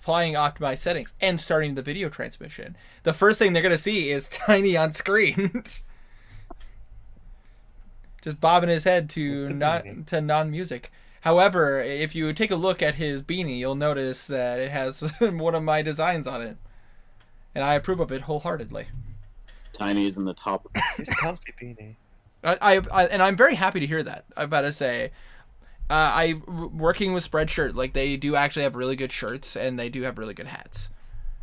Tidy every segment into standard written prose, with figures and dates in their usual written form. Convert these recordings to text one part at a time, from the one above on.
applying optimized settings and starting the video transmission, the first thing they're going to see is Tiny on screen. Just bobbing his head to non-music. However, if you take a look at his beanie, you'll notice that it has one of my designs on it. And I approve of it wholeheartedly. Tiny's in the top. It's a comfy beanie. And I'm very happy to hear that. I'm about to say, working with Spreadshirt, like they do actually have really good shirts and they do have really good hats.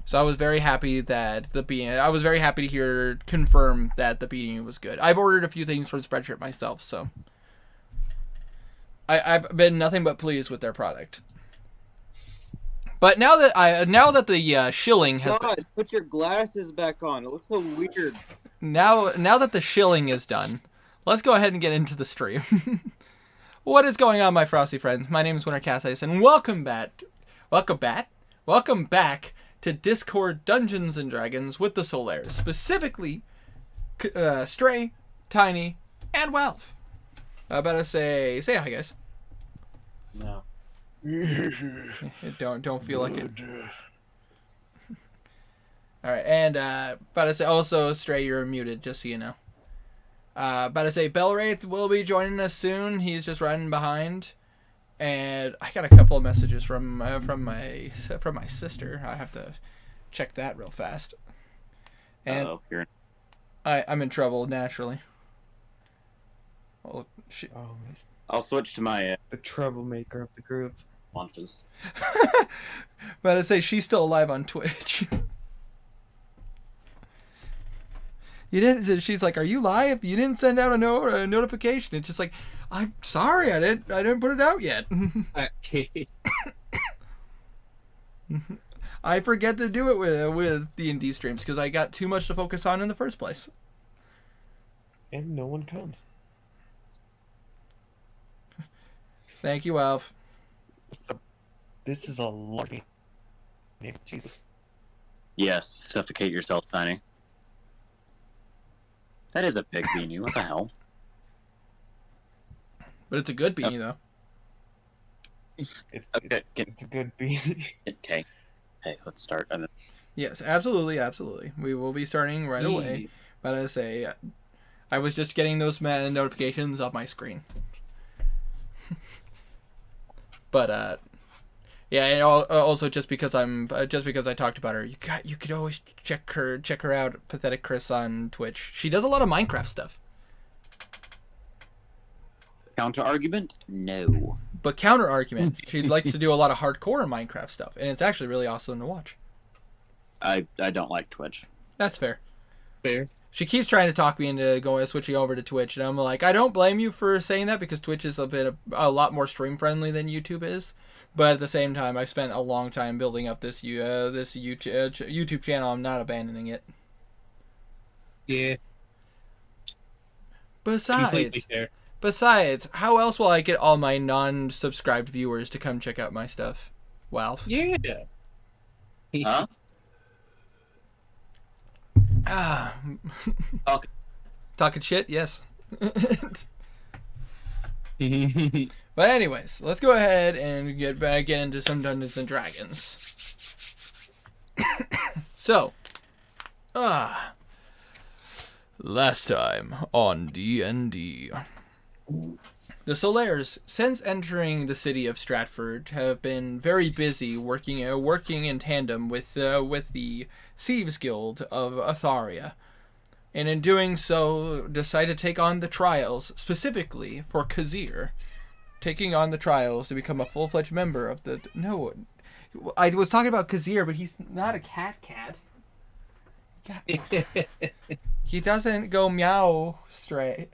So I was very happy that I was very happy to confirm that the beanie was good. I've ordered a few things from Spreadshirt myself, so I've been nothing but pleased with their product. But now that the shilling has God, put your glasses back on. It looks so weird. Now that the shilling is done, let's go ahead and get into the stream. What is going on, my frosty friends? My name is Wintercasice, and welcome back to Discord Dungeons and Dragons with the Solaires, specifically Stray, Tiny, and Welf. I'm about to say hi, guys. No. Don't feel like it. All right, and about to say also, Stray, you're muted, just so you know. About to say Belwraith will be joining us soon. He's just running behind, and I got a couple of messages from my sister. I have to check that real fast. And I'm in trouble naturally. Oh, I'll switch to my the troublemaker of the group. launches. But I say she's still alive on Twitch. You didn't. She's like, "Are you live? You didn't send out a notification." It's just like, I'm sorry, I didn't put it out yet. Okay. I forget to do it with D&D streams because I got too much to focus on in the first place. And no one comes. Thank you, Alf. This is a large. Jesus. Yes, suffocate yourself, Tiny. That is a big beanie. What the hell? But it's a good beanie, though. It's a good beanie. Okay. Hey, let's start. Yes, absolutely. We will be starting right away. But I say, I was just getting those notifications off my screen. But yeah, and also just because I talked about her, you could always check her out, Pathetic Chris on Twitch. She does a lot of Minecraft stuff. Counter argument? No. But counter argument, she likes to do a lot of hardcore Minecraft stuff, and it's actually really awesome to watch. I don't like Twitch. That's fair. Fair. She keeps trying to talk me into switching over to Twitch, and I'm like, I don't blame you for saying that because Twitch is a lot more stream friendly than YouTube is. But at the same time, I've spent a long time building up this YouTube channel. I'm not abandoning it. Yeah. Besides, how else will I get all my non-subscribed viewers to come check out my stuff? Walf? Yeah. Huh? Okay. Talking shit? Yes. But anyways, let's go ahead and get into some Dungeons and Dragons. So, last time on D&D. The Solaires, since entering the city of Stratford, have been very busy working in tandem with the Thieves Guild of Atharia, and in doing so, decided to take on the trials, specifically for Kazir, taking on the trials to become a full-fledged member of the... No, I was talking about Kazir, but he's not a cat. He doesn't go meow, Stray.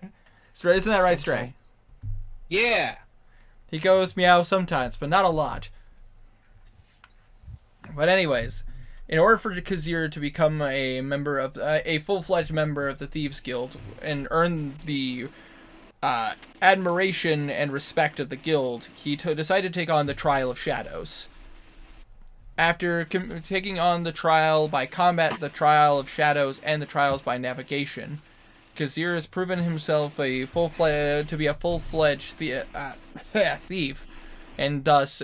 Stray, isn't that right, Stray? Yeah. He goes meow sometimes, but not a lot. But anyways, in order for Kazir to become a full-fledged member of the Thieves Guild and earn the admiration and respect of the guild, he decided to take on the Trial of Shadows. After taking on the trial by combat, the Trial of Shadows, and the trials by navigation, Kazir has proven himself to be a full-fledged thief, and thus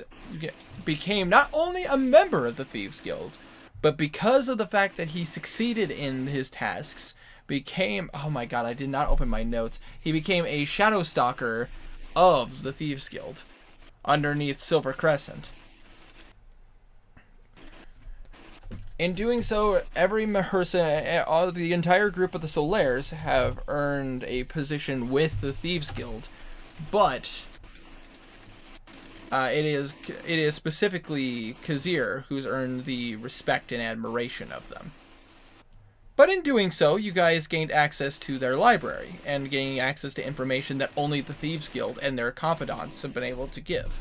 became not only a member of the Thieves Guild, but because of the fact that he succeeded in his tasks, became, oh my god, I did not open my notes, he became a Shadow Stalker of the Thieves Guild underneath Silver Crescent. In doing so, every person, the entire group of the Solaires have earned a position with the Thieves Guild, but it is specifically Kazir who's earned the respect and admiration of them. But in doing so, you guys gained access to their library, and gaining access to information that only the Thieves Guild and their confidants have been able to give.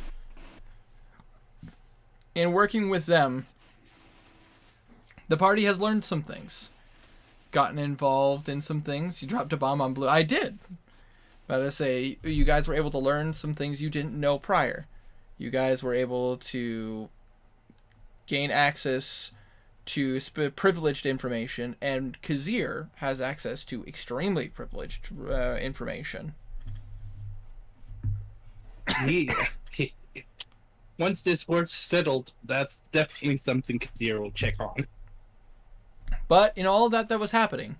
In working with them, the party has learned some things. Gotten involved in some things. You dropped a bomb on Blue. I did. But I say, you guys were able to learn some things you didn't know prior. You guys were able to gain access to privileged information, and Kazir has access to extremely privileged information. Yeah. Once this war's settled, that's definitely something Kazir will check on. But in all of that was happening,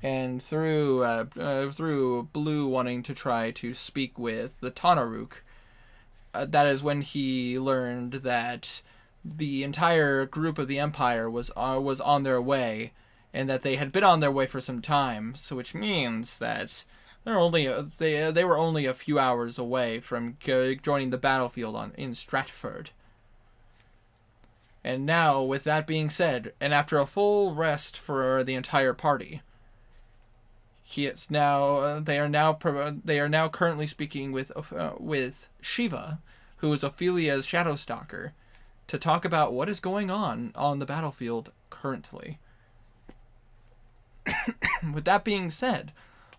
and through Blue wanting to try to speak with the Tanaruk, that is when he learned that the entire group of the Empire was on their way, and that they had been on their way for some time. So, which means that they were only a few hours away from joining the battlefield in Stratford. And now, with that being said, and after a full rest for the entire party, they are now currently speaking with Shiva, who is Ophelia's Shadow Stalker, to talk about what is going on the battlefield currently. With that being said,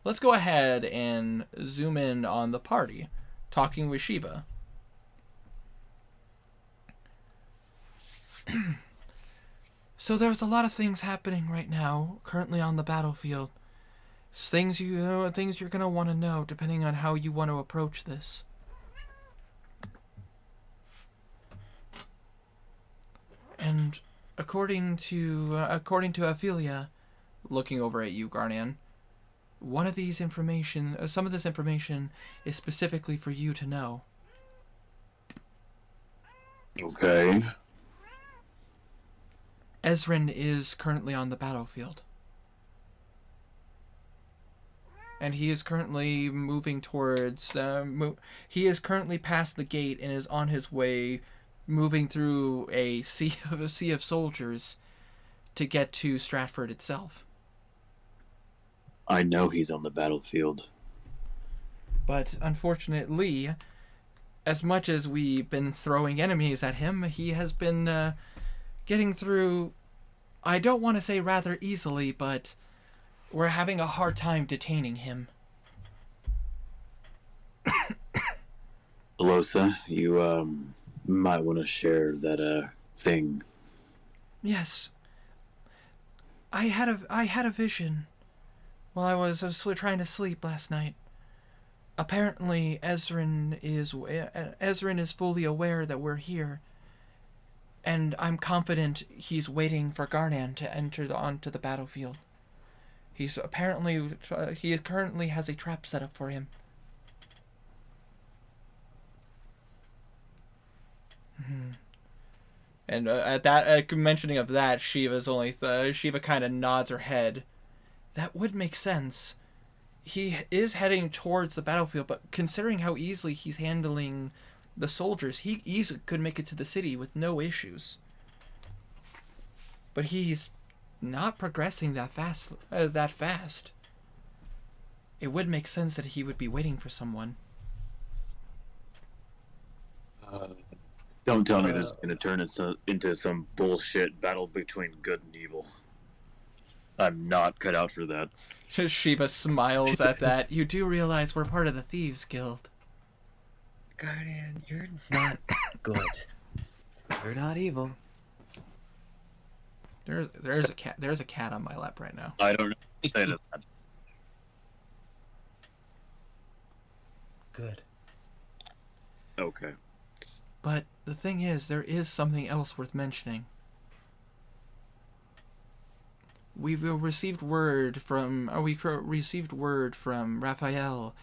let's go ahead and zoom in on the party, talking with Shiva. So there's a lot of things happening right now, currently on the battlefield. Things you're gonna want to know, depending on how you want to approach this. And according to Ophelia, looking over at you, Garnan, some of this information is specifically for you to know. Okay. Ezrin is currently on the battlefield. And he is currently moving towards... he is currently past the gate and is on his way, moving through a sea of soldiers to get to Stratford itself. I know he's on the battlefield. But unfortunately, as much as we've been throwing enemies at him, he has been getting through, I don't want to say rather easily, but we're having a hard time detaining him. Alosa, you might want to share that thing. Yes. I had a vision while I was trying to sleep last night. Apparently, Ezrin is fully aware that we're here, and I'm confident he's waiting for Garnan to enter onto the battlefield. He currently has a trap set up for him. Mm-hmm. And at that mentioning of that, Shiva kind of nods her head. That would make sense. He is heading towards the battlefield, but considering how easily he's handling the soldiers, he easily could make it to the city with no issues. But he's not progressing that fast. It would make sense that he would be waiting for someone. Don't tell me this is going to turn into some bullshit battle between good and evil. I'm not cut out for that. Shiva smiles at that. You do realize we're part of the Thieves Guild. Guardian, you're not good. You're not evil. There's a cat on my lap right now. I don't know. Say that. Good. Okay. But the thing is, there is something else worth mentioning. We've received word from Raphael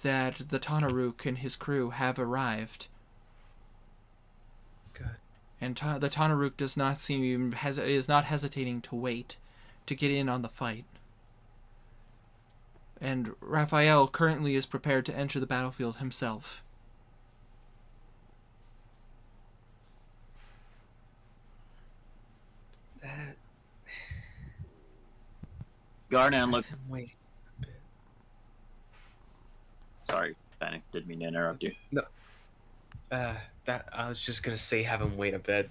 that the Tanaruk and his crew have arrived. Good. And the Tanaruk is not hesitating to wait to get in on the fight. And Raphael currently is prepared to enter the battlefield himself. That. Garnan looks. Wait. Sorry, Benny. Didn't mean to interrupt you. That I was just gonna say, have him wait a bit.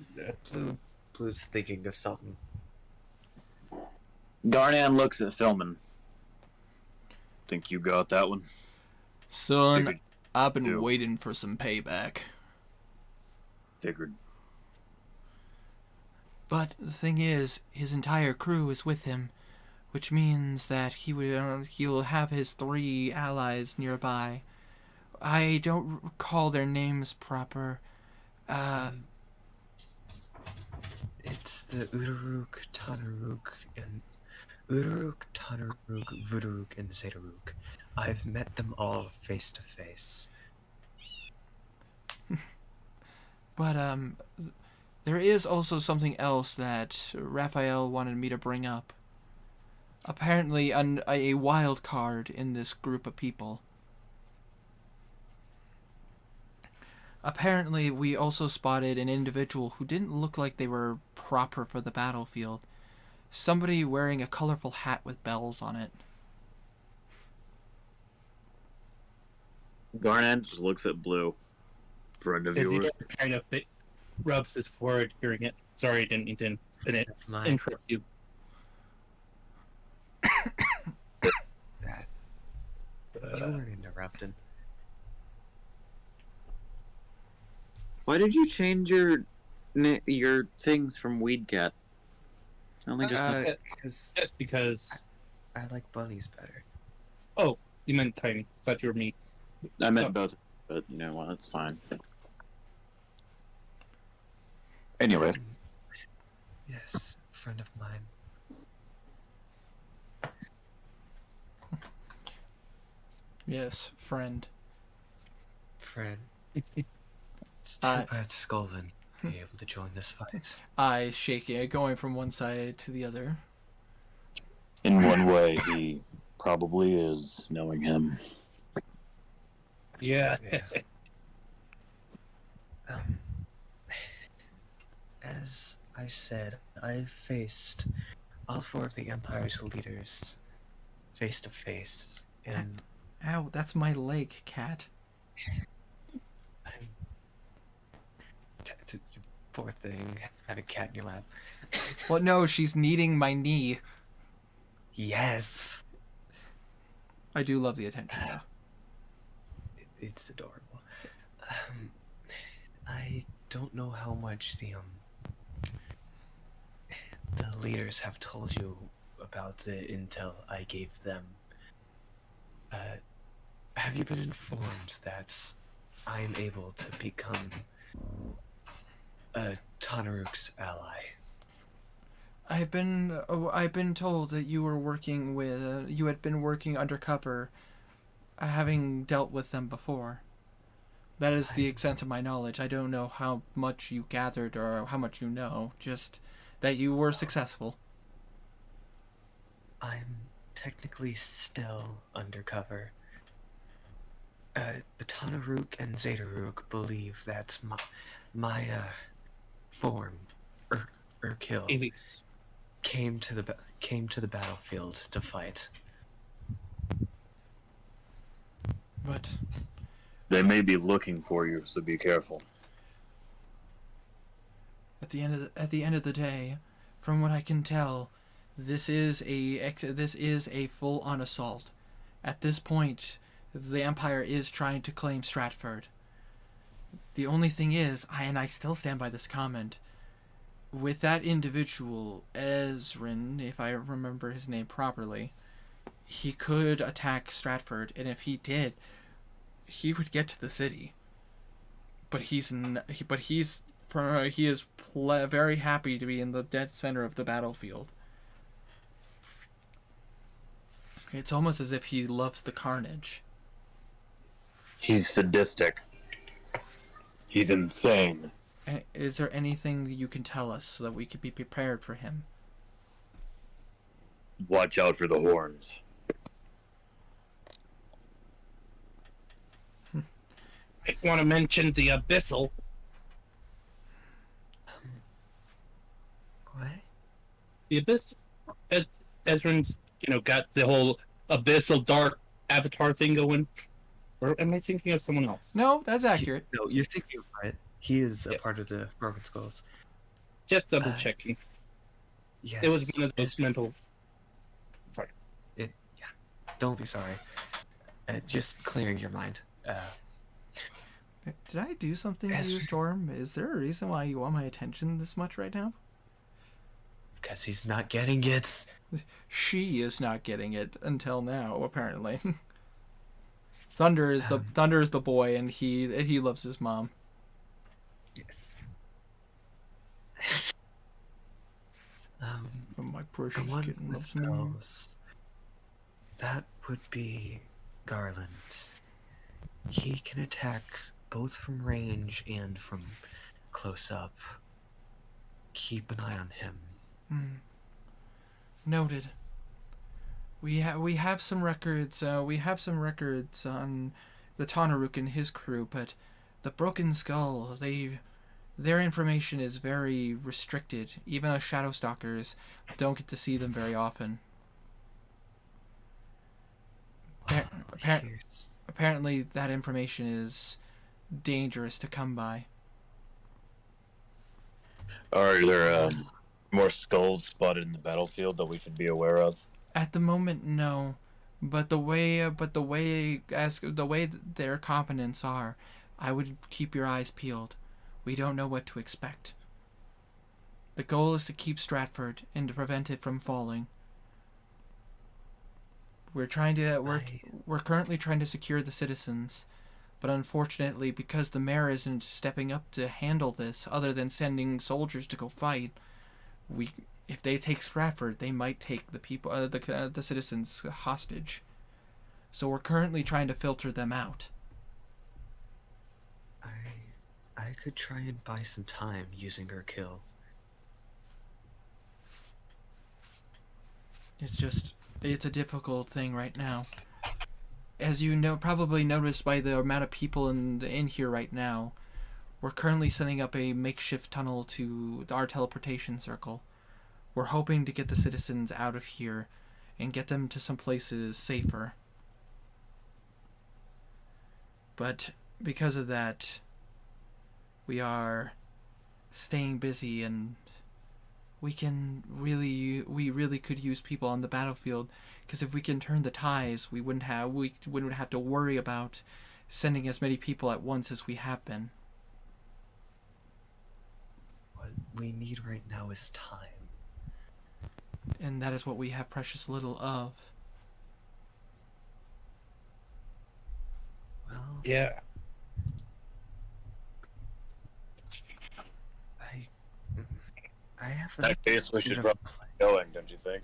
Blue's thinking of something. Garnan looks at Philman. Think you got that one? Son, Figured. I've been do. waiting for some payback. Figured. But the thing is, his entire crew is with him, which means that he'll have his 3 allies nearby. I don't recall their names proper. It's the Uduruk, Tanaruk, and Vuduruk, and Zedaruk. I've met them all face to face. But there is also something else that Raphael wanted me to bring up. Apparently, a wild card in this group of people. Apparently, we also spotted an individual who didn't look like they were proper for the battlefield. Somebody wearing a colorful hat with bells on it. Garnan just looks at Blue. Friend of As he yours. kind of rubs his forehead hearing it. Sorry, I didn't mean to Mine. interrupt you. That you weren't interrupted. Why did you change your things from Weedcat? Only just Because Just because. I like bunnies better. Oh, you meant Tiny. Thought you were me. I meant both, but you know what? It's fine. Anyways, Yes, friend of mine. Yes, friend. Friend. It's too bad Skolven be able to join this fight. Eyes shaking, going from one side to the other. in one way, he probably is, knowing him. Yeah. Yeah. As I said, I've faced all 4 of the Empire's leaders face to face, and Ow, that's my leg, cat. I'm. You poor thing, have a cat in your lap. Well, no, she's kneading my knee. Yes! I do love the attention, though. It's adorable. I don't know how much the leaders have told you about the intel I gave them. Have you been informed that I'm able to become Tanaruk's ally? I've been told that you were working with, you had been working undercover, having dealt with them before. That is the extent of my knowledge. I don't know how much you gathered or how much you know, just that you were successful. I'm technically still undercover. The Tanaruk and Zedaruk believe that my form, Urkill, Elise. came to the battlefield to fight. But They may be looking for you, so be careful. at the end of the day, from what I can tell, this is a full-on assault. At this point, the Empire is trying to claim Stratford. The only thing is, I still stand by this comment, with that individual, Ezrin, if I remember his name properly, he could attack Stratford, and if he did, he would get to the city. but he is very happy to be in the dead center of the battlefield. It's almost as if he loves the carnage. He's sadistic. He's insane. Is there anything that you can tell us so that we could be prepared for him? Watch out for the horns. I want to mention the Abyssal. What? The Abyss. Ezrin's, got the whole Abyssal Dark Avatar thing going. Or am I thinking of someone else? No, that's accurate. No, you're thinking of Brett. He is a Yeah. part of the Broken Skulls. Just double checking. Yes. It was one of those mental. Sorry. Don't be sorry. Just clearing your mind. Did I do something to you, Storm? Is there a reason why you want my attention this much right now? Because he's not getting it. She is not getting it until now, apparently. Thunder is the boy, and he loves his mom. Yes. My The precious one kitten with loves me. spells. That would be Garland. He can attack both from range and from close up. Keep an eye on him. Noted. We have some records. We have some records on the Tanaruk and his crew, but the Broken Skull, their information is very restricted. Even us Shadow Stalkers don't get to see them very often. Apparently, that information is dangerous to come by. Are there more skulls spotted in the battlefield that we should be aware of? At the moment, no. But the way their components are, I would keep your eyes peeled. We don't know what to expect. The goal is to keep Stratford and to prevent it from falling. We're currently trying to secure the citizens, but unfortunately, because the mayor isn't stepping up to handle this, other than sending soldiers to go fight, if they take Stratford, they might take the people, the citizens hostage. So we're currently trying to filter them out. I could try and buy some time using her kill. It's a difficult thing right now. As you probably noticed by the amount of people in here right now, we're currently setting up a makeshift tunnel to our teleportation circle. We're hoping to get the citizens out of here and get them to some places safer. But because of that, we are staying busy, and we really could use people on the battlefield, because if we can turn the tides, we wouldn't have to worry about sending as many people at once as we have been. What we need right now is time. And that is what we have precious little of. Well, Yeah. I have In that case, we bit should of probably plan. be going, don't you think?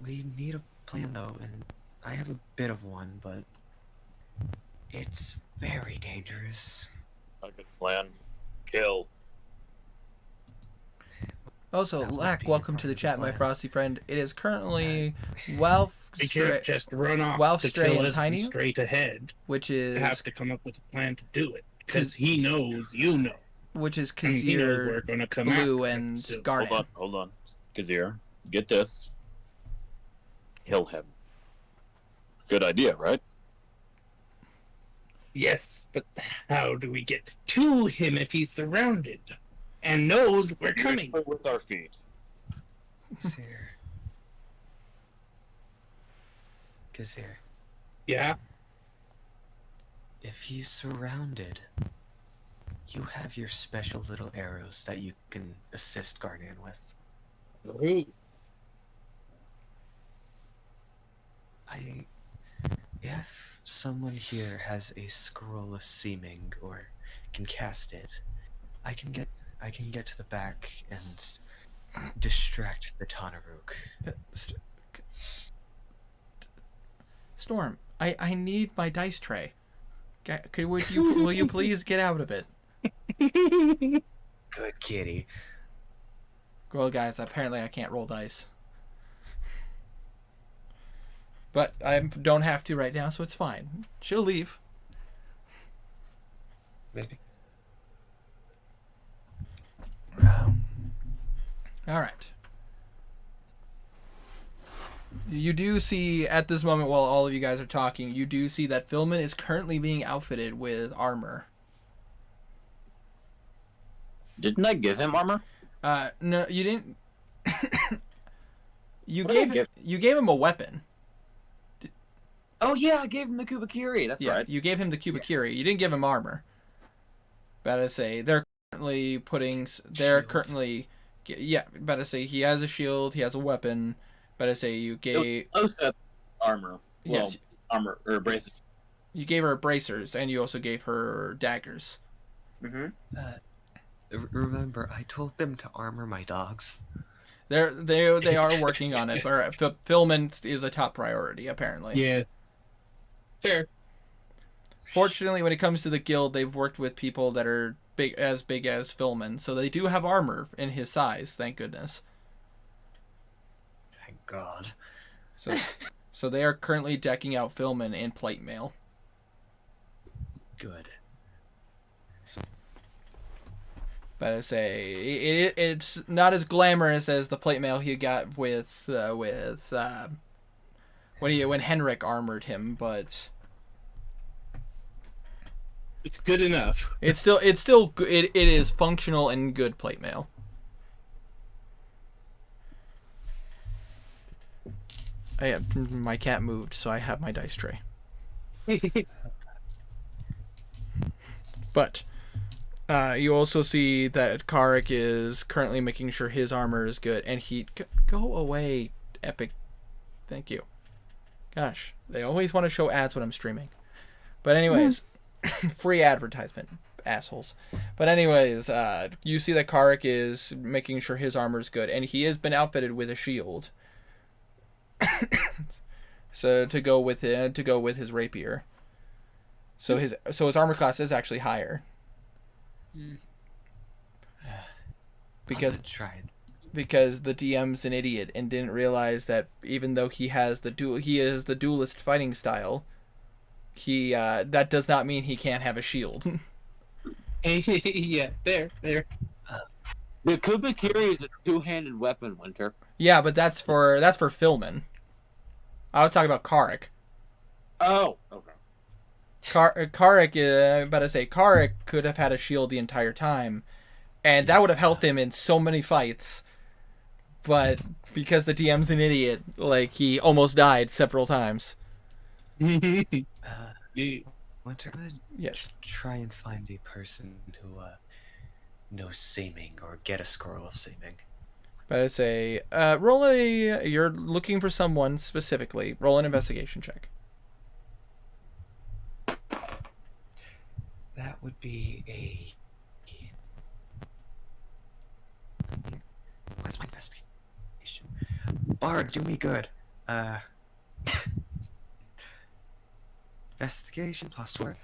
We need a plan though, and I have a bit of one, but it's very dangerous. A good plan. Kill. Also, That would Lack, be welcome part to the of the chat, my plan. frosty friend. It is currently Walf We can't just run off Walf to Stray kill and us Tiny, straight ahead. which We have is to come up with a plan to do it. Because he knows you know. And he knows we're Kazir, going to come Blue, after him, and so- Garnet. Hold on. Kazir, get this. Kill him. Good idea, right? Yes, but how do we get to him if he's surrounded and knows we're coming? With our feet. Kazir, Yeah? if he's surrounded, you have your special little arrows that you can assist Garnan with. Ooh. someone here has a scroll of seeming or can cast it, I can get to the back and distract the Tanaruk. St- Storm, I need my dice tray. Will you please get out of it? Good kitty. Well, guys, apparently I can't roll dice. But I don't have to right now, so it's fine. She'll leave. Maybe. All right. You do see, at this moment while all of you guys are talking, you do see that Philman is currently being outfitted with armor. Didn't I give him armor? No, you didn't. you What did I give? you gave him a weapon. Oh yeah, I gave him the Kubakiri. That's Yeah, right. you gave him the Kubakiri. Yes. You didn't give him armor. But I say they're currently putting. They're Shield. currently. Yeah, but I say he has a shield. He has a weapon. But I say you gave. Oh, set armor. Well, Yes. armor or braces. You gave her bracers, and you also gave her daggers. Mm-hmm. Remember, I told them to armor my dogs. They are working on it, but fulfillment is a top priority apparently. Yeah. Fair. Fortunately, when it comes to the guild, they've worked with people that are big as Philman, so they do have armor in his size. Thank goodness. Thank God. So they are currently decking out Philman in plate mail. Good. But I say it's not as glamorous as the plate mail he got with when Henrik armored him, but It's good enough. it's still it is functional and good plate mail. My cat moved, so I have my dice tray. But you also see that Karik is currently making sure his armor is good, and go away, Epic. Thank you. Gosh, they always want to show ads when I'm streaming. But anyways, free advertisement, assholes. But anyways, you see that Karik is making sure his armor is good, and he has been outfitted with a shield. So to go with his rapier. So his armor class is actually higher. Because the DM's an idiot and didn't realize that even though he is the duelist fighting style, that does not mean he can't have a shield. Yeah, there. The Kubakiri is a two-handed weapon, Winter. Yeah, but that's for Philman. I was talking about Karik. Oh, okay. Karik could have had a shield the entire time, and that would have helped him in so many fights. But because the DM's an idiot, like he almost died several times. Winter, Yes. try and find a person who knows seeming or get a scroll of seeming. But I say, you're looking for someone specifically. Roll an investigation check. That would be a. What's my investigation? Bard, do me good. Investigation plus 4.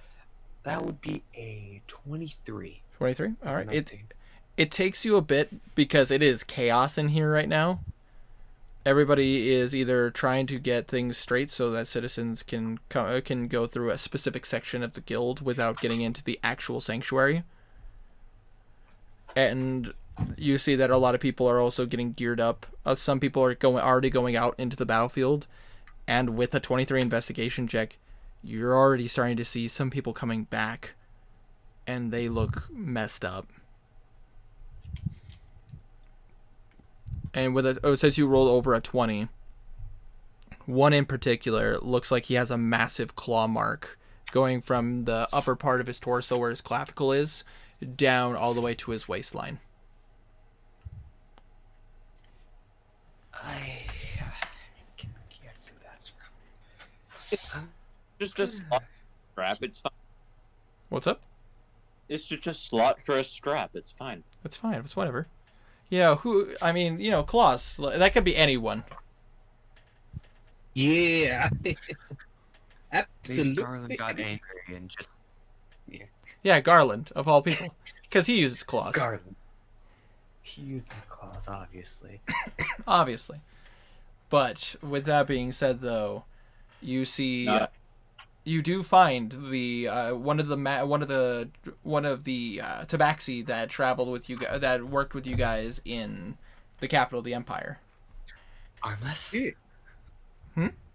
That would be a 23. 23? All right. 19. It takes you a bit because it is chaos in here right now. Everybody is either trying to get things straight so that citizens can go through a specific section of the guild without getting into the actual sanctuary. And you see that a lot of people are also getting geared up. Some people are already going out into the battlefield, and with a 23 investigation check, you're already starting to see some people coming back, and they look messed up. And since you rolled over a 20, one in particular looks like he has a massive claw mark going from the upper part of his torso where his clavicle is down all the way to his waistline. I can guess who that's from. just a slot scrap. It's fine. What's up? It's just a slot for a scrap. It's fine. It's fine. It's whatever. I mean, claws. That could be anyone. Yeah. Maybe Absolutely. Garland got angry and just Yeah, Garland, of all people. Because he uses claws. Garland. He uses claws, obviously. Obviously. But, with that being said, though, you see... you do find the one of the tabaxi that traveled with you, that worked with you guys in the capital of the empire. Armless?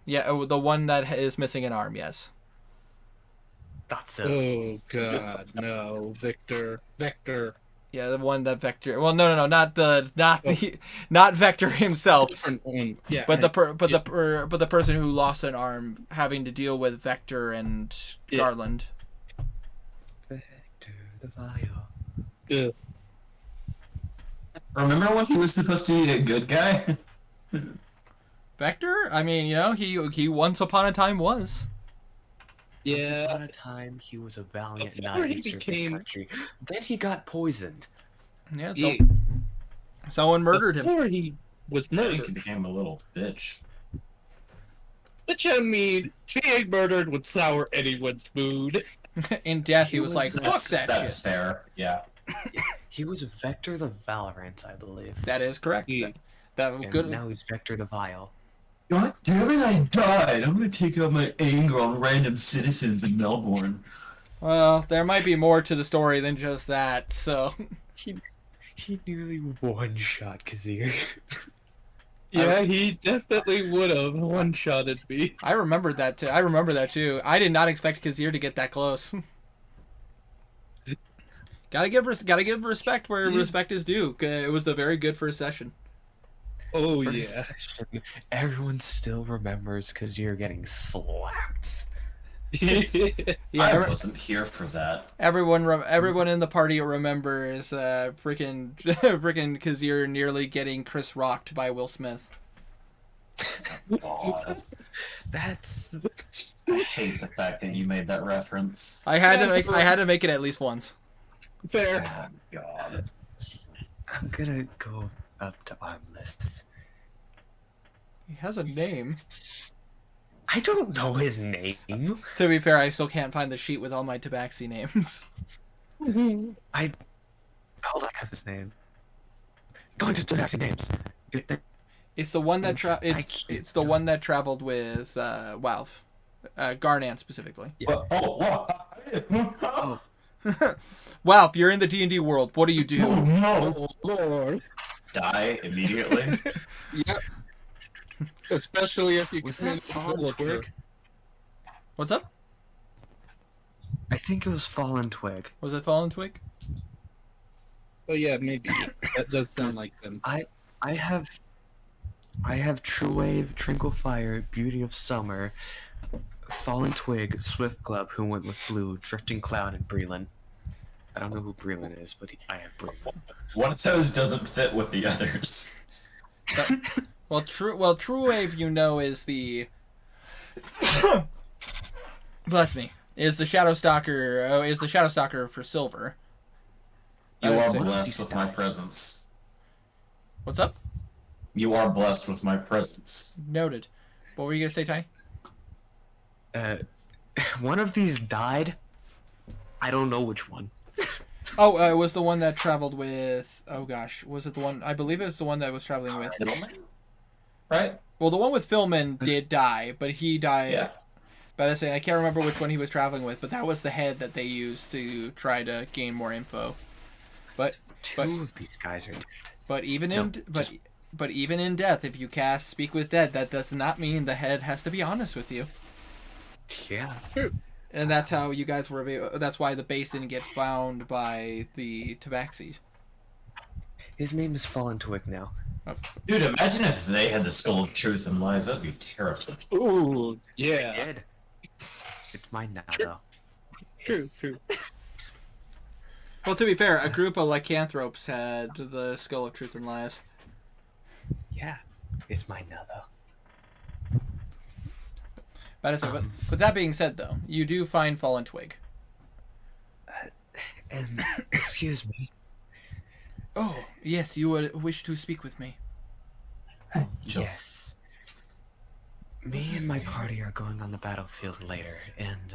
Yeah, the one that is missing an arm. Yes. That's it. Oh god, no, Victor. Yeah, the one that Vector. Well, no, not Vector himself, Different one. Yeah. but the person who lost an arm having to deal with Vector and Yeah. Garland. Vector the vial. Remember when he was supposed to be a good guy? Vector? I mean, he once upon a time was. Once Yeah. upon a time, he was a valiant Before knight he who served his became- country. Then he got poisoned. Yeah, Yeah. someone murdered him. Before he was I think he murdered. became a little bitch. Which I mean, being murdered would sour anyone's mood. In death, he He was was- like, "Fuck That's, that that's shit." fair. Yeah. He was Vector the Valorant, I believe. That is correct. Yeah. That And good. now he's Vector the Vile. God damn it, I died! I'm gonna take out my anger on random citizens in Melbourne. Well, there might be more to the story than just that. So, He nearly one-shot Kazir. Yeah, he definitely would have one-shotted me. I remembered that too. I did not expect Kazir to get that close. Gotta give respect where respect is due. It was a very good first session. Oh First yeah. session, everyone still remembers Kazir getting slapped. Yeah, I wasn't here for that. everyone in the party remembers freaking Kazir nearly getting Chris rocked by Will Smith. God, That's I hate the fact that you made that reference. I had to make it at least once. Fair. Oh, God. I'm gonna go up to Armless. He has a name. I don't know his name. To be fair, I still can't find the sheet with all my tabaxi names. Hold on, I have his name. Going to Tabaxi names. It's the one that it's the one that traveled with Walf, Garnan specifically. Well, Oh, Walf, you're in the D&D world. What do you do? oh no! Oh lord. Die immediately. Yep. Especially if you was can that Fallen Twig? What's up? I think it was Fallen Twig. Was it Fallen Twig? Oh yeah, maybe. That does sound like them. I have True Wave, Trinkle Fire, Beauty of Summer, Fallen Twig, Swift Club, who went with Blue, Drifting Cloud, and Breland. I don't know who Breland is, but I have Breland. One of those doesn't fit with the others. Well, True Wave, is the bless me, is the Shadow Stalker for silver. You I are see. blessed with my presence. What's up? You are blessed with my presence. Noted. What were you gonna say, Ty? One of these died. I don't know which one. Oh, it was the one that traveled with. Oh gosh, was it the one? I believe it was the one that was traveling with. Middleman? Right? Well, the one with Philman did die, but he died. Yeah. But I say I can't remember which one he was traveling with, but that was the head that they used to try to gain more info. But Two of these guys are dead. but even No, in but even in death, if you cast Speak with Dead, that does not mean the head has to be honest with you. Yeah. And that's how you guys were. That's why the base didn't get found by the Tabaxi. His name is Fallen Twig now. Dude, imagine if they had the skull of truth and lies. That'd be terrible. Ooh, yeah. Dead. It's mine now, True. though. True. Well, to be fair, a group of lycanthropes had the Skull of Truth and Lies. Yeah. It's mine now, though. But that being said, though, you do find Fallen Twig. And excuse me. Oh, yes, you would wish to speak with me. Yes. Me and my party are going on the battlefield later, and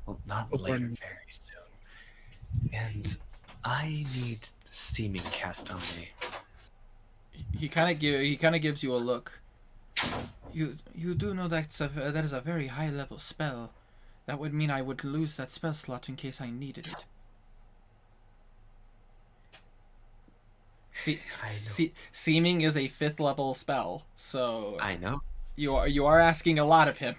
well, not later, very soon. And I need steaming cast on me. He kind of gives you a look. You do know that is a very high level spell. That would mean I would lose that spell slot in case I needed it. Seeming is a 5th level spell, so I know. You are asking a lot of him.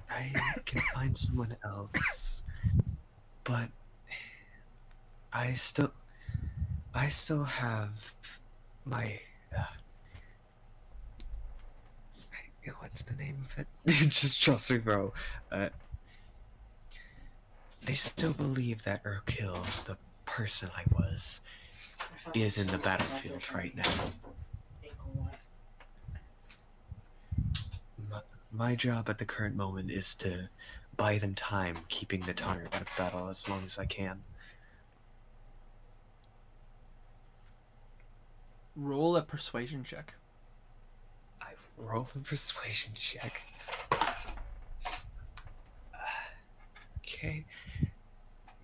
I can find someone else, but I still have my what's the name of it? Just trust me, bro. They still believe that Urkill, the person I was, is in the battlefield right now. My job at the current moment is to buy them time, keeping the Tonner out of battle as long as I can. Roll a persuasion check. I roll a persuasion check. Okay.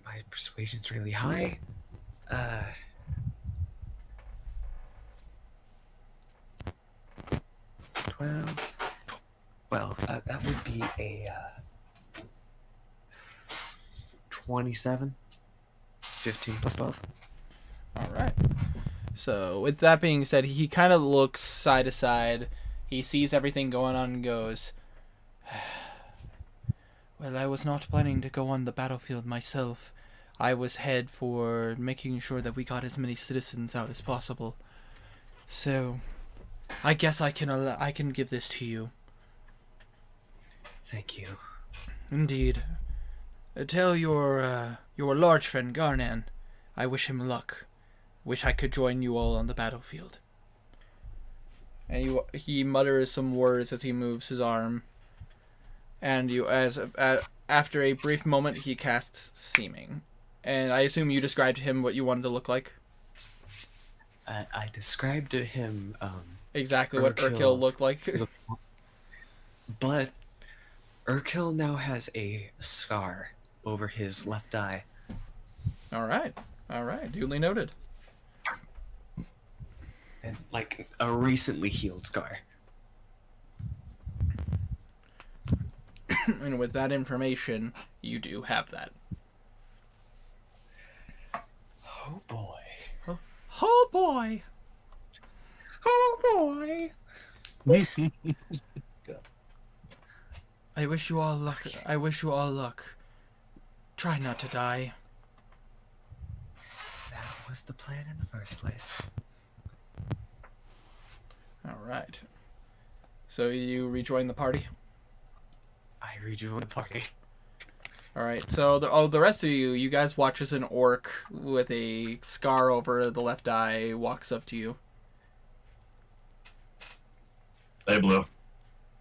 My persuasion's really high. 12. Well, that would be a 27. 15 plus 12. All right. So, with that being said, he kind of looks side to side. He sees everything going on and goes, well, I was not planning to go on the battlefield myself. I was head for making sure that we got as many citizens out as possible. So, I guess I can give this to you. Thank you. Indeed. Tell your large friend Garnan, I wish him luck. Wish I could join you all on the battlefield. And he mutters some words as he moves his arm. And after a brief moment, he casts Seeming. And I assume you described to him what you wanted to look like? I described to him exactly what Urkill looked like. But Urkill now has a scar over his left eye. All right. Duly noted. And like a recently healed scar. And with that information, you do have that. Oh boy. Oh boy. Oh boy. I wish you all luck. I wish you all luck. Try not to die. That was the plan in the first place. All right. So you rejoin the party? I rejoin the party. All right. So the rest of you guys watch as an orc with a scar over the left eye walks up to you. Hey, Blue.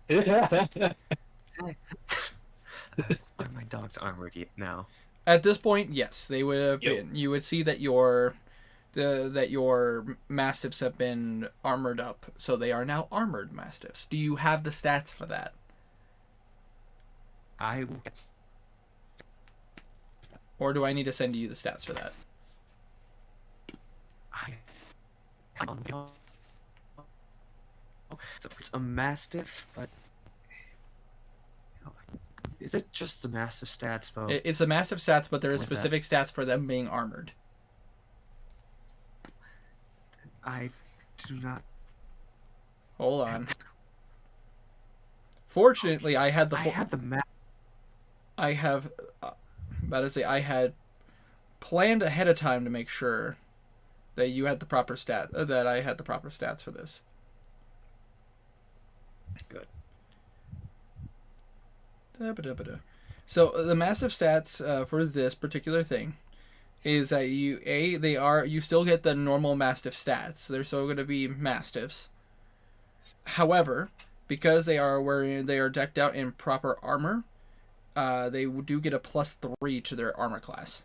Are my dogs armored yet now? At this point, yes, they would have been. You would see that your Mastiffs have been armored up, so they are now armored Mastiffs. Do you have the stats for that? Or do I need to send you the stats for that? So it's a Mastiff, but is it just the Mastiff stats, Bo? It's a Mastiff stats, but there is What's specific stats for them being armored. I do not. Hold on. Fortunately, I had the. I have the map. I have. About to say, I had planned ahead of time to make sure that you had the proper that I had the proper stats for this. Good. So the Mastiff stats for this particular thing is that you still get the normal Mastiff stats. They're still going to be Mastiffs. However, because they are decked out in proper armor, they do get a +3 to their armor class.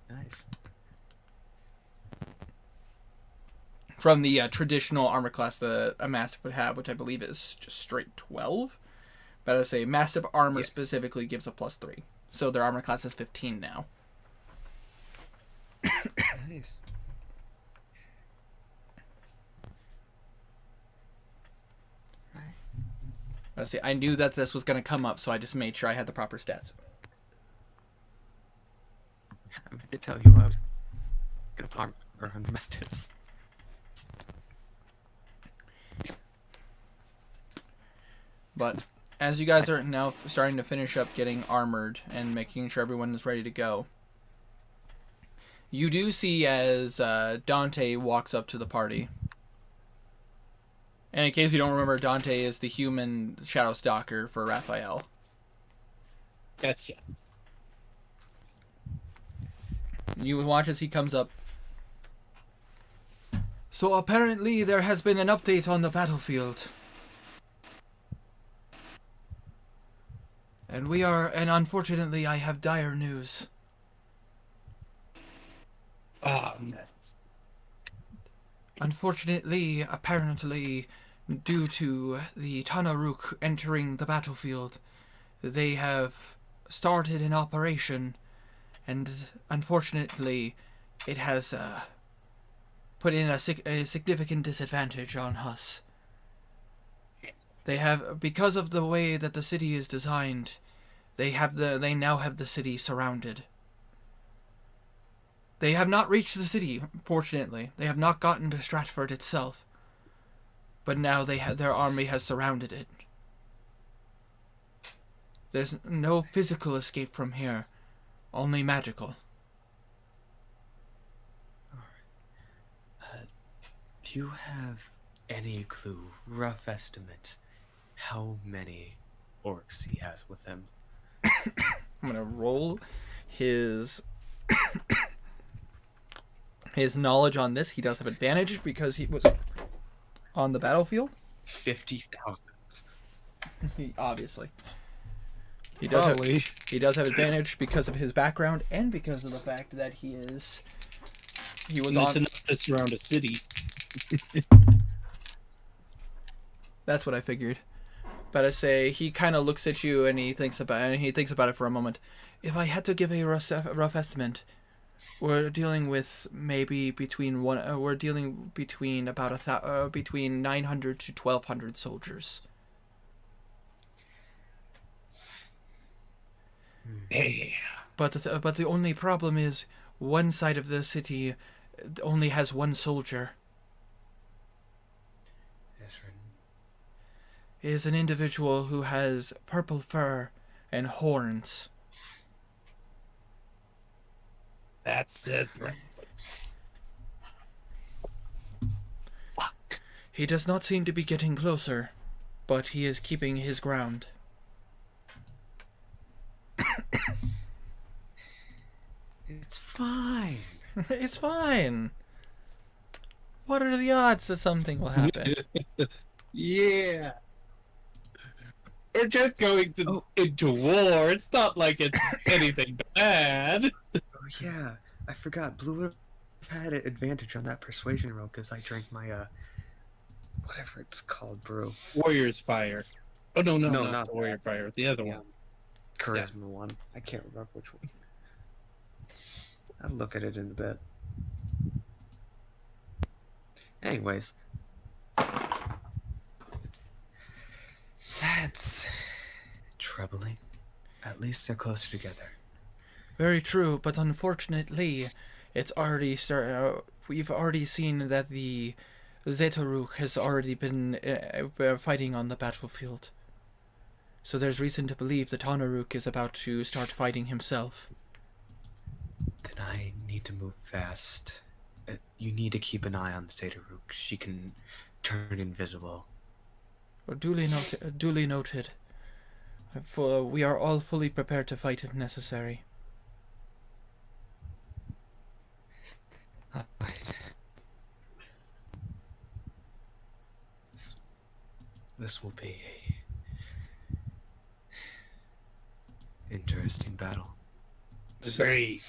Nice. From the traditional armor class that a Mastiff would have, which I believe is just straight 12. But I say Mastiff armor specifically gives a +3. So their armor class is 15 now. Nice. Let's see, I knew that this was going to come up, so I just made sure I had the proper stats. I meant to tell you I was gonna farm or on Mastiffs. But as you guys are now starting to finish up getting armored and making sure everyone is ready to go, you do see as Dante walks up to the party. And in case you don't remember, Dante is the human shadow stalker for Raphael. Gotcha. You watch as he comes up. So apparently there has been an update on the battlefield. And unfortunately I have dire news. Ah, nice. Unfortunately, apparently, due to the Tanaruk entering the battlefield, they have started an operation, and unfortunately, it has put in a significant disadvantage on us. They have, because of the way that the city is designed, they now have the city surrounded. They have not reached the city, fortunately. They have not gotten to Stratford itself. But now their army has surrounded it. There's no physical escape from here, only magical. Do you have any clue, rough estimate, how many orcs he has with him? I'm gonna roll his his knowledge on this. He does have advantage because he was on the battlefield. 50,000. Obviously. He Probably. does have advantage because of his background and because of the fact that he was It's on. enough to surround a city. That's what I figured. But I say he kind of looks at you and he thinks about it for a moment. If I had to give a rough estimate, we're dealing with maybe between between 900 to 1,200 soldiers. Hey. But the only problem is one side of the city only has one soldier. Ezrin. Is an individual who has purple fur and horns. That's right. Fuck. He does not seem to be getting closer, but he is keeping his ground. It's fine. It's fine. What are the odds that something will happen? Yeah. We're just going into war. It's not like it's anything bad. Oh yeah, I forgot. Blue would have had an advantage on that persuasion roll because I drank my whatever it's called brew. Warrior's Fire. Oh no, not not the Warrior that. Fire. The other Yeah. one. Charisma one. I can't remember which one. I'll look at it in a bit. Anyways. That's troubling. At least they're closer together. Very true, but unfortunately, it's already we've already seen that the Zetoruk has already been fighting on the battlefield. So there's reason to believe that Tanaruk is about to start fighting himself. Then I need to move fast. You need to keep an eye on Zetoruk. She can turn invisible. Duly noted. We are all fully prepared to fight if necessary. Alright. this will be a interesting battle. Very.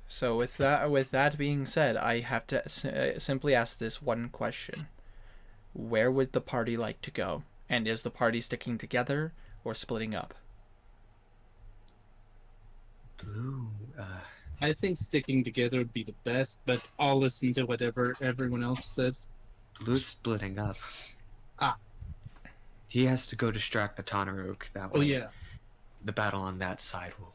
So with that being said, I have to simply ask this one question: where would the party like to go? And is the party sticking together or splitting up? Blue, I think sticking together would be the best, but I'll listen to whatever everyone else says. Blue's splitting up. Ah. He has to go distract the Tanaruk. That way, Oh yeah. the battle on that side will.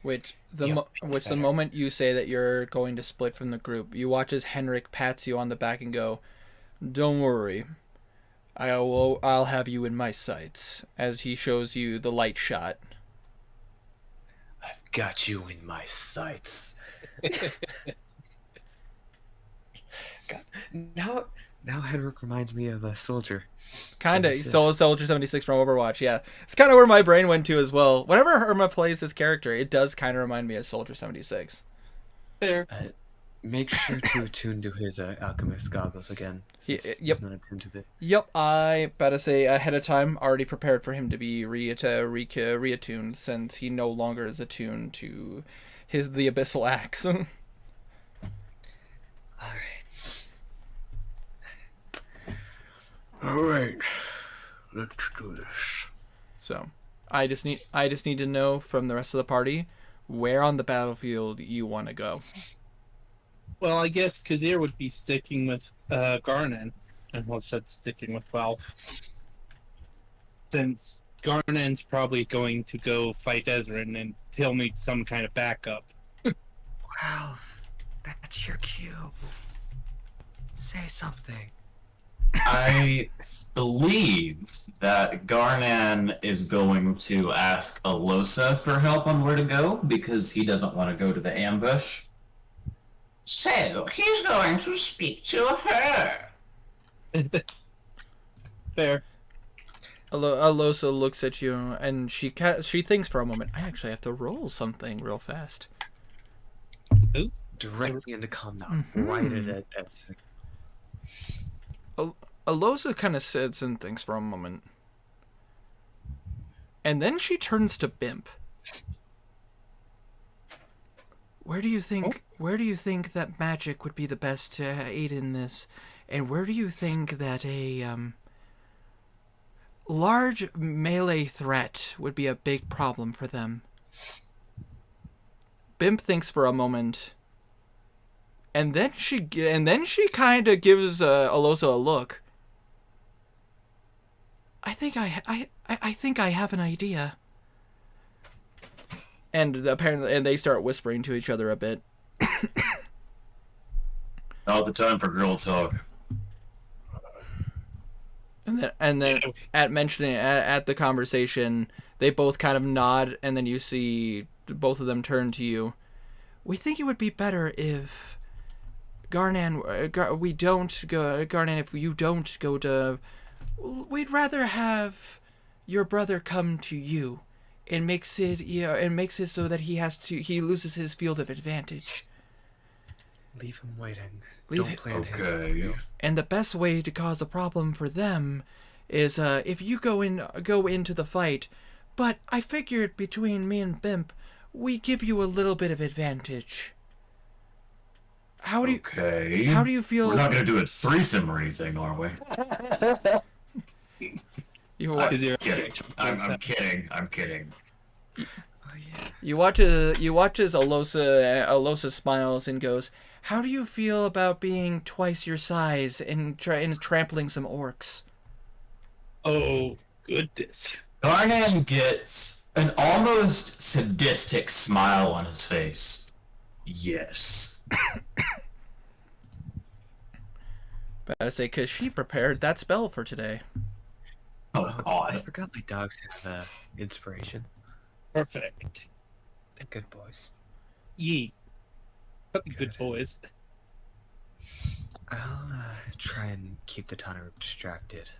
Which Yep, which the better. moment you say that you're going to split from the group, you watch as Henrik pats you on the back and go, "Don't worry, I'll have you in my sights." As he shows you the light shot. I've got you in my sights. God, now Henrik reminds me of a soldier. Kind of 76. Soldier 76 from Overwatch. Yeah, it's kind of where my brain went to as well. Whenever Irma plays this character, it does kind of remind me of Soldier 76. Fair. Make sure to attune to his alchemist goggles again. Yep. He's not attuned to the. Yep, I better say ahead of time, already prepared for him to be reattuned, since he no longer is attuned to the Abyssal Axe. Alright. Let's do this. So, I just need to know from the rest of the party where on the battlefield you want to go. Well, I guess Kazir would be sticking with Garnan, and was said sticking with Valve. Since Garnan's probably going to go fight Ezrin, and he'll need some kind of backup. Wow, that's your cue. Say something. I believe that Garnan is going to ask Alosa for help on where to go because he doesn't want to go to the ambush. So he's going to speak to her. Fair. Alosa looks at you and she thinks for a moment. I actually have to roll something real fast. Directly into combat. Mhm. Right at it. Alosa kind of sits and thinks for a moment. And then she turns to Bimp. Where do you think that magic would be the best to aid in this? And where do you think that a large melee threat would be a big problem for them? Bimp thinks for a moment. And then she kind of gives Alosa a look. I think I have an idea. And apparently, they start whispering to each other a bit. Not the time for girl talk. And then at mentioning at the conversation, they both kind of nod, and then you see both of them turn to you. We think it would be better if Garnan, if you don't go to, we'd rather have your brother come to you. It makes it so that he loses his field of advantage. Leave him waiting. Leave Don't him- plan his Okay. And the best way to cause a problem for them is if you go into the fight. But I figured between me and Bimp, we give you a little bit of advantage. How do you feel? We're not gonna do a threesome or anything, are we? You I'm Kazir. kidding. I'm kidding. I'm kidding. Oh yeah. You watch as Alosa smiles and goes, "How do you feel about being twice your size and trampling some orcs?" Oh, goodness. Garnan gets an almost sadistic smile on his face. Yes. But I say, because she prepared that spell for today. Oh, I God. forgot my dogs have inspiration. Perfect. They're good boys. Yee. Good boys. I'll try and keep the Tanaruk distracted.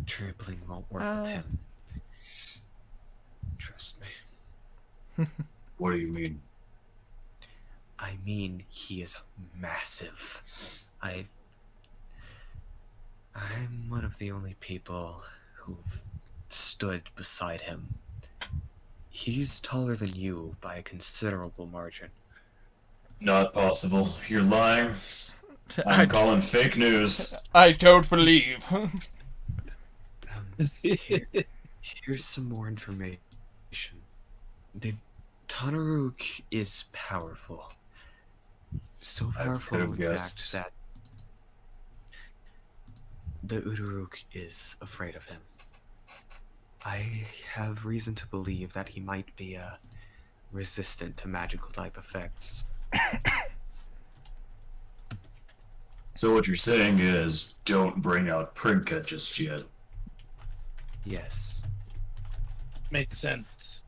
Trampling won't work with him. Trust me. What do you mean? I I mean, he is massive. I'm one of the only people who've stood beside him. He's taller than you by a considerable margin. Not possible. You're lying. I I'm calling fake news. don't believe. Here's some more information. The Tanaruk is powerful. So I powerful, could've in guessed. fact, that the Uduruk is afraid of him. I have reason to believe that he might be resistant to magical type effects. So what you're saying is, don't bring out Prinka just yet. Yes. Makes sense.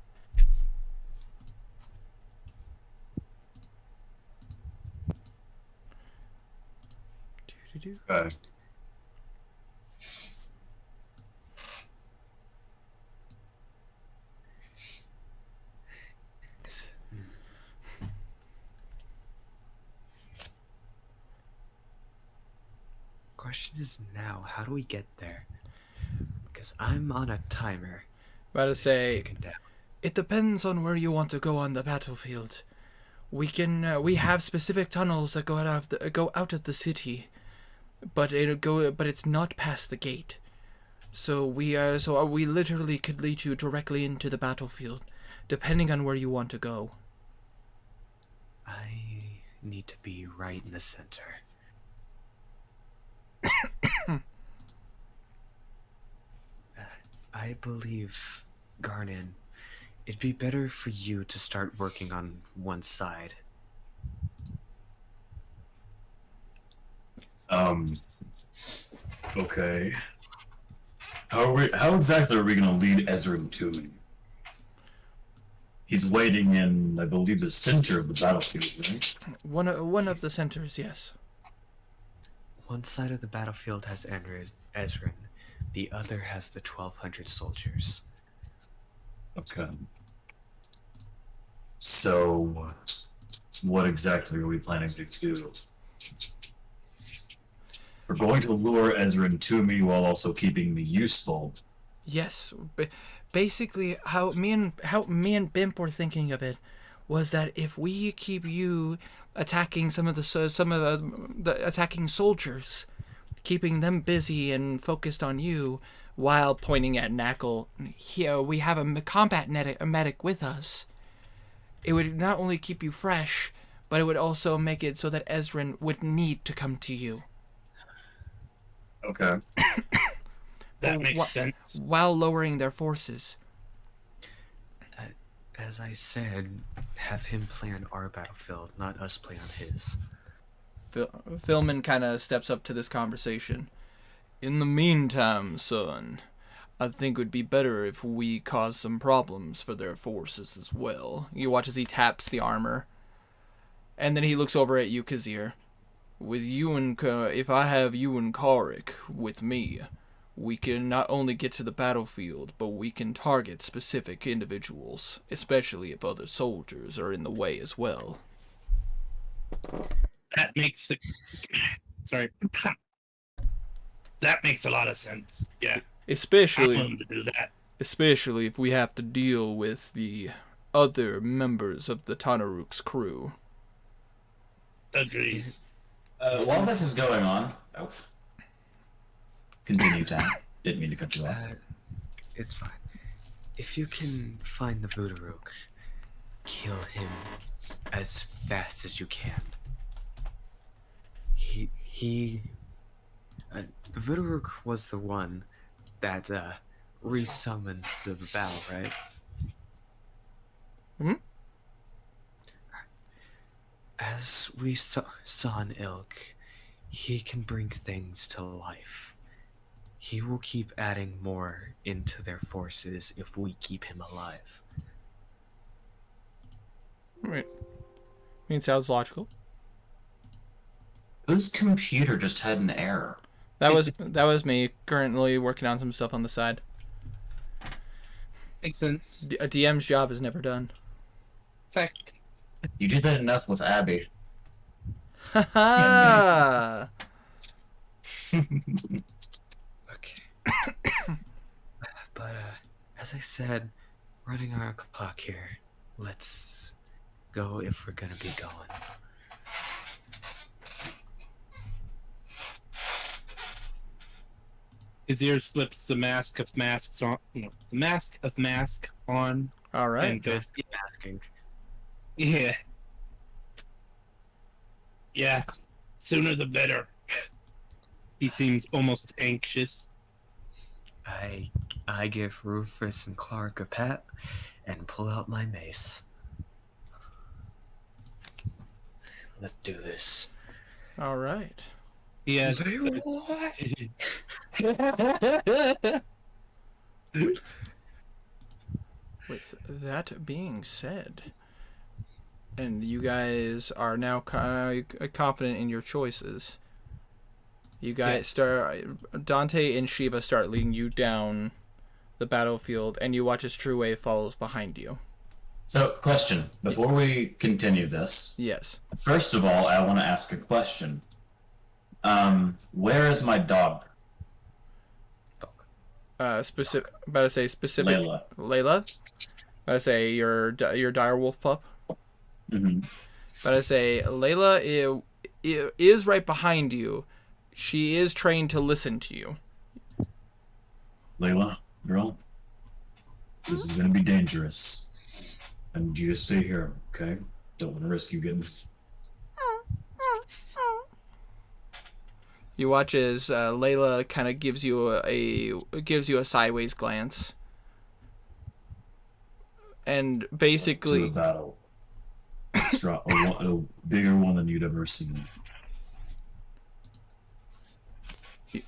Okay. Question is now, how do we get there? Because I'm on a timer. About to It's say, ticking down. it depends on where you want to go on the battlefield. We have specific tunnels that go out of the city, but it's not past the gate. So we literally could lead you directly into the battlefield, depending on where you want to go. I need to be right in the center. I believe, Garnan, it'd be better for you to start working on one side. Okay. How exactly are we gonna lead Ezra to me? He's waiting in, I believe, the center of the battlefield, right? One of the centers, yes. One side of the battlefield has Ezrin, the other has the 1,200 soldiers. Okay. So, what exactly are we planning to do? We're going to lure Ezrin to me while also keeping me useful. Yes, basically how me and Bimp were thinking of it was that if we keep you attacking some of the attacking soldiers, keeping them busy and focused on you, while pointing at Knackle, here we have a combat medic with us. It would not only keep you fresh, but it would also make it so that Ezrin would need to come to you. Okay. That makes sense. While lowering their forces. As I said, have him play on our battlefield, not us play on his. Philman kind of steps up to this conversation. In the meantime, son, I think it would be better if we cause some problems for their forces as well. You watch as he taps the armor. And then he looks over at you, Kazir. With you and if I have you and Karik with me, we can not only get to the battlefield, but we can target specific individuals, especially if other soldiers are in the way as well. That makes it. Sorry. That makes a lot of sense. Yeah. I'm Especially willing to do that. Especially if we have to deal with the other members of the Tanaruk's crew. Agreed. While this is going on, continue, Tam. Didn't mean to cut you off. It's fine. If you can find the Voodoruk, kill him as fast as you can. The Voodoruk was the one that resummoned the battle, right? Hmm? As we saw in Ilk, he can bring things to life. He will keep adding more into their forces if we keep him alive. Right. I mean, sounds logical. Whose computer just had an error? That was me currently working on some stuff on the side. Makes sense. A DM's job is never done. Fact. You did that enough with Abby. Ha Okay. But as I said, running our clock here. Let's go if we're gonna be going. Azir slips the mask of masks on. The mask of mask on, All right. and goes, Keep asking. "Yeah, yeah, sooner the better." He seems almost anxious. I give Rufus and Clark a pat and pull out my mace. Let's do this. All right. He has. With that being said, and you guys are now confident in your choices. You guys start. Dante and Shiva start leading you down the battlefield, and you watch as True Wave follows behind you. So, question. Before we continue this, Yes. first of all, I want to ask a question. Where is my dog? Specific. About to say specific. Layla. Layla. About to say your direwolf pup. Mm-hmm. About to say Layla is right behind you. She is trained to listen to you. Layla, girl, this is going to be dangerous. I need you to stay here, okay? Don't want to risk you getting... You watch as Layla kind of gives you a sideways glance, and To basically the battle. A bigger one than you'd ever seen.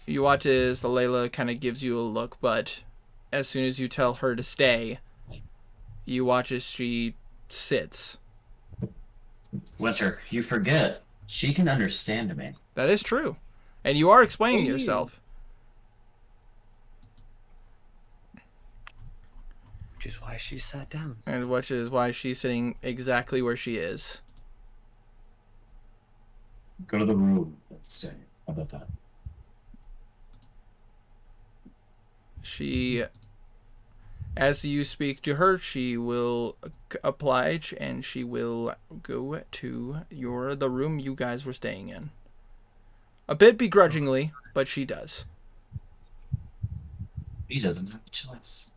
you watch as the Layla kind of gives you a look, but as soon as you tell her to stay, you watch as she sits. Winter, you forget. She can understand me. That is true, and you are explaining yourself. Which is why she sat down. And which is why she's sitting exactly where she is. Go to the room and stay. How about that? She, as you speak to her, she will oblige and she will go to the room you guys were staying in. A bit begrudgingly, but she does. He doesn't have a choice.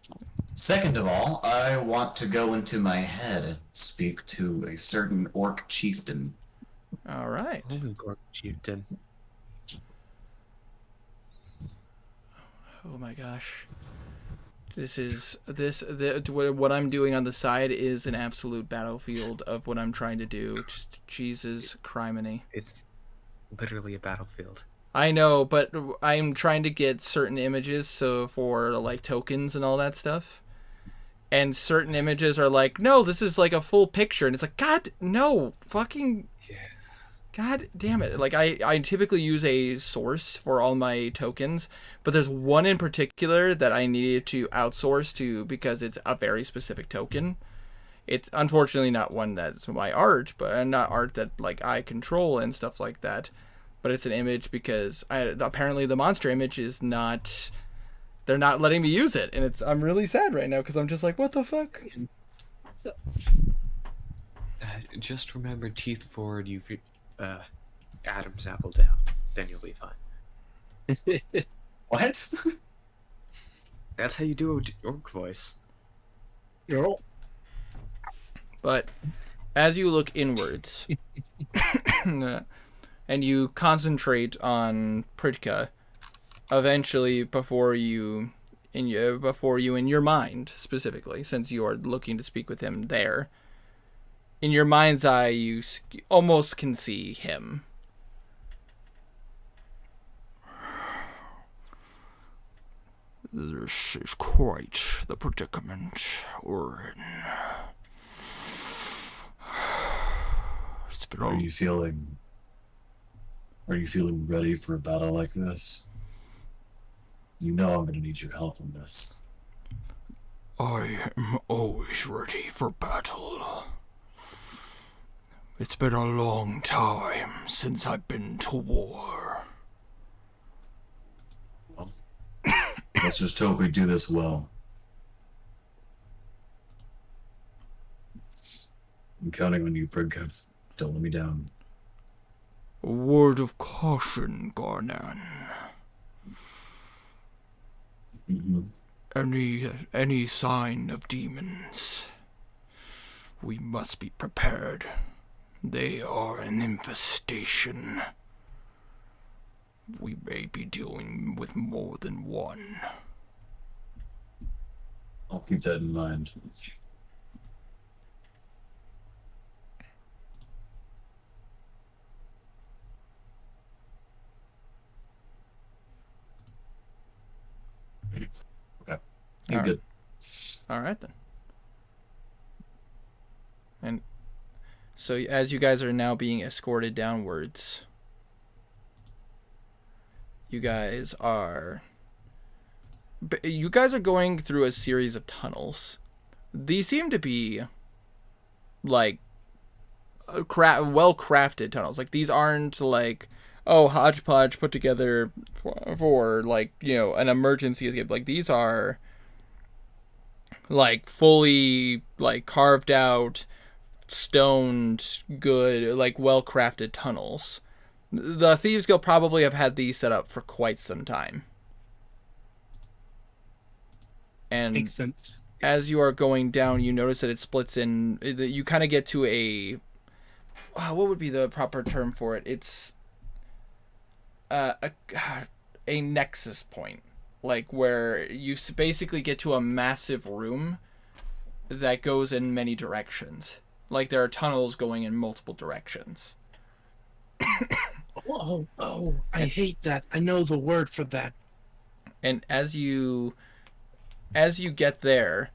Second of all, I want to go into my head and speak to a certain orc chieftain. All right. Holy Gork Chieftain. Oh my gosh. What I'm doing on the side is an absolute battlefield of what I'm trying to do. Just Jesus criminy. It's literally a battlefield. I know, but I'm trying to get certain images so for like tokens and all that stuff. And certain images are like, no, this is like a full picture. And it's like, God, no, fucking... Yeah. God damn it. Like, I typically use a source for all my tokens, but there's one in particular that I needed to outsource to because it's a very specific token. It's unfortunately not one that's my art, but not art that, like, I control and stuff like that. But it's an image because apparently the monster image is not... They're not letting me use it, and I'm really sad right now because I'm just like, what the fuck? Just remember, teeth forward, you've Adam's apple down. Then you'll be fine. What? That's how you do a orc voice. But as you look inwards, and you concentrate on Pritka, eventually before you in your mind specifically, since you are looking to speak with him there, in your mind's eye you almost can see him. This is quite the predicament we're in. It's been Are you feeling ready for a battle like this? You know I'm gonna need your help in this. I am always ready for battle. It's been a long time since I've been to war. Well, let's just hope we do this well. I'm counting on you, Pridka. Don't let me down. A word of caution, Garnan. Any sign of demons, we must be prepared. They are an infestation. We may be dealing with more than one. I'll keep that in mind. Okay. You're good. All right then. And so as you guys are now being escorted downwards, you guys are going through a series of tunnels. These seem to be like well crafted tunnels. Like these aren't like, oh, hodgepodge put together for like, an emergency escape. Like these are like fully like carved out, stoned, good, like well crafted tunnels. The Thieves Guild probably have had these set up for quite some time. And Makes sense. as you are going down, you notice that it splits in. You kind of get to a. What would be the proper term for it? It's a nexus point, like where you basically get to a massive room that goes in many directions. Like there are tunnels going in multiple directions. Oh, I hate that. I know the word for that. And as you get there,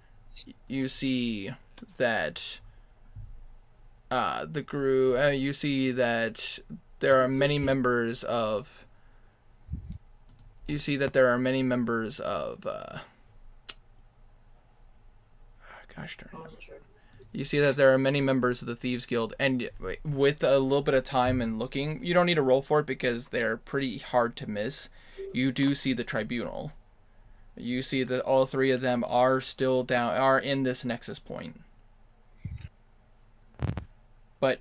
you see that you see that there are many members of gosh darn it. You see that there are many members of the Thieves Guild, and with a little bit of time and looking, you don't need to roll for it because they're pretty hard to miss. You do see the Tribunal. You see that all three of them are in this nexus point. But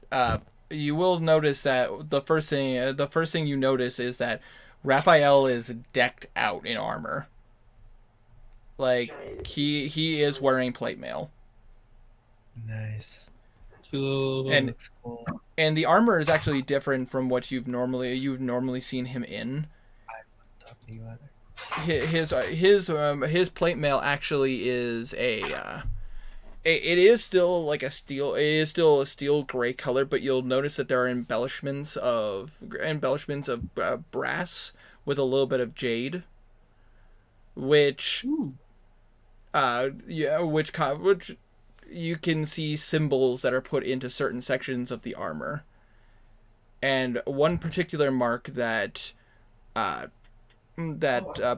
you will notice that the first thing you notice is that Raphael is decked out in armor. Like he is wearing plate mail. Nice. Cool. Looks cool. And the armor is actually different from what you've normally seen him in. I wasn't talking to you either. His plate mail actually is it is still a steel gray color, but you'll notice that there are embellishments of brass with a little bit of jade, which which you can see symbols that are put into certain sections of the armor. And one particular mark that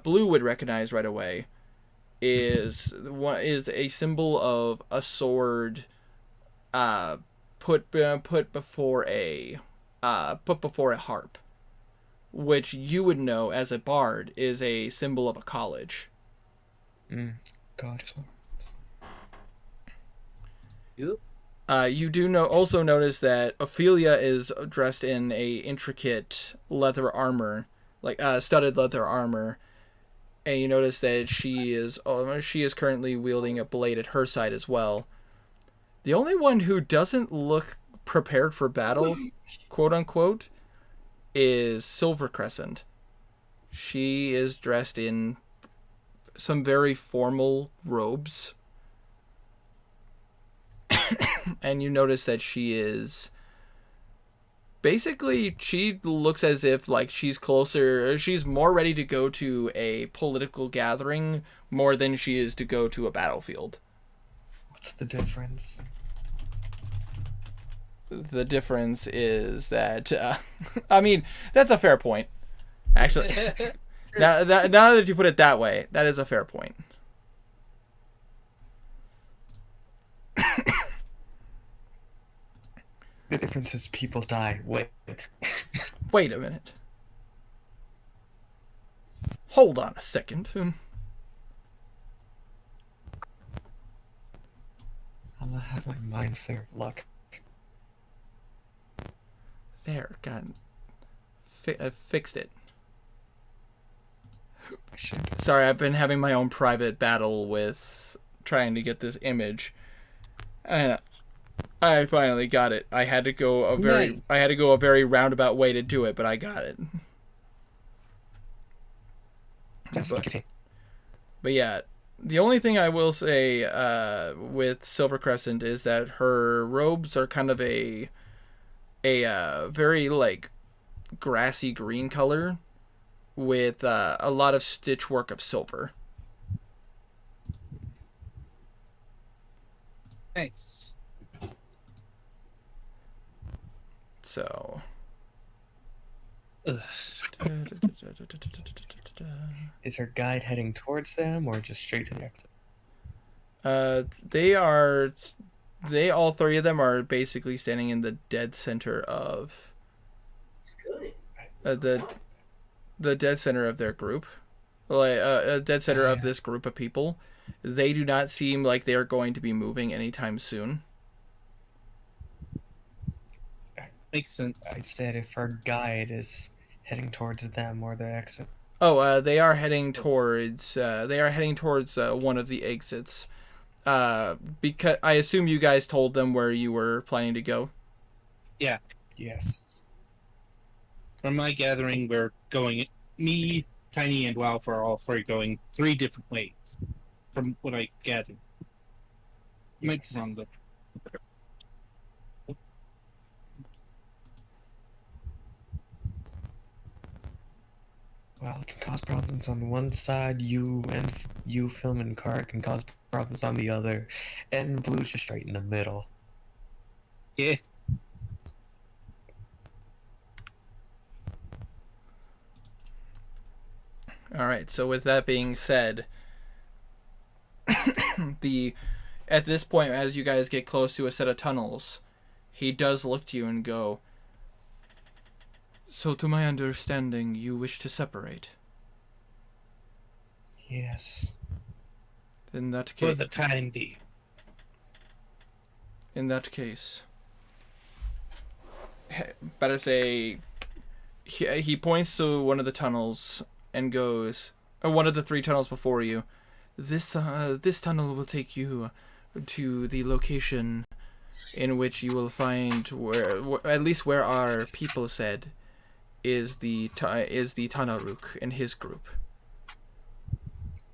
Blue would recognize right away is a symbol of a sword put before a harp, which you would know as a bard is a symbol of a college. Gotcha. You do also notice that Ophelia is dressed in a intricate leather armor, like studded leather armor, and you notice that she is currently wielding a blade at her side as well. The only one who doesn't look prepared for battle, quote unquote, is Silver Crescent. She is dressed in some very formal robes. And you notice that she looks as if like she's more ready to go to a political gathering more than she is to go to a battlefield. What's the difference? The difference is that I mean, that's a fair point. Actually, now that you put it that way, that is a fair point. The difference is people die. Wait. Wait a minute. Hold on a second. I'm gonna have my mind flare of luck. There, God. Fixed it. I should. Sorry, I've been having my own private battle with trying to get this image. And I finally got it. I had to go a very roundabout way to do it, but I got it. But yeah, the only thing I will say with Silver Crescent is that her robes are kind of a very like grassy green color with a lot of stitch work of silver. Nice. So. Ugh. Is her guide heading towards them or just straight to the exit? They all three of them are basically standing in the dead center of the dead center of their group, like a dead center of this group of people. They do not seem like they are going to be moving anytime soon. Makes sense. I said if her guide is heading towards them or the exit. Oh, they are heading towards one of the exits. Because I assume you guys told them where you were planning to go. Yeah. Yes. From my gathering, we're going. Me, Tiny, and Wow are all three going 3 different ways. From what I gathered. Might be wrong, but. Well, it can cause problems on one side. You, Film, and Card can cause problems on the other, and Blue's just right in the middle. Yeah. All right. So with that being said, at this point, as you guys get close to a set of tunnels, he does look to you and go, "So to my understanding, you wish to separate?" Yes. In that For case, the time being. in that case, better say, he points to one of the tunnels and goes, or one of the 3 tunnels before you. This tunnel will take you to the location in which you will find where at least where our people said is the Tanaruk and his group.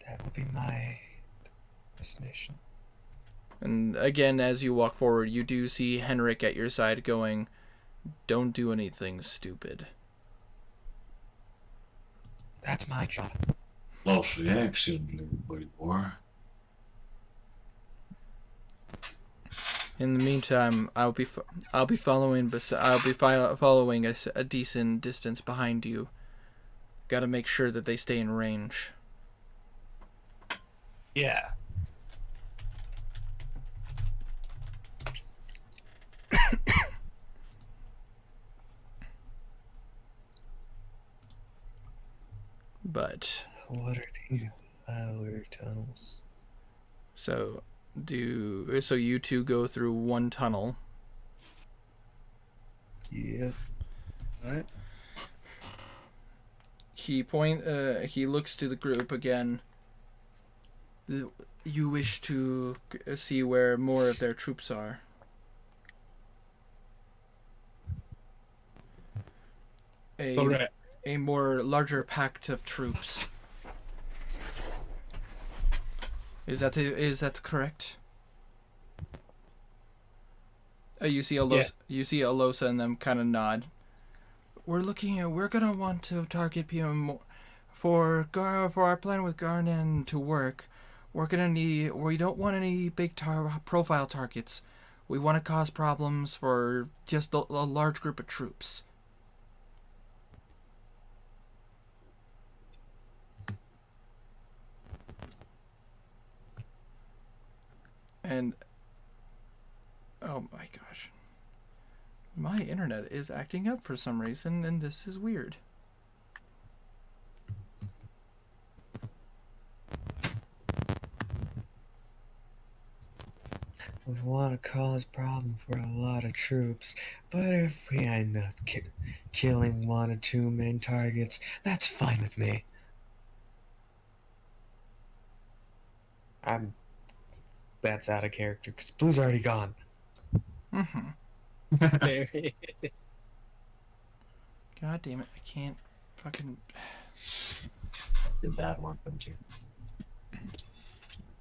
That will be my destination. And again, as you walk forward, you do see Henrik at your side going, "Don't do anything stupid." That's my job. Lost reaction, boy. In the meantime, I'll be following a decent distance behind you. Got to make sure that they stay in range. Yeah. But What are the other tunnels? so you two go through one tunnel. Yep. Alright. He looks to the group again. You wish to see where more of their troops are. Correct. A more larger pact of troops. Is that correct? You see Alosa and them kind of nod. We're gonna want to target PM for our plan with Garnan to work. We don't want any big profile targets. We want to cause problems for just a large group of troops. And oh my gosh. My internet is acting up for some reason, and this is weird. We want to cause problem for a lot of troops, but if we end up killing 1 or 2 main targets, that's fine with me. That's out of character because Blue's already gone. There. God damn it, I can't fucking... Did that one, didn't you?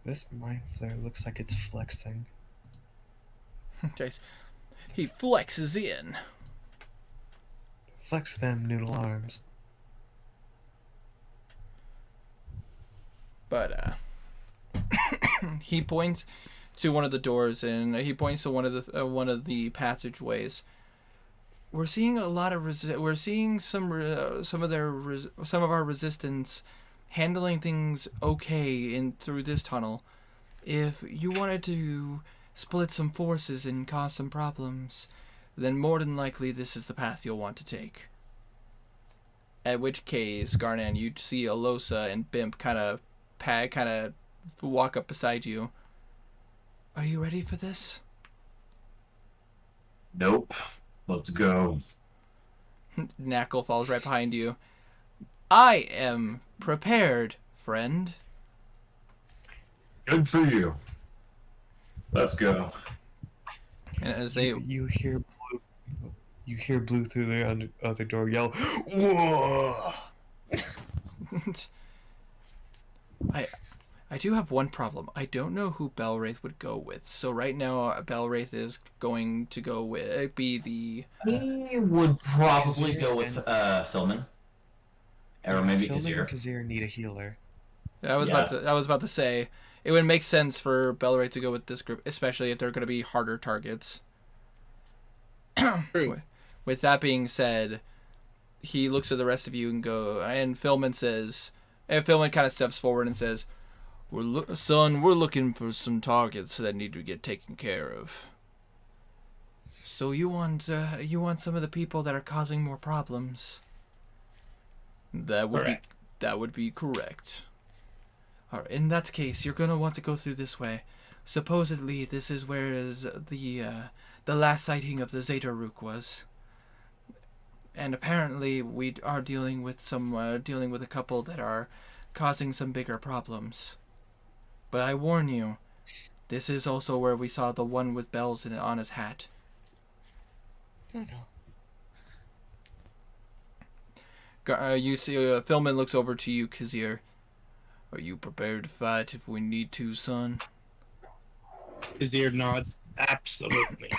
This mind flare looks like it's flexing. Guys, he flexes in. Flex them noodle arms. But, he points to one of the doors, and he points to one of the passageways. We're seeing a lot of we're seeing some of our resistance handling things okay in through this tunnel. If you wanted to split some forces and cause some problems, then more than likely this is the path you'll want to take. At which case, Garnan, you'd see Alosa and Bimp kind of walk up beside you. Are you ready for this? Nope. Let's go. Knackle falls right behind you. I am prepared, friend. Good for you. Let's go. And as they You hear Blue through the other door yell, "Whoa!" I do have one problem. I don't know who Belwraith would go with. So right now, Belwraith is going to go with be the. He would probably go with Philman. Or maybe Philman and Kazir. Kazir need a healer. I was about to say it would make sense for Belwraith to go with this group, especially if they're going to be harder targets. True. With that being said, he looks at the rest of you and Philman says, and Philman kind of steps forward and says, we're looking for some targets that need to get taken care of. So you want some of the people that are causing more problems? That would be correct. All right, in that case, you're gonna want to go through this way. Supposedly, this is where the last sighting of the Zeta Rook was. And apparently, we are dealing with a couple that are causing some bigger problems. But I warn you, this is also where we saw the one with bells on his hat. No. You see, Philman looks over to you, Kazir. Are you prepared to fight if we need to, son? His ear nods. Absolutely.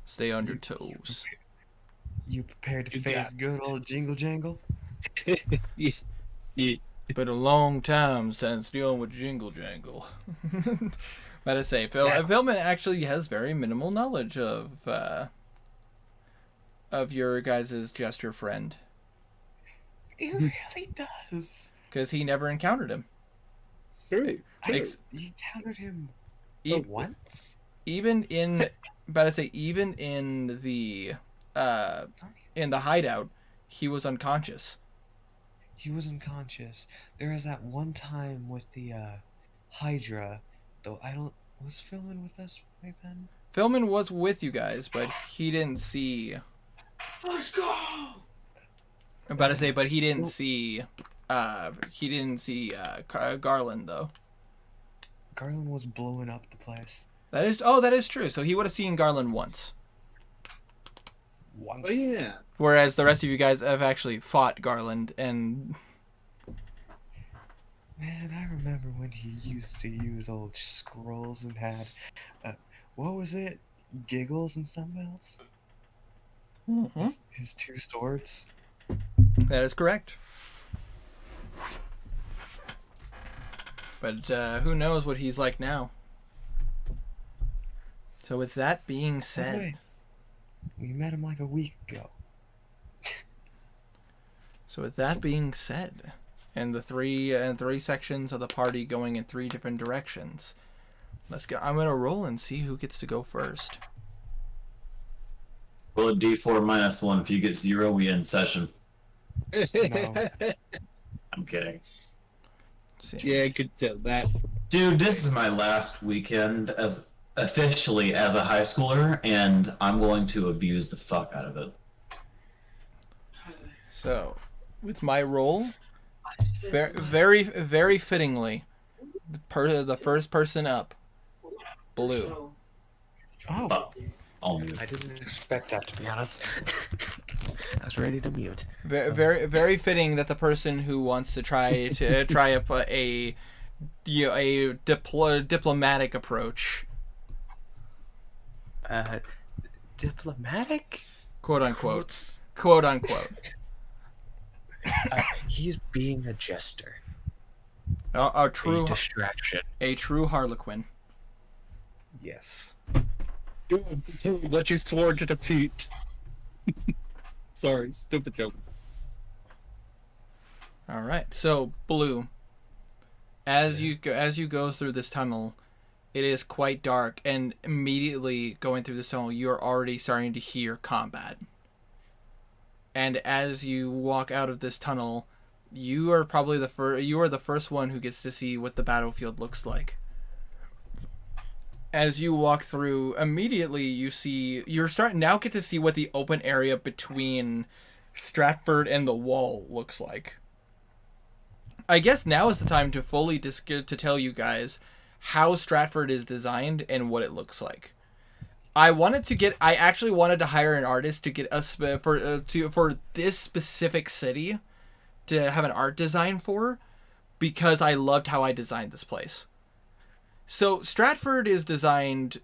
Stay on your toes. You prepared to You face got- good old Jingle Jangle? You- Been a long time since dealing with Jingle Jangle. But I say, Philman actually has very minimal knowledge of your guys' jester friend. It really does. Because he never encountered him. True. You encountered him once? Even in the hideout, he was unconscious. He was unconscious. There was that one time with the Hydra, though was Philman with us right then? Philman was with you guys, but he didn't see. Let's go! I'm about to say, but he didn't see. He didn't see Garland though. Garland was blowing up the place. That is true. So he would have seen Garland once. Once. Oh yeah. Whereas the rest of you guys have actually fought Garland, and Man, I remember when he used to use old scrolls and had, what was it? Giggles and something else? His 2 swords? that is correct. But who knows what he's like now? So with that being said, Wait, we met him like a week ago. and the three sections of the party going in 3 different directions, let's go. I'm gonna roll and see who gets to go first. Roll a d4 -1. If you get 0, we end session. No. I'm kidding. See. Yeah, I could tell that. Dude, this is my last weekend as officially as a high schooler, and I'm going to abuse the fuck out of it. So, with my roll, very fittingly, the first person up, Blue. Oh, All new. I didn't expect that, to be honest. I was ready to mute. Very fitting that the person who wants to try a diplomatic approach, Diplomatic? quote unquote, Quotes. quote unquote. He's being a jester. A A true distraction. harlequin. Yes. What you swore to defeat. Sorry, stupid joke. All right, so Blue, as you go through this tunnel, it is quite dark, and immediately going through this tunnel, you're already starting to hear combat. And as you walk out of this tunnel, you are probably the first one who gets to see what the battlefield looks like. As you walk through, immediately you're starting now get to see what the open area between Stratford and the wall looks like. I guess now is the time to fully to tell you guys how Stratford is designed and what it looks like. I actually wanted to hire an artist to get us for this specific city to have an art design for, because I loved how I designed this place. So Stratford is designed,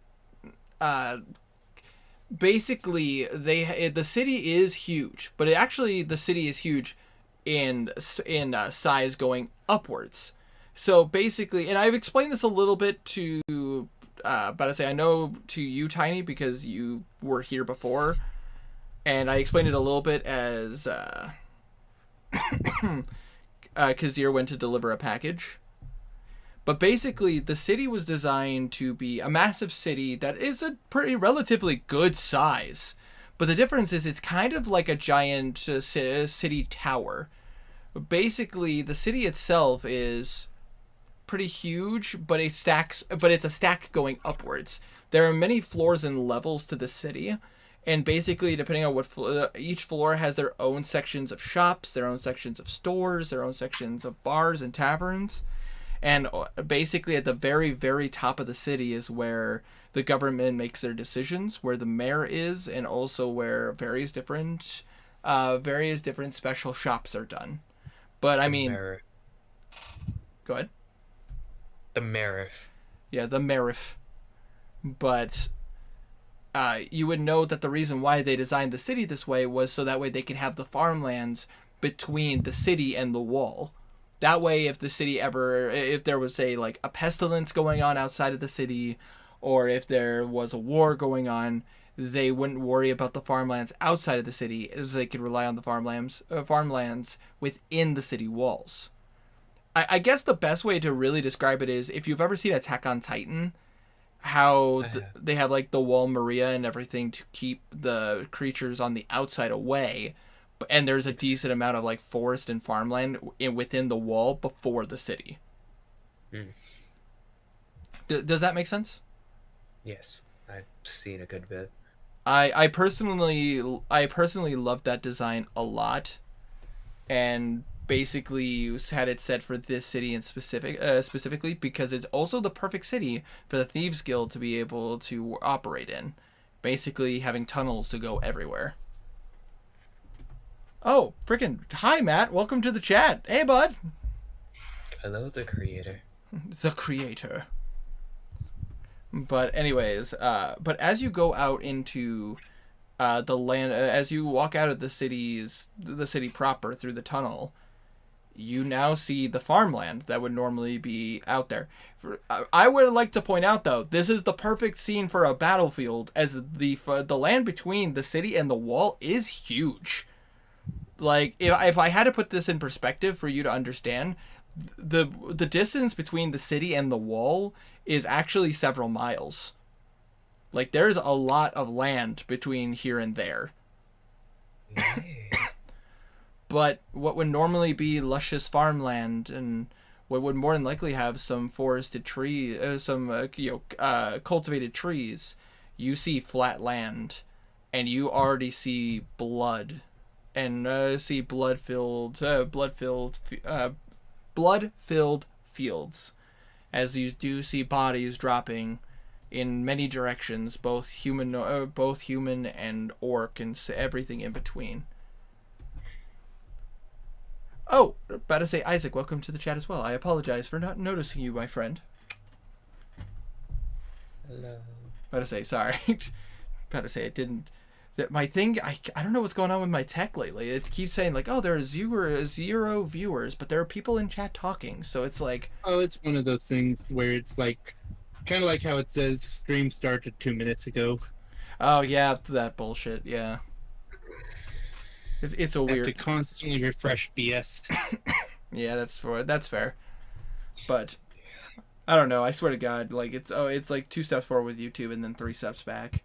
basically the city is huge, but the city is huge in size going upwards. So basically, and I've explained this a little bit to, but I say I know to you, Tiny, because you were here before, and I explained it a little bit as Kazir went to deliver a package. But basically, the city was designed to be a massive city that is a pretty relatively good size. But the difference is it's kind of like a giant city tower. Basically, the city itself is pretty huge, but it's a stack going upwards. There are many floors and levels to the city, and basically, depending on what each floor has their own sections of shops, their own sections of stores, their own sections of bars and taverns. And basically at the very, very top of the city is where the government makes their decisions, where the mayor is, and also where various different special shops are done. But I mean, go ahead. The Marif. Yeah, the Marif. But you would know that the reason why they designed the city this way was so that way they could have the farmlands between the city and the wall. That way, if there was a pestilence going on outside of the city, or if there was a war going on, they wouldn't worry about the farmlands outside of the city, as they could rely on the farmlands within the city walls. I guess the best way to really describe it is, if you've ever seen Attack on Titan, how they have the wall Maria and everything to keep the creatures on the outside away. And there's a decent amount of forest and farmland within the wall before the city. Does that make sense? Yes, I've seen a good bit. I personally loved that design a lot, and basically had it set for this city in specifically because it's also the perfect city for the Thieves Guild to be able to operate in, basically having tunnels to go everywhere. Oh, freaking hi, Matt. Welcome to the chat. Hey, bud. Hello, the creator. The creator. But anyways, but as you go out into the land, as you walk out of the city proper through the tunnel, you now see the farmland that would normally be out there. I would like to point out, though, this is the perfect scene for a battlefield, as the land between the city and the wall is huge. If I had to put this in perspective for you to understand, the distance between the city and the wall is actually several miles. Like, there's a lot of land between here and there. Nice. But what would normally be luscious farmland and what would more than likely have some forested tree, cultivated trees, you see flat land, and you already see blood, and see blood-filled fields, as you do see bodies dropping in many directions, both human and orc, and everything in between. Oh, about to say, Isaac, welcome to the chat as well. I apologize for not noticing you, my friend. Hello. About to say, sorry. About to say, it didn't. That my thing, I don't know what's going on with my tech lately. It keeps saying, like, oh, there are zero viewers, but there are people in chat talking. So it's like. Oh, it's one of those things where it's like, kind of like how it says stream started 2 minutes ago. Oh, yeah, that bullshit, yeah. It's a Have to weird. constantly refresh BS. Yeah, that's fair. But I don't know. I swear to God, like it's like 2 steps forward with YouTube and then 3 steps back.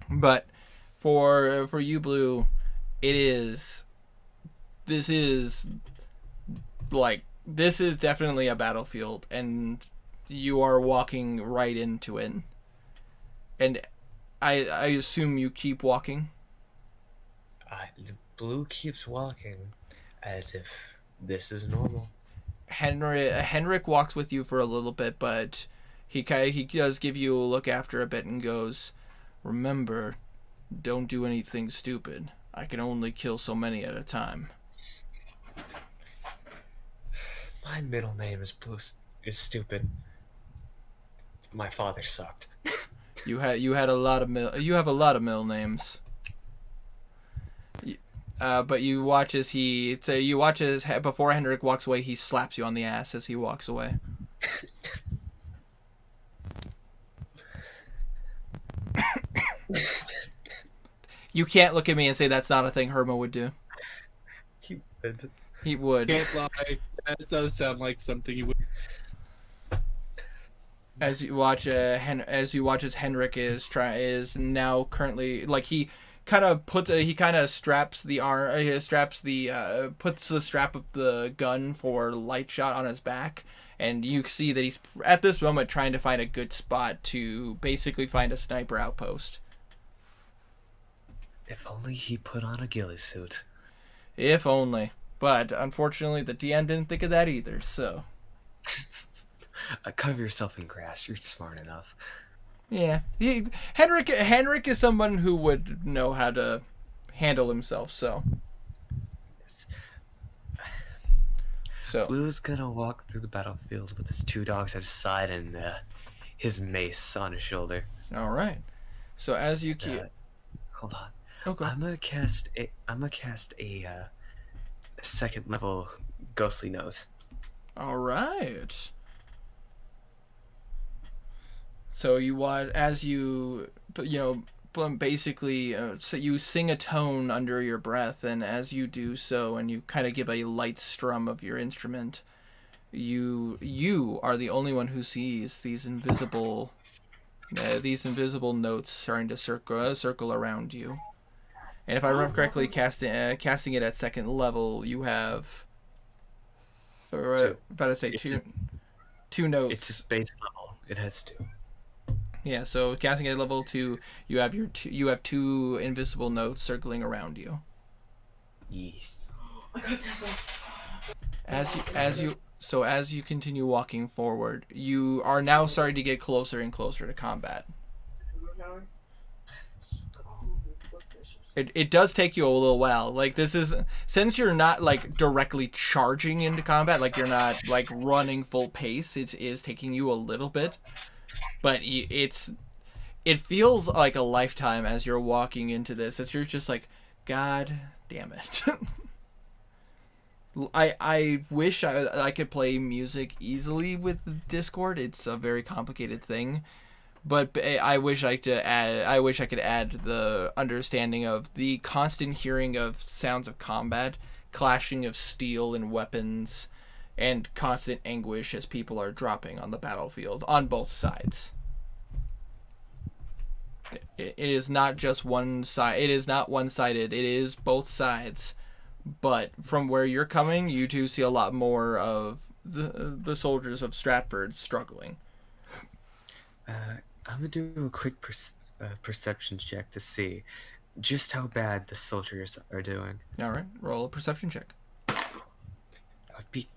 But for you, Blue, this is definitely a battlefield, and you are walking right into it. And I assume you keep walking. Blue keeps walking as if this is normal. Henrik walks with you for a little bit, but he does give you a look after a bit and goes, "Remember, don't do anything stupid. I can only kill so many at a time." My middle name is is stupid. My father sucked. You have a lot of middle names. But you watch as before Henrik walks away, he slaps you on the ass as he walks away. You can't look at me and say that's not a thing Herma would do. He would. He would. Can't lie. That does sound like something you would. As you watch as Henrik is now currently, like, he kind of puts puts the strap of the gun for light shot on his back, and you see that he's at this moment trying to find a good spot to basically find a sniper outpost. If only he put on a ghillie suit. If only. But unfortunately the DM didn't think of that either, so Cover yourself in grass. You're smart enough. yeah. Henrik is someone who would know how to handle himself, so Blue's gonna walk through the battlefield with his 2 dogs at his side and his mace on his shoulder. all right. So as you keep Hold on. okay. I'm gonna cast a 2nd level ghostly note. All right. So you watch as basically, so you sing a tone under your breath, and as you do so, and you kind of give a light strum of your instrument, you are the only one who sees these invisible notes starting to circle around you. And if I remember correctly, casting it at 2nd level, you have two notes. It's base level. It has 2. Yeah, so casting at level 2, you have you have 2 invisible notes circling around you. Yes. As you continue walking forward, you are now starting to get closer and closer to combat. It does take you a little while. Like, this is, since you're not like directly charging into combat, like you're not like running full pace, it is taking you a little bit. But it feels like a lifetime as you're walking into this, as you're just like, God damn it. I wish I could play music easily with Discord. It's a very complicated thing. But I wish I could add the understanding of the constant hearing of sounds of combat, clashing of steel and weapons, and constant anguish as people are dropping on the battlefield on both sides. it is not just one side. It is not one-sided. It is both sides. But from where you're coming, you do see a lot more of the soldiers of Stratford struggling. I'm gonna do a quick perception check to see just how bad the soldiers are doing. All right, roll a perception check. That would be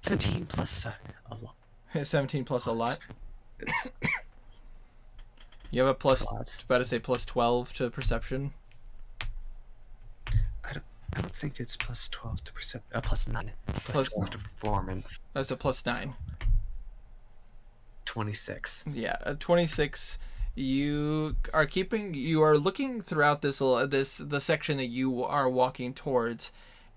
17 plus a lot. 17 plus a lot. It's You have a plus. lots. About to say plus 12 to perception. I don't think it's plus 12 to plus 9. Plus 12 to performance. That's a plus 9. 26. Yeah, 26. You are looking throughout the section that you are walking towards,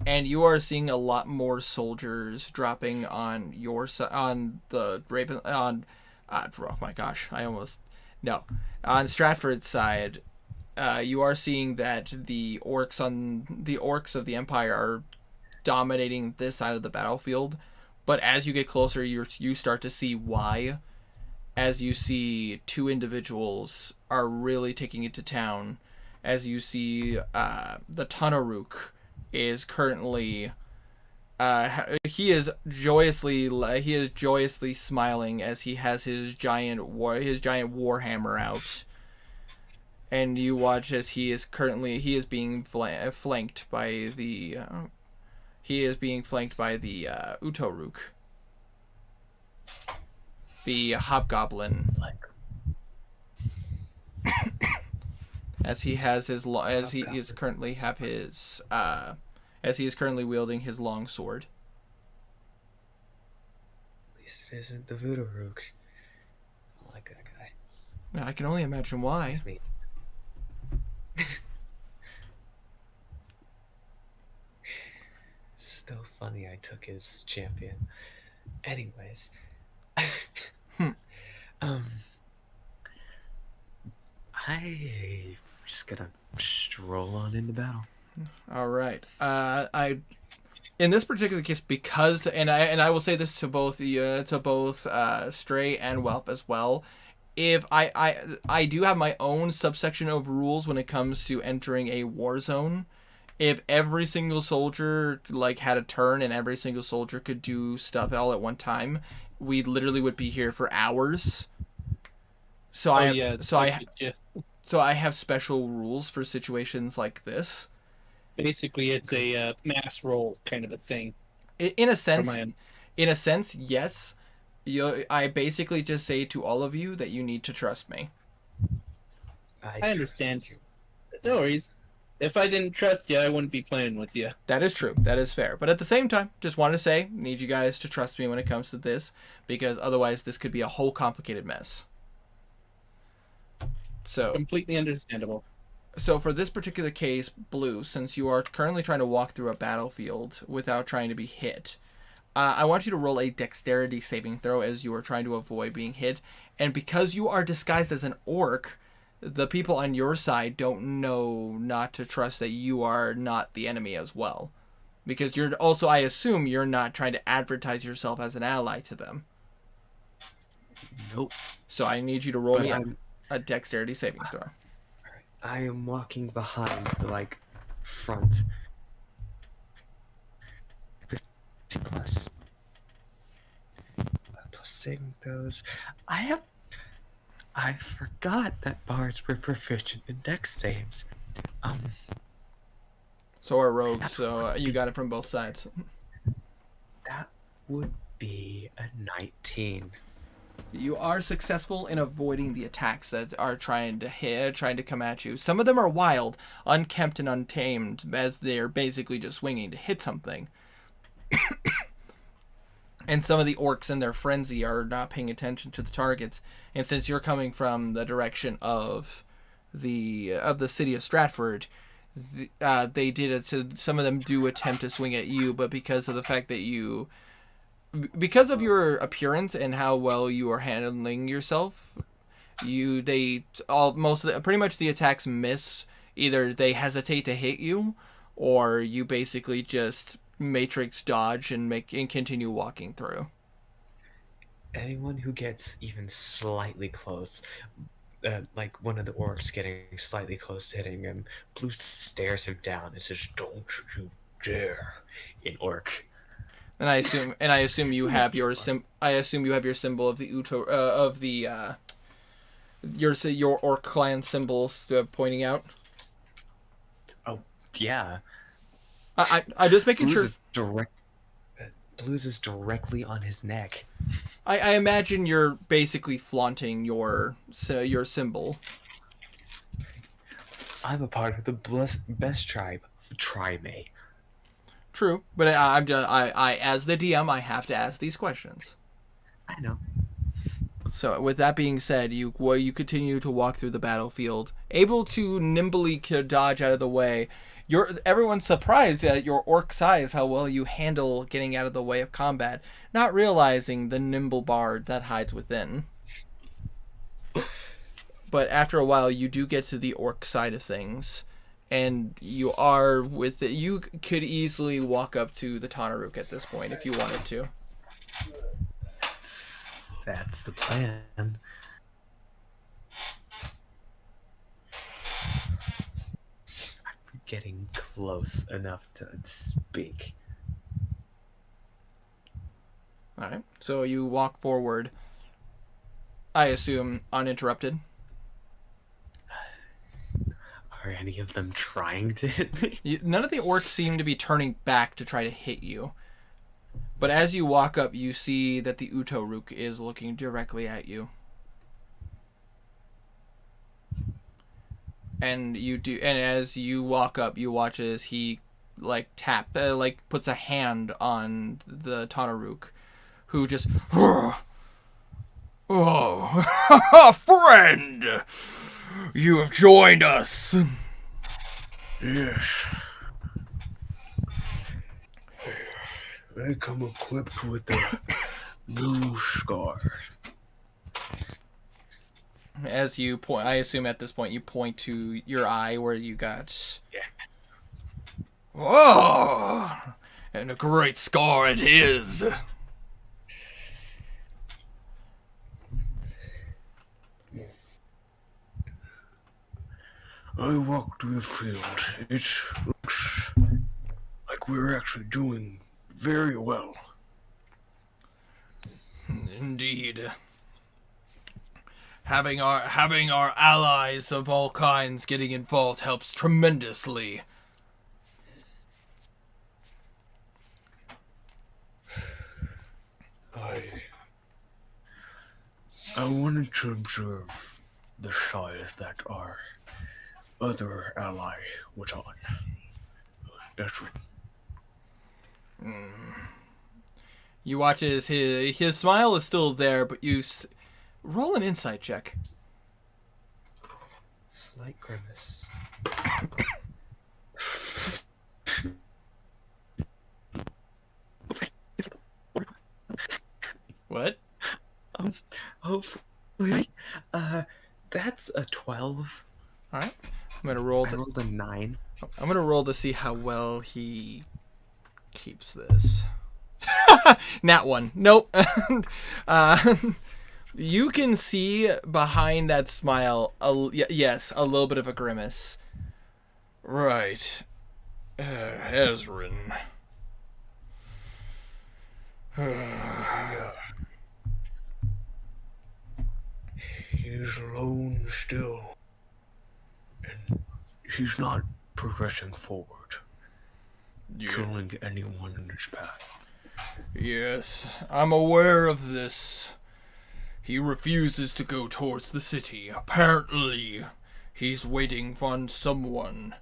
and you are seeing a lot more soldiers dropping on your on the Raven on. Oh my gosh, on Stratford's side. You are seeing that the orcs of the Empire are dominating this side of the battlefield, but as you get closer, you start to see why. As you see, two individuals are really taking it to town. As you see, the Tunaruk is currently he is joyously smiling as he has his giant warhammer out. And you watch as he is being flanked by the Utoruk, the hobgoblin, as he is currently wielding his long sword. At least it isn't the Voodoo Rook. I like that guy. I can only imagine why. It's me. So funny I took his champion. Anyways. I just gonna stroll on into battle. All right. In this particular case, because I will say this to both Stray and Welp as well. If I do have my own subsection of rules when it comes to entering a war zone. If every single soldier had a turn and every single soldier could do stuff all at one time, we literally would be here for hours. So I have special rules for situations like this. Basically, it's a mass roll kind of a thing. In a sense, yes. I basically just say to all of you that you need to trust me. I understand you. No worries. If I didn't trust you, I wouldn't be playing with you. That is true. That is fair. But at the same time, just want to say, need you guys to trust me when it comes to this, because otherwise this could be a whole complicated mess. So Completely understandable. So for this particular case, Blue, since you are currently trying to walk through a battlefield without trying to be hit, I want you to roll a dexterity saving throw as you are trying to avoid being hit. And because you are disguised as an orc, the people on your side don't know not to trust that you are not the enemy as well. Because you're also, I assume, you're not trying to advertise yourself as an ally to them. Nope. So I need you to roll me a dexterity saving throw. I am walking behind the front. 50 plus saving throws. I forgot that bards were proficient in dex saves. So are rogues, so you got it from both sides. That would be a 19. You are successful in avoiding the attacks that are trying to come at you. Some of them are wild, unkempt and untamed, as they're basically just swinging to hit something. And some of the orcs in their frenzy are not paying attention to the targets. And since you're coming from the direction of the city of Stratford, they did it. So some of them do attempt to swing at you, but because of the fact that because of your appearance and how well you are handling yourself, pretty much the attacks miss. Either they hesitate to hit you, or you basically just matrix dodge and continue walking through. Anyone who gets even slightly close, like one of the orcs getting slightly close to hitting him, Blue stares him down and says, "Don't you dare!" in orc. And I assume you have your I assume you have your symbol of the Uto of the your orc clan symbols pointing out. Oh yeah, I just making Blue's sure. is Blue's is directly on his neck. I imagine you're basically flaunting your symbol. I'm a part of the best tribe, Trime. True, but I as the DM I have to ask these questions. I know. So with that being said, you continue to walk through the battlefield, able to nimbly dodge out of the way. Everyone's surprised at your orc size, how well you handle getting out of the way of combat, not realizing the nimble bard that hides within. But after a while, you do get to the orc side of things, and you are with it. You could easily walk up to the Tanaruk at this point if you wanted to. That's the plan. I'm getting close enough to speak. All right. So you walk forward. I assume uninterrupted. Are any of them trying to hit me? None of the orcs seem to be turning back to try to hit you. But as you walk up, you see that the Utoruk is looking directly at you. And as you walk up, you watch as he puts a hand on the Tanaruk, who just, oh, friend, you have joined us. Yes. I come equipped with a new scar. As you point, I assume at this point you point to your eye where you got. Yeah. Oh, and a great scar it is. I walked through the field. It looks like we're actually doing very well. Indeed. Having our allies of all kinds getting involved helps tremendously. I wanted to observe the size that our other ally was on. That's right. You watch his smile is still there, but you roll an insight check. Slight grimace. What? Hopefully, that's a 12. All right. I'm gonna roll. I rolled a 9. I'm gonna roll to see how well he keeps this. Nat 1. Nope. You can see behind that smile, yes, a little bit of a grimace. Right. Ezrin. He's alone still. And he's not progressing forward. Killing anyone in his path. Yes, I'm aware of this. He refuses to go towards the city. Apparently, he's waiting on someone.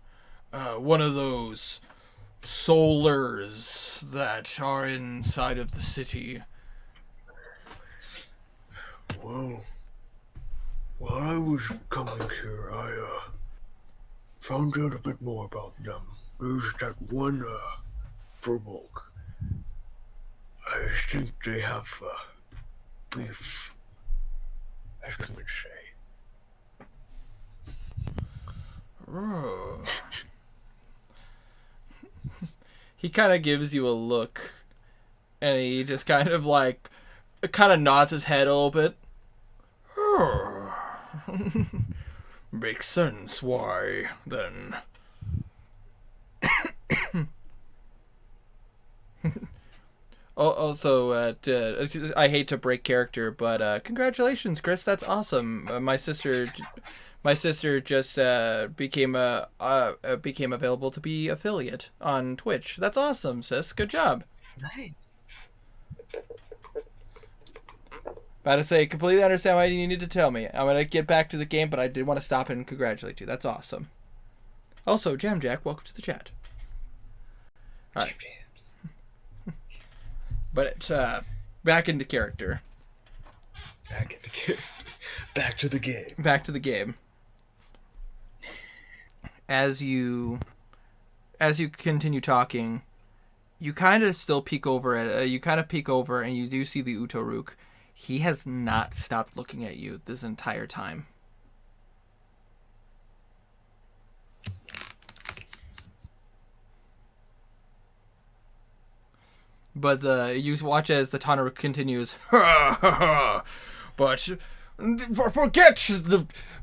One of those solars that are inside of the city. Well, while I was coming here, I found out a bit more about them. There's that one Verbolg. I think they have beef, as you would say. Oh. He kind of gives you a look, and he just kind of nods his head a little bit. Oh. Makes sense. Why, then? Also, I hate to break character, but congratulations, Chris. That's awesome. My sister just became available to be affiliate on Twitch. That's awesome, sis. Good job. Nice. About to say, completely understand why you need to tell me. I'm gonna get back to the game, but I did want to stop and congratulate you. That's awesome. Also, Jam Jack, welcome to the chat. All right. James. But back into character. Back in the game. Back to the game. Back to the game. As you continue talking, you kind of still peek over at and you do see the Utoruk. He has not stopped looking at you this entire time. But you watch as the Tanaruk continues. But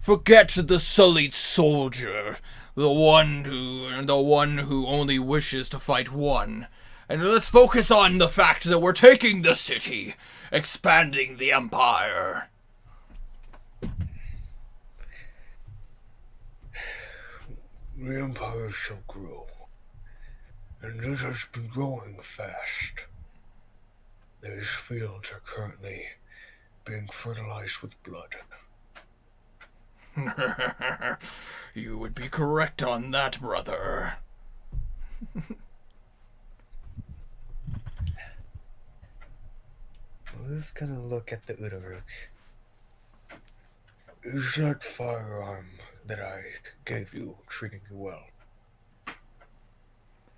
forget the sullied soldier, the one who only wishes to fight one, and let's focus on the fact that we're taking the city, expanding the empire. The empire shall grow, and it has been growing fast. These fields are currently being fertilized with blood. You would be correct on that, brother. Who's gonna look at the Utoruk? Is that firearm that I gave you treating you well?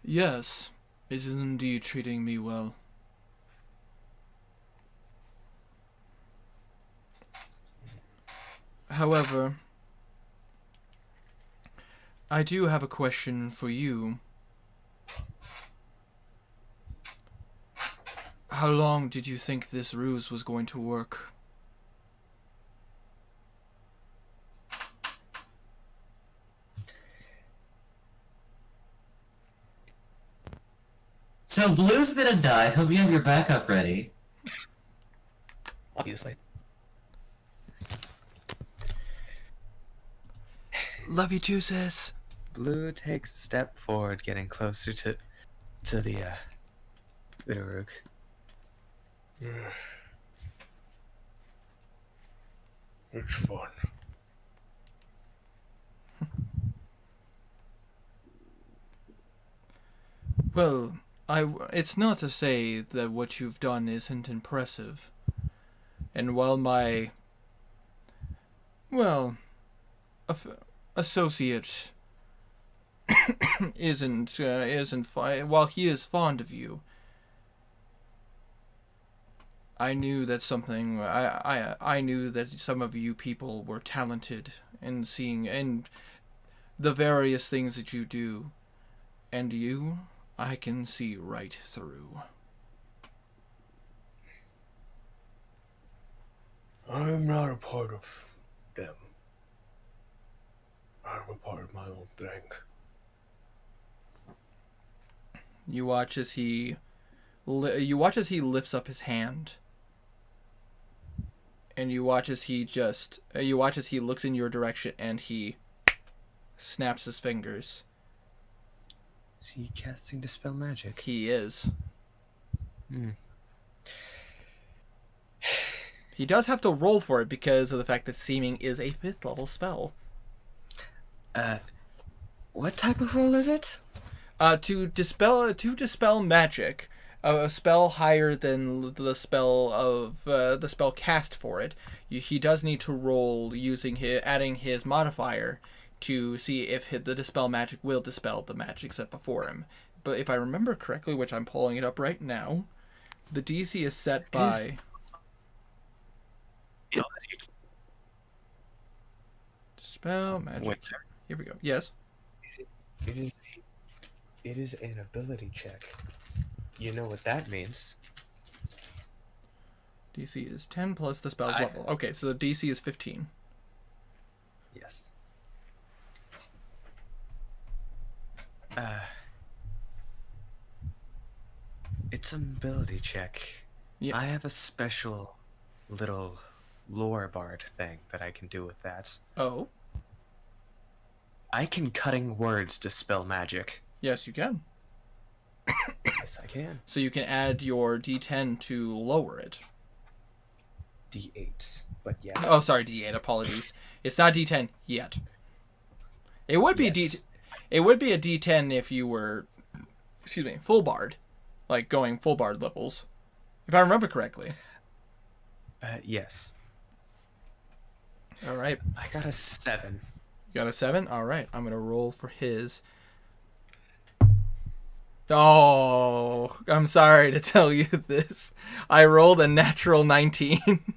Yes, it is indeed treating me well. However, I do have a question for you. How long did you think this ruse was going to work? So Blue's gonna die. Hope you have your backup ready. Obviously. Love you too, sis. Blue takes a step forward, getting closer to the Utoruk. It's fun. Well, it's not to say that what you've done isn't impressive. And while my, well, associate while he is fond of you, I knew that I knew that some of you people were talented in seeing and the various things that you do, and you, I can see right through. I'm not a part of them. I'm a part of my own thing. You watch as he lifts up his hand, and you watch as he looks in your direction and he snaps his fingers. Is he casting Dispel Magic? He is. Hmm. He does have to roll for it because of the fact that Seeming is a 5th level spell. What type of roll is it? To dispel magic, a spell higher than the spell cast for it, he does need to roll adding his modifier to see if the dispel magic will dispel the magic set before him. But if I remember correctly, which I'm pulling it up right now, the DC is set by dispel magic. Wait, sorry. Here we go. Yes. It is an ability check. You know what that means. DC is 10 plus the spell's level. Okay, so the DC is 15. Yes. It's an ability check. Yeah. I have a special little lore bard thing that I can do with that. Oh, I can cutting words dispel magic. yes, you can. Yes, I can. So you can add your D10 to lower it. D8, but yes. Oh, sorry, D8. Apologies. It's not D10 yet. It would be Yes. It would be a D10 if you were, excuse me, full bard, like going full bard levels, if I remember correctly. Yes. All right, I got a 7. you got a 7. All right, I'm gonna roll for his. Oh, I'm sorry to tell you this. I rolled a natural 19.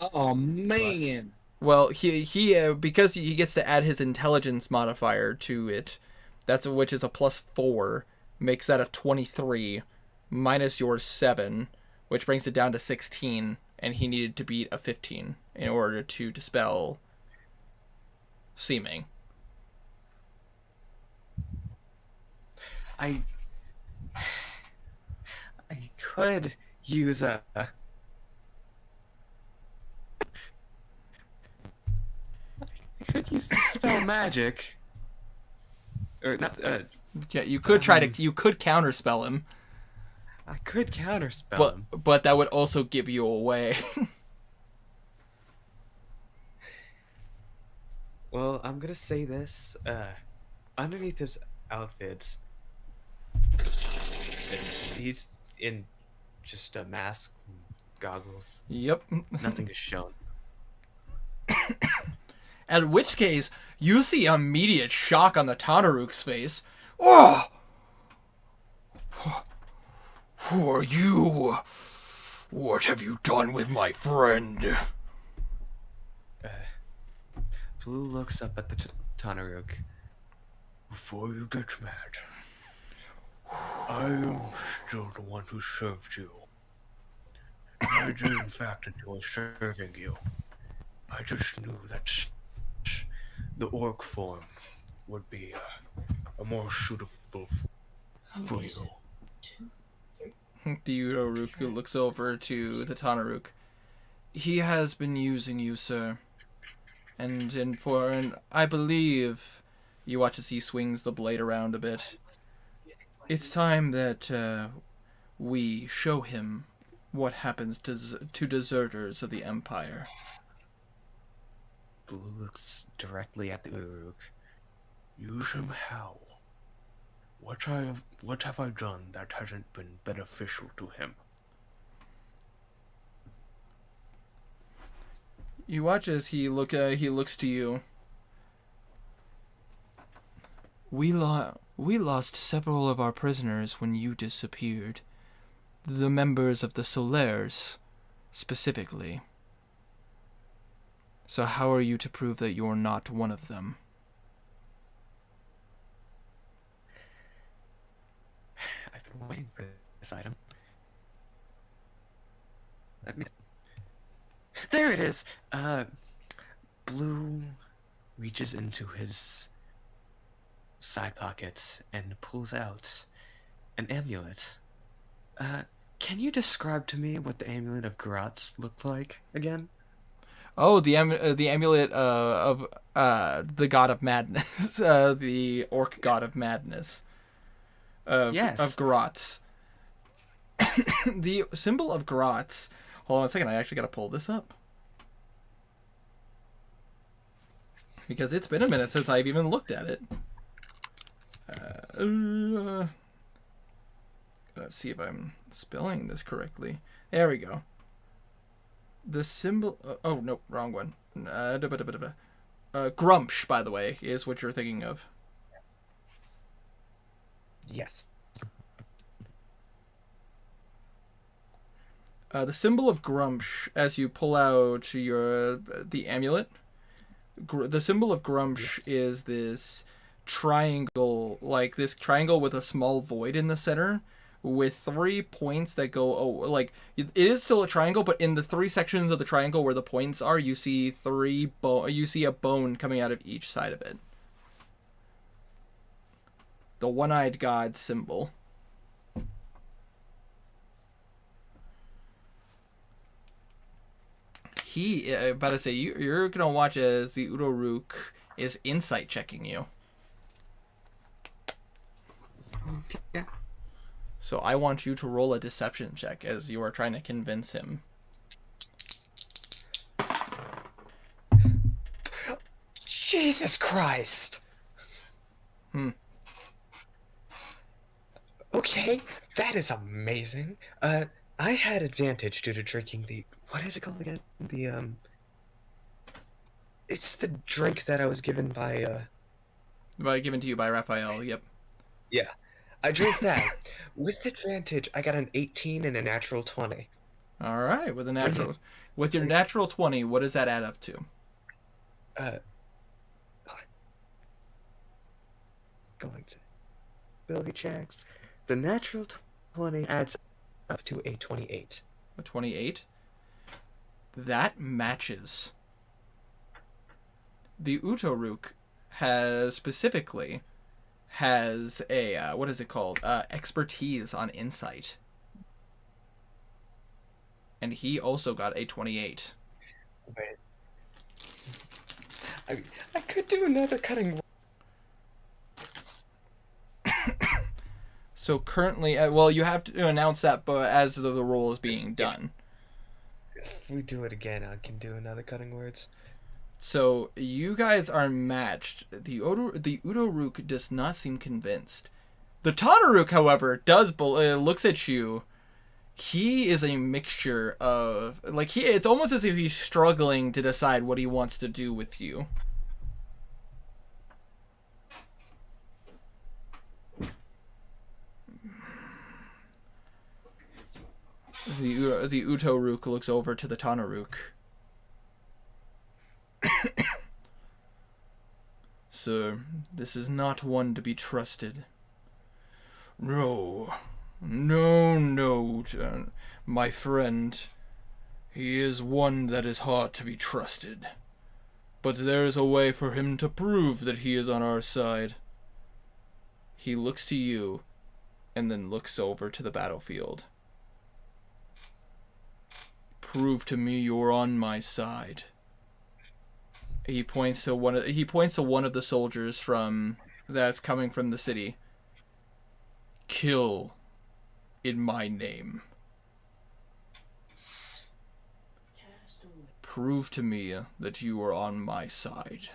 Oh man. Well, he because he gets to add his intelligence modifier to it, which is a +4, makes that a 23, minus your 7, which brings it down to 16, and he needed to beat a 15 in order to dispel seeming. I could use a. I could use dispel magic. Or not. Yeah, you could you could counterspell him, I could counterspell but him. that would also give you away. Well, I'm gonna say this. Underneath his outfit, he's in just a mask, goggles. Yep. Nothing is shown. At which case, you see immediate shock on the Tanaruk's face. Oh! Who are you? What have you done with my friend? Blue looks up at the Tanaruk. Before you get mad, I am still the one who served you. I did in fact enjoy serving you. I just knew that the orc form would be a more suitable for you. The Uroruku looks over to the Tanaruk. He has been using you, sir. And I believe you watch as he swings the blade around a bit. It's time that we show him what happens to deserters of the Empire. Blue looks directly at the Uruk. Use him how? What have I done that hasn't been beneficial to him? You watch as he looks to you. We lost several of our prisoners when you disappeared. The members of the Solaires, specifically. So how are you to prove that you're not one of them? I've been waiting for this item. There it is! Blue reaches into his side pocket and pulls out an amulet. Can you describe to me what the amulet of Gratz looked like again? Oh, the amulet of the god of madness, the orc god of madness. Yes. Of Gratz. The symbol of Gratz. Hold on a second, I actually gotta pull this up. Because it's been a minute since I've even looked at it. Let's see if I'm spelling this correctly. There we go. The symbol... oh, no, wrong one. Grumsh, by the way, is what you're thinking of. Yes. The symbol of Grumsh, as you pull out the amulet, the symbol of Grumsh is this triangle with a small void in the center, with 3 points that go, like, it is still a triangle, but in the 3 sections of the triangle where the points are, you see you see a bone coming out of each side of it. The one-eyed god symbol. About to say, you're gonna watch as the Udoruk is insight checking you. Yeah. So I want you to roll a deception check as you are trying to convince him. Jesus Christ! Okay, that is amazing. I had advantage due to drinking the... What is it called again? It's the drink that I was given by, Given to you by Raphael, yep. Yeah. I drank that. With advantage, I got an 18 and a natural 20. Alright, with your natural 20, what does that add up to? Going to ability checks. The natural 20 adds up to a 28. A 28? That matches. The Utoruk has a, what is it called? Expertise on insight. And he also got a 28. Wait. I could do another cutting. So currently, well, you have to announce that but as the roll is being done. If we do it again, I can do another cutting words. So you guys are matched. The Udoruk does not seem convinced. The Tanaruk, however, looks at you. He is a mixture of it's almost as if he's struggling to decide what he wants to do with you. The Utoruk looks over to the Tanaruk. Sir, this is not one to be trusted. No, my friend. He is one that is hard to be trusted. But there is a way for him to prove that he is on our side. He looks to you, and then looks over to the battlefield. Prove to me you're on my side. He points to one of the soldiers that's coming from the city. Kill in my name. Prove to me that you are on my side.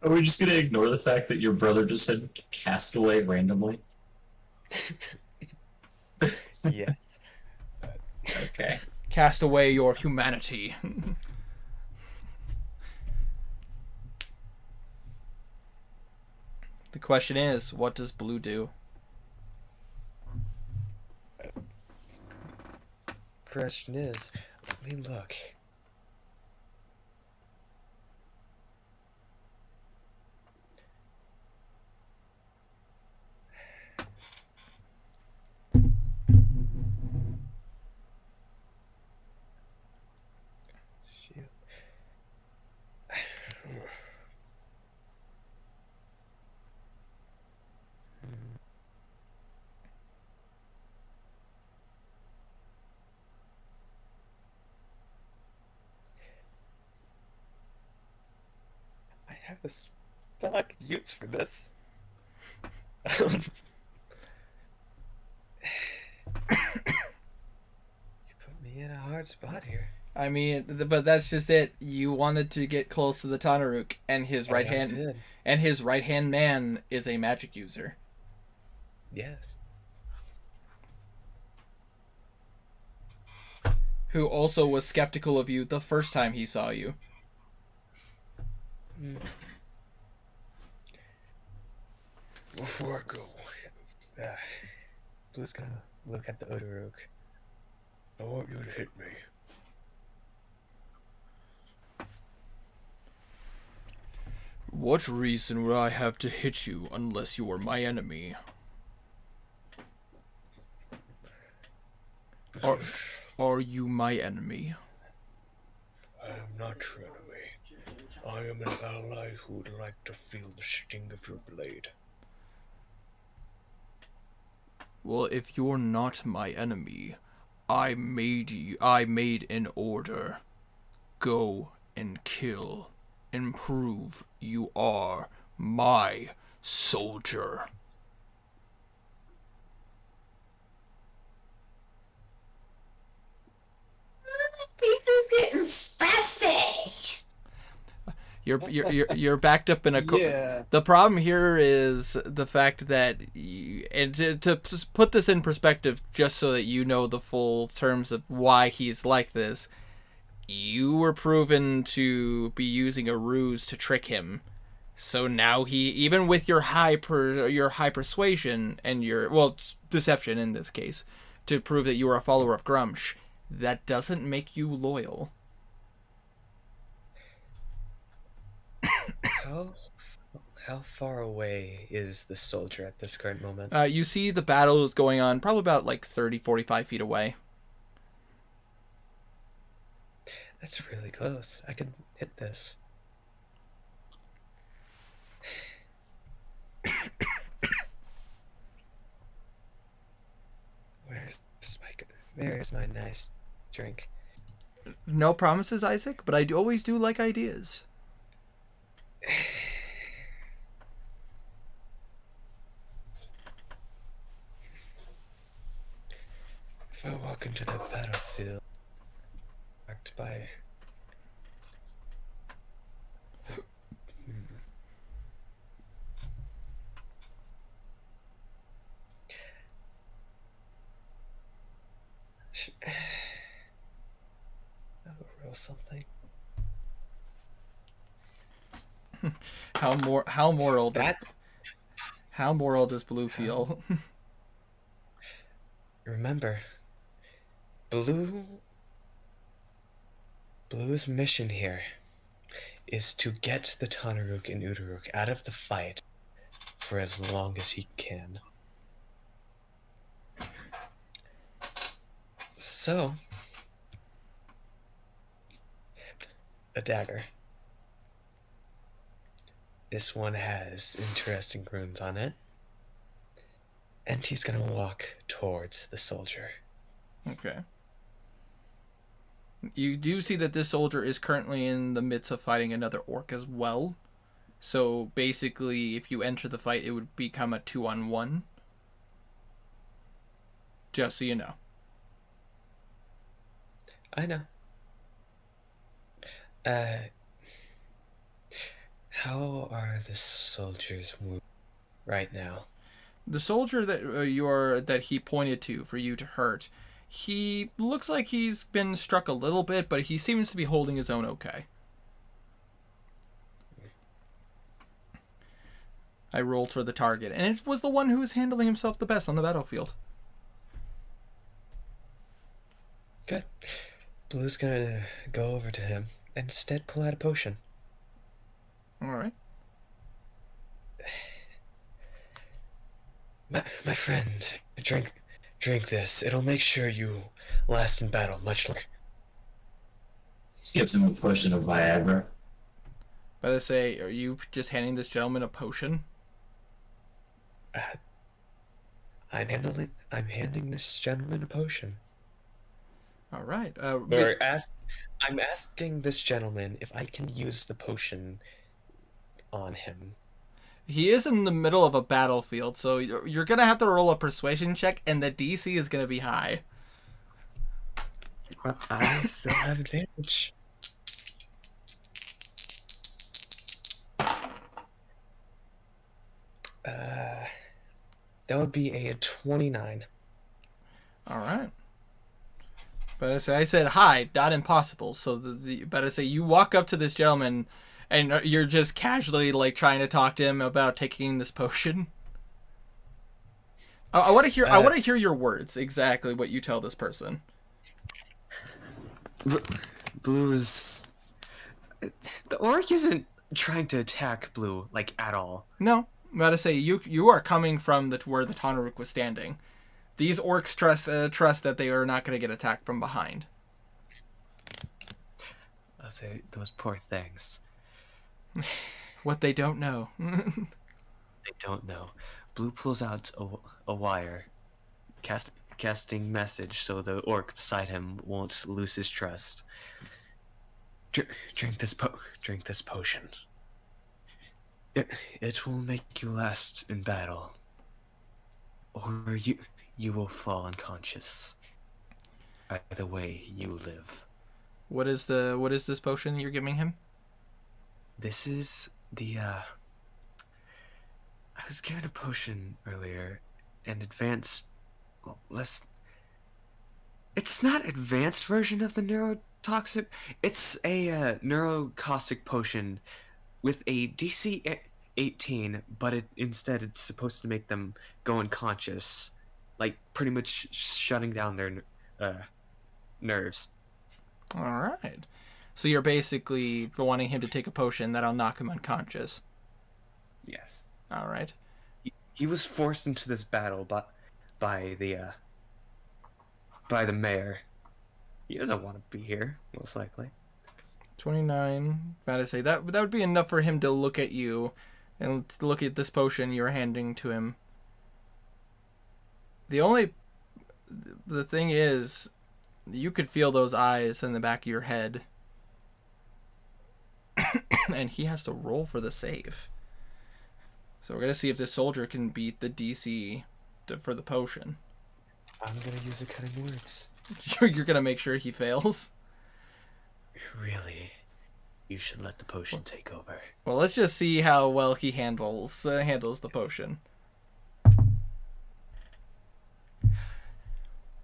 Are we just gonna ignore the fact that your brother just said castaway randomly? Yes. Okay. Cast away your humanity. The question is, what does blue do? Question is, let me look. Shoot. I have a spell I could use for this. You put me in a hard spot here. I mean, but that's just it. You wanted to get close to the Tanaruk, and his right hand man is a magic user. Yes. Who also was skeptical of you the first time he saw you. Before I go, Blue's gonna look at the Odorok. I want you to hit me. What reason would I have to hit you unless you were my enemy? Or Because are you my enemy? I am not your enemy. I am an ally who would like to feel the sting of your blade. Well, if you're not my enemy, I made an order. Go and kill and prove you are my soldier. Pizza's getting spicy. You're backed up in a Yeah. The problem here is the fact that and to put this in perspective just so that you know the full terms of why he's like this, you were proven to be using a ruse to trick him. So now he, even with your high persuasion and your deception in this case, to prove that you are a follower of Grumsh, that doesn't make you loyal. How far away is the soldier at this current moment? You see the battle is going on probably about like 30, 45 feet away. That's really close. I could hit this. Where's my nice drink? No promises, Isaac, but I always do like ideas. If I walk into the battlefield, marked by that would roll something. How moral does Blue feel? Remember, Blue's mission here is to get the Tanaruk and Uduruk out of the fight for as long as he can. So, a dagger. This one has interesting runes on it. And he's gonna walk towards the soldier. Okay. You do see that this soldier is currently in the midst of fighting another orc as well. So basically, if you enter the fight, it would become a 2-on-1. Just so you know. I know. How are the soldiers moving right now? The soldier that that he pointed to for you to hurt, he looks like he's been struck a little bit, but he seems to be holding his own okay. I rolled for the target, and it was the one who was handling himself the best on the battlefield. Good. Blue's gonna go over to him and instead pull out a potion. All right. My friend, drink this. It'll make sure you last in battle much longer. Just gives him a potion of Viagra. But I say, are you just handing this gentleman a potion? I'm handing this gentleman a potion. All right. I'm asking this gentleman if I can use the potion on him. He is in the middle of a battlefield, so you're going to have to roll a persuasion check, and the DC is going to be high. Well, I still have advantage. That would be a 29. All right. But I said hi, not impossible. So but I say you walk up to this gentleman, and you're just casually like trying to talk to him about taking this potion. I want to hear. I want to hear your words exactly what you tell this person. Blue's. The orc isn't trying to attack Blue like at all. No, I'm about to say you are coming from where the Tanaruk was standing. These orcs trust that they are not going to get attacked from behind. Those poor things. What they don't know. They don't know. Blue pulls out a wire, casting message so the orc beside him won't lose his trust. Drink this potion. It will make you last in battle, or you will fall unconscious. Either way, you live. What is this potion you're giving him? This is the I was given a potion earlier, an advanced, well, less. It's not advanced version of the neurotoxic. It's a neurocaustic potion with a DC 18, but instead it's supposed to make them go unconscious, like pretty much shutting down their nerves. All right. So you're basically wanting him to take a potion that'll knock him unconscious. Yes. All right. He was forced into this battle by the mayor. He doesn't want to be here, most likely. 29. Gotta say that would be enough for him to look at you and look at this potion you're handing to him. The thing is, you could feel those eyes in the back of your head. And he has to roll for the save. So we're going to see if this soldier can beat the DC for the potion. I'm gonna use a cutting words. You're going to make sure he fails? Really? You should let the potion take over. Well, let's just see how well he handles the potion.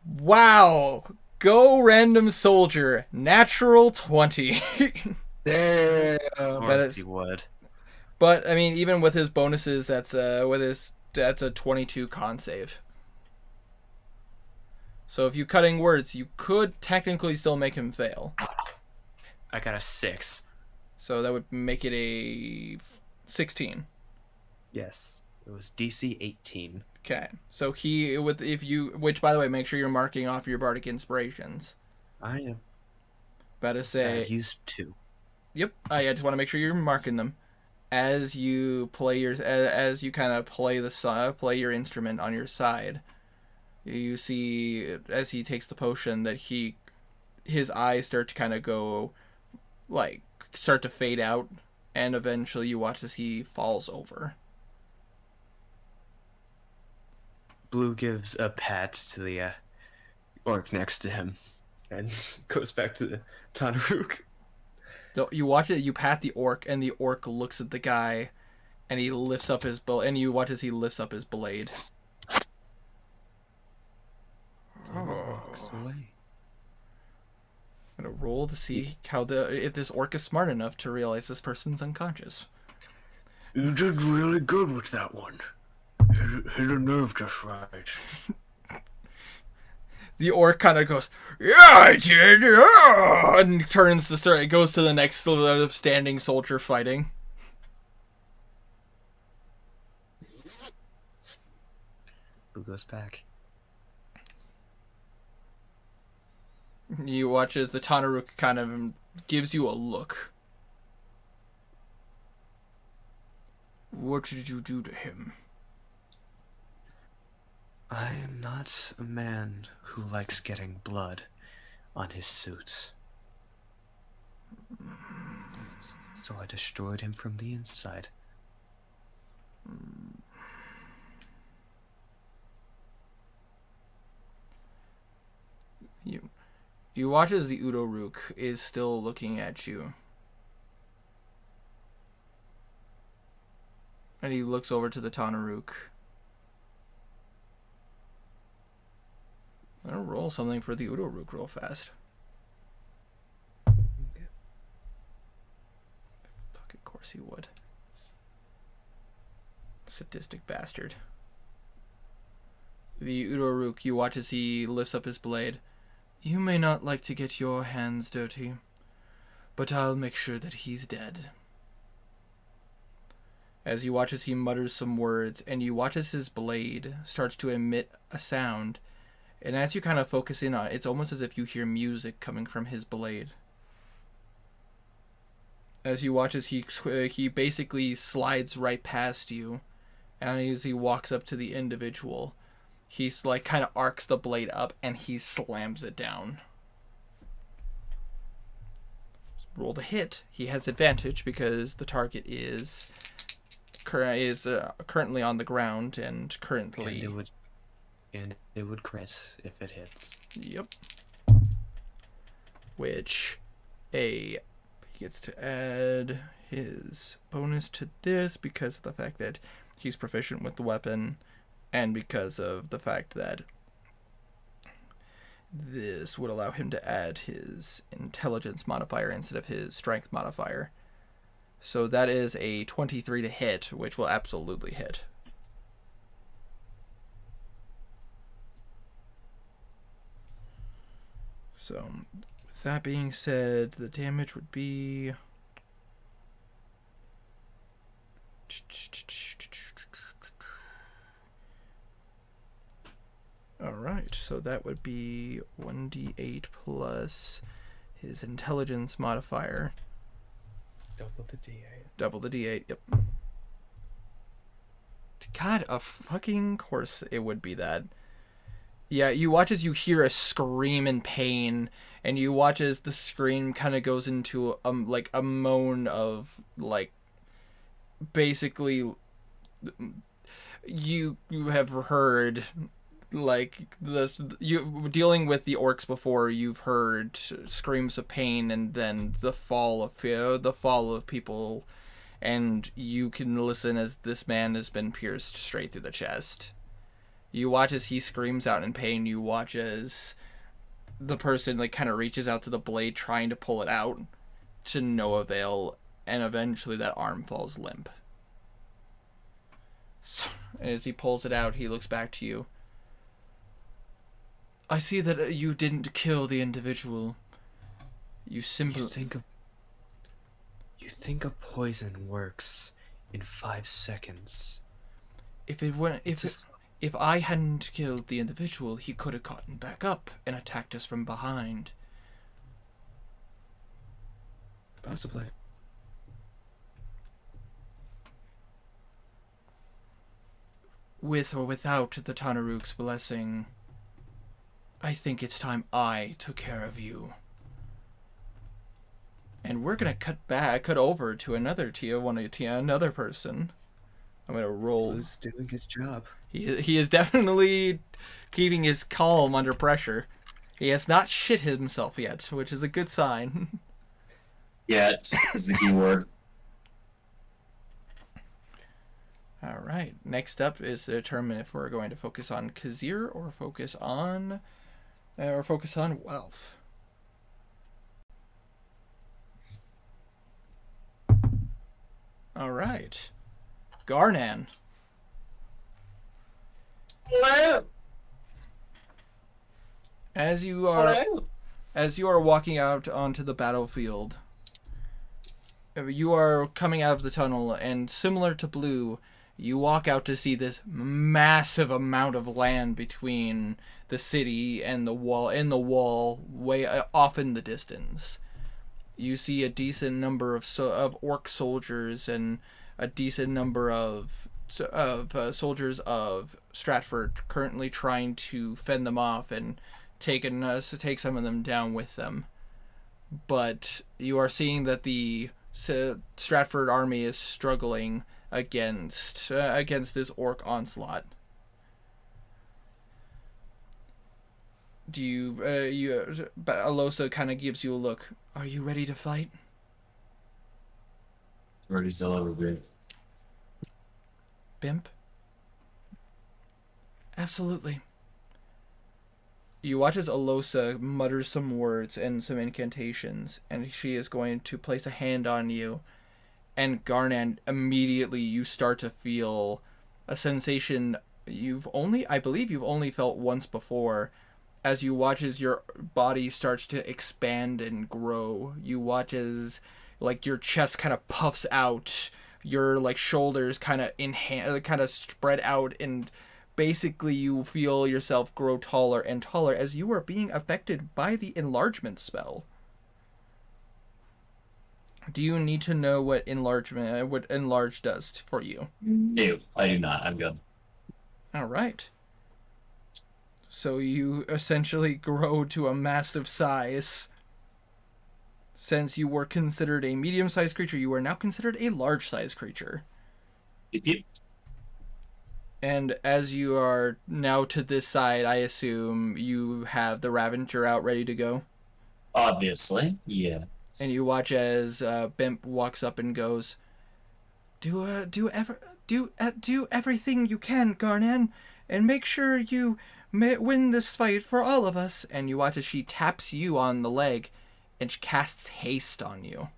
Wow! Go random soldier, natural 20. There. Of but course he would. But I mean, even with his bonuses, that's a 22 con save. So if you cutting words, you could technically still make him fail. I got a 6. So that would make it a 16. Yes. It was DC 18. Okay. So which by the way, make sure you're marking off your bardic inspirations. I am. Better say. I used 2. Yep. I just want to make sure you're marking them as you play as you kind of play your instrument on your side. You see as he takes the potion that his eyes start to kind of go start to fade out, and eventually you watch as he falls over. Blue gives a pat to the orc next to him and goes back to the Tanaruk. You watch it. You pat the orc, and the orc looks at the guy, and he lifts up his and you watch as he lifts up his blade. Walks away. I'm gonna roll to see if this orc is smart enough to realize this person's unconscious. You did really good with that one. Hit a nerve just right. The orc kind of goes, "Yeah, I did," yeah! And turns to start. It goes to the next standing soldier fighting. Who goes back? You watch as the Tanaruk kind of gives you a look. What did you do to him? I am not a man who likes getting blood on his suit. So I destroyed him from the inside. You watch as the Udoruk is still looking at you. And he looks over to the Tanaruk. I'm gonna roll something for the Udoruk real fast. Fucking course he would. Sadistic bastard. The Udoruk, you watch as he lifts up his blade. You may not like to get your hands dirty, but I'll make sure that he's dead. As you watch as he mutters some words, and you watch as his blade starts to emit a sound. And as you kind of focus in on it, it's almost as if you hear music coming from his blade. As you watch as he basically slides right past you, and as he walks up to the individual, he's like kind of arcs the blade up and he slams it down. Roll to hit. He has advantage because the target is currently on the ground and currently. And it would crit if it hits. Yep. Which he gets to add his bonus to this because of the fact that he's proficient with the weapon, and because of the fact that this would allow him to add his intelligence modifier instead of his strength modifier. So that is a 23 to hit, which will absolutely hit. So, with that being said, the damage would be... Alright, so that would be 1d8 plus his intelligence modifier. Double the D8. Double the d8, yep. God, of fucking course it would be that. Yeah, you watch as you hear a scream in pain, and you watch as the scream kind of goes into like a moan of like basically you have heard like you dealing with the orcs before, you've heard screams of pain and then the fall of people, and you can listen as this man has been pierced straight through the chest. You watch as he screams out in pain. You watch as the person like kind of reaches out to the blade trying to pull it out to no avail, and eventually that arm falls limp. So, as he pulls it out, he looks back to you. I see that you didn't kill the individual. You simply... You think a poison works in 5 seconds. If I hadn't killed the individual, he could have gotten back up and attacked us from behind. Possibly. With or without the Tanaruk's blessing, I think it's time I took care of you. And we're gonna cut over to another another person. I'm gonna roll. Who's doing his job? He is definitely keeping his calm under pressure. He has not shit himself yet, which is a good sign. Yet is the key word. All right. Next up is to determine if we're going to focus on Kazir or focus on wealth. All right. Garnan. Hello. As you are walking out onto the battlefield, you are coming out of the tunnel, and similar to Blue, you walk out to see this massive amount of land between the city and the wall way off in the distance. You see a decent number of orc soldiers and a decent number of soldiers of Stratford currently trying to fend them off and take some of them down with them. But you are seeing that the Stratford army is struggling against this orc onslaught. Alosa kind of gives you a look. Are you ready to fight? Ready as I'll ever be. Bimp? Absolutely. You watch as Alosa mutters some words and some incantations, and she is going to place a hand on you. And Garnan, immediately you start to feel a sensation I believe you've only felt once before. As you watch as your body starts to expand and grow, you watch as like your chest kind of puffs out your like shoulders kind of spread out, and basically you feel yourself grow taller and taller as you are being affected by the enlargement spell. Do you need to know what enlarge does for you? No, I do not. I'm good. All right. So you essentially grow to a massive size. Since you were considered a medium-sized creature, you are now considered a large-sized creature. Yep. And as you are now to this side, I assume you have the Ravager out ready to go. Obviously, yeah. And you watch as Bimp walks up and goes, Do everything you can, Garnan, and make sure you win this fight for all of us. And you watch as she taps you on the leg, and she casts haste on you.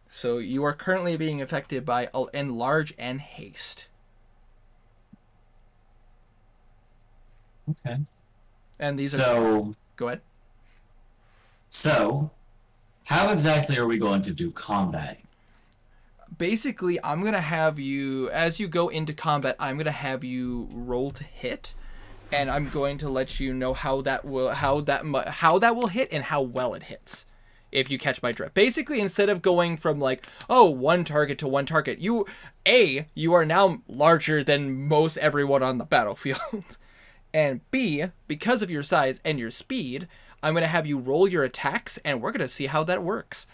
So you are currently being affected by enlarge and haste. Okay. And these So, go ahead. So, how exactly are we going to do combat? Basically, I'm going to have you, as you go into combat, I'm going to have you roll to hit, and I'm going to let you know how that will hit and how well it hits, if you catch my drift. Basically, instead of going from like, oh, one target to one target, you are now larger than most everyone on the battlefield. And B, because of your size and your speed, I'm going to have you roll your attacks, and we're going to see how that works.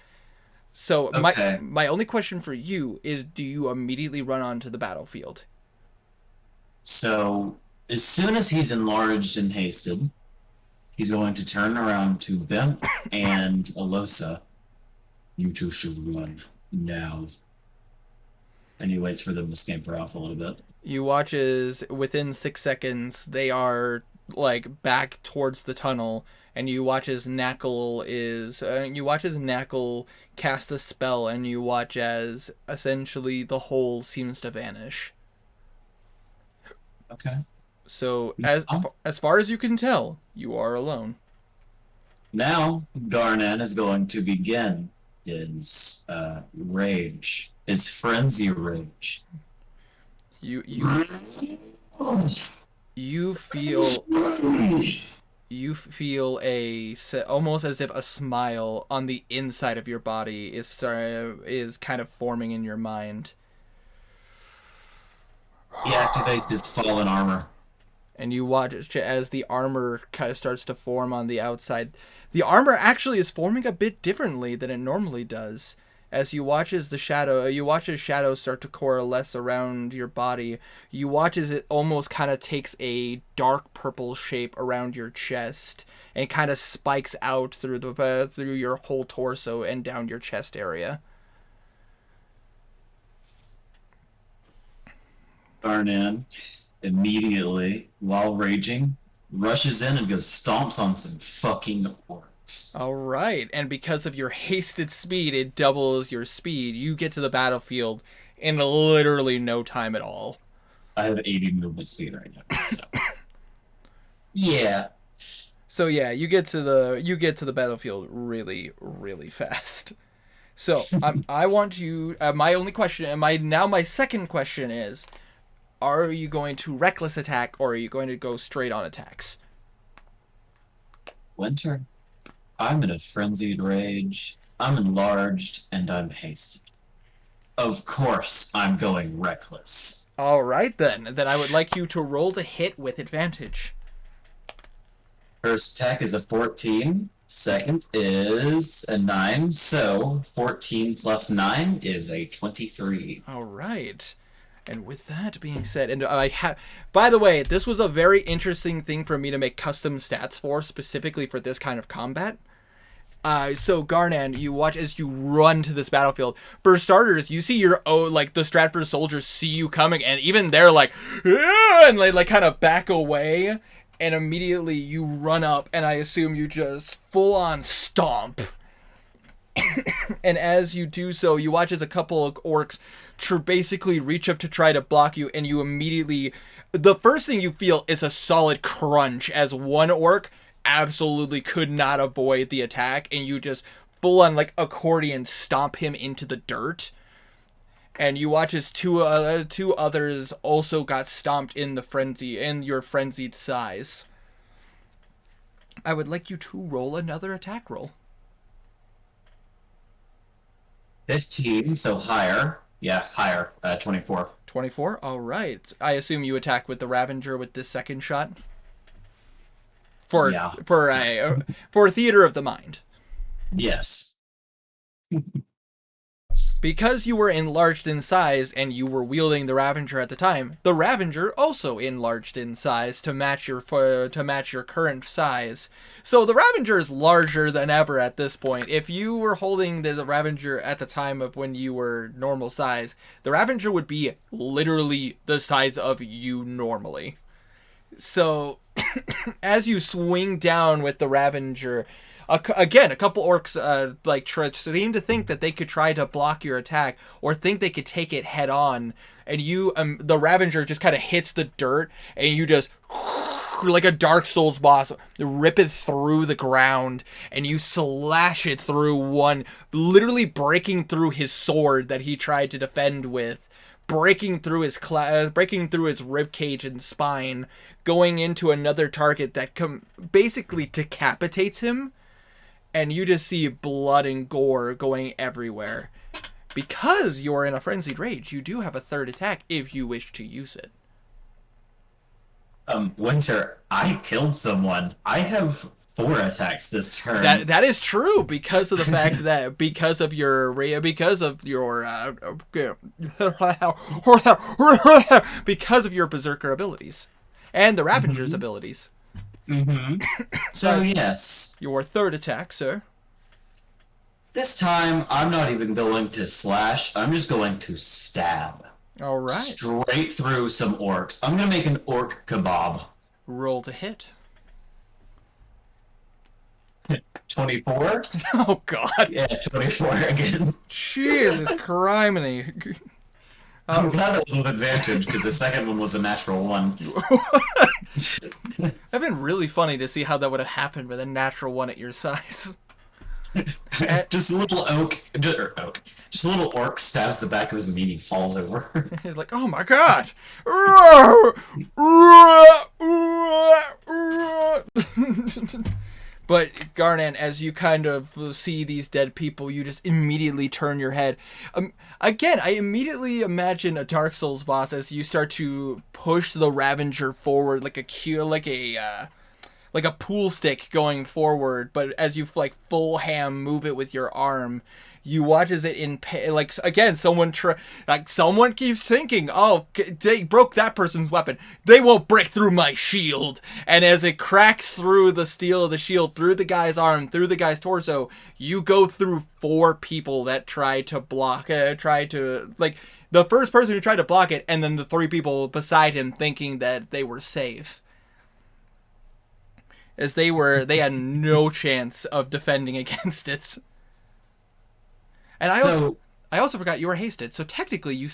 So Okay. my only question for you is, do you immediately run onto the battlefield? So, as soon as he's enlarged and hasted, he's going to turn around to Bimp and Alosa. You two should run now. And he waits for them to scamper off a little bit. You watch as within 6 seconds they are like back towards the tunnel, and you watch as Knackle cast a spell, and you watch as essentially the hole seems to vanish. Okay. So as far as you can tell, you are alone. Now, Garnan is going to begin his rage, his frenzy rage. You feel almost as if a smile on the inside of your body is kind of forming in your mind. He activates his fallen armor. And you watch as the armor kind of starts to form on the outside. The armor actually is forming a bit differently than it normally does. As you watch as shadows start to coalesce around your body, you watch as it almost kind of takes a dark purple shape around your chest and kind of spikes out through your whole torso and down your chest area. Garnan immediately, while raging, rushes in and goes stomps on some fucking orcs. All right, and because of your hasted speed, it doubles your speed. You get to the battlefield in literally no time at all. I have 80 movement speed right now, so yeah. So yeah, you get to the battlefield really, really fast. So I want you. My second question is, are you going to reckless attack, or are you going to go straight on attacks? Winter, I'm in a frenzied rage. I'm enlarged and I'm hasted. Of course, I'm going reckless. All right then. Then I would like you to roll to hit with advantage. First attack is a 14. Second is a 9. So 14 plus 9 is a 23. All right. And with that being said, and by the way, this was a very interesting thing for me to make custom stats for, specifically for this kind of combat. So Garnan, you watch as you run to this battlefield. For starters, you see the Stratford soldiers see you coming, and even they're like, "Aah!" and they like kind of back away, and immediately you run up, and I assume you just full on stomp. And as you do so, you watch as a couple of orcs basically reach up to try to block you, and you immediately, the first thing you feel is a solid crunch as one orc absolutely could not avoid the attack, and you just full on like accordion stomp him into the dirt. And you watch as two others also got stomped in your frenzied size. I would like you to roll another attack roll. 15, so higher. Yeah, higher. 24. 24. All right. I assume you attack with the Ravager with this second shot. For theater of the mind. Yes. Because you were enlarged in size and you were wielding the Ravager at the time, the Ravager also enlarged in size to match your current size. So the Ravager is larger than ever at this point. If you were holding the Ravager at the time of when you were normal size, the Ravager would be literally the size of you normally. So as you swing down with the Ravager, again, a couple orcs seem to think that they could try to block your attack or think they could take it head on, and you the Ravager just kind of hits the dirt and you just like a Dark Souls boss rip it through the ground and you slash it through one, literally breaking through his sword that he tried to defend with, breaking through his rib cage and spine, going into another target that basically decapitates him. And you just see blood and gore going everywhere. Because you're in a frenzied rage, you do have a third attack if you wish to use it. Winter, I killed someone. I have 4 attacks this turn. That is true because of the fact that because of your berserker abilities and the Ravager's abilities. Mm-hmm. So yes. Your third attack, sir. This time, I'm not even going to slash. I'm just going to stab. All right. Straight through some orcs. I'm going to make an orc kebab. Roll to hit. 24? Oh, God. Yeah, 24 again. Jesus criminy. I'm glad that was with advantage, because the second one was a natural 1. That'd been really funny to see how that would have happened with a natural 1 at your size. Just a little just a little orc stabs the back of his meat, he falls over. He's like, oh my God! But Garnan, as you kind of see these dead people, you just immediately turn your head. Again, I immediately imagine a Dark Souls boss as you start to push the Ravager forward like a pool stick going forward. But as you full ham move it with your arm, you watch as it someone keeps thinking, oh, they broke that person's weapon, they won't break through my shield. And as it cracks through the steel of the shield, through the guy's arm, through the guy's torso, you go through 4 people that try to block, the first person who tried to block it, and then the 3 people beside him thinking that they were safe. As they had no chance of defending against it. And I also forgot you were hasted, so technically you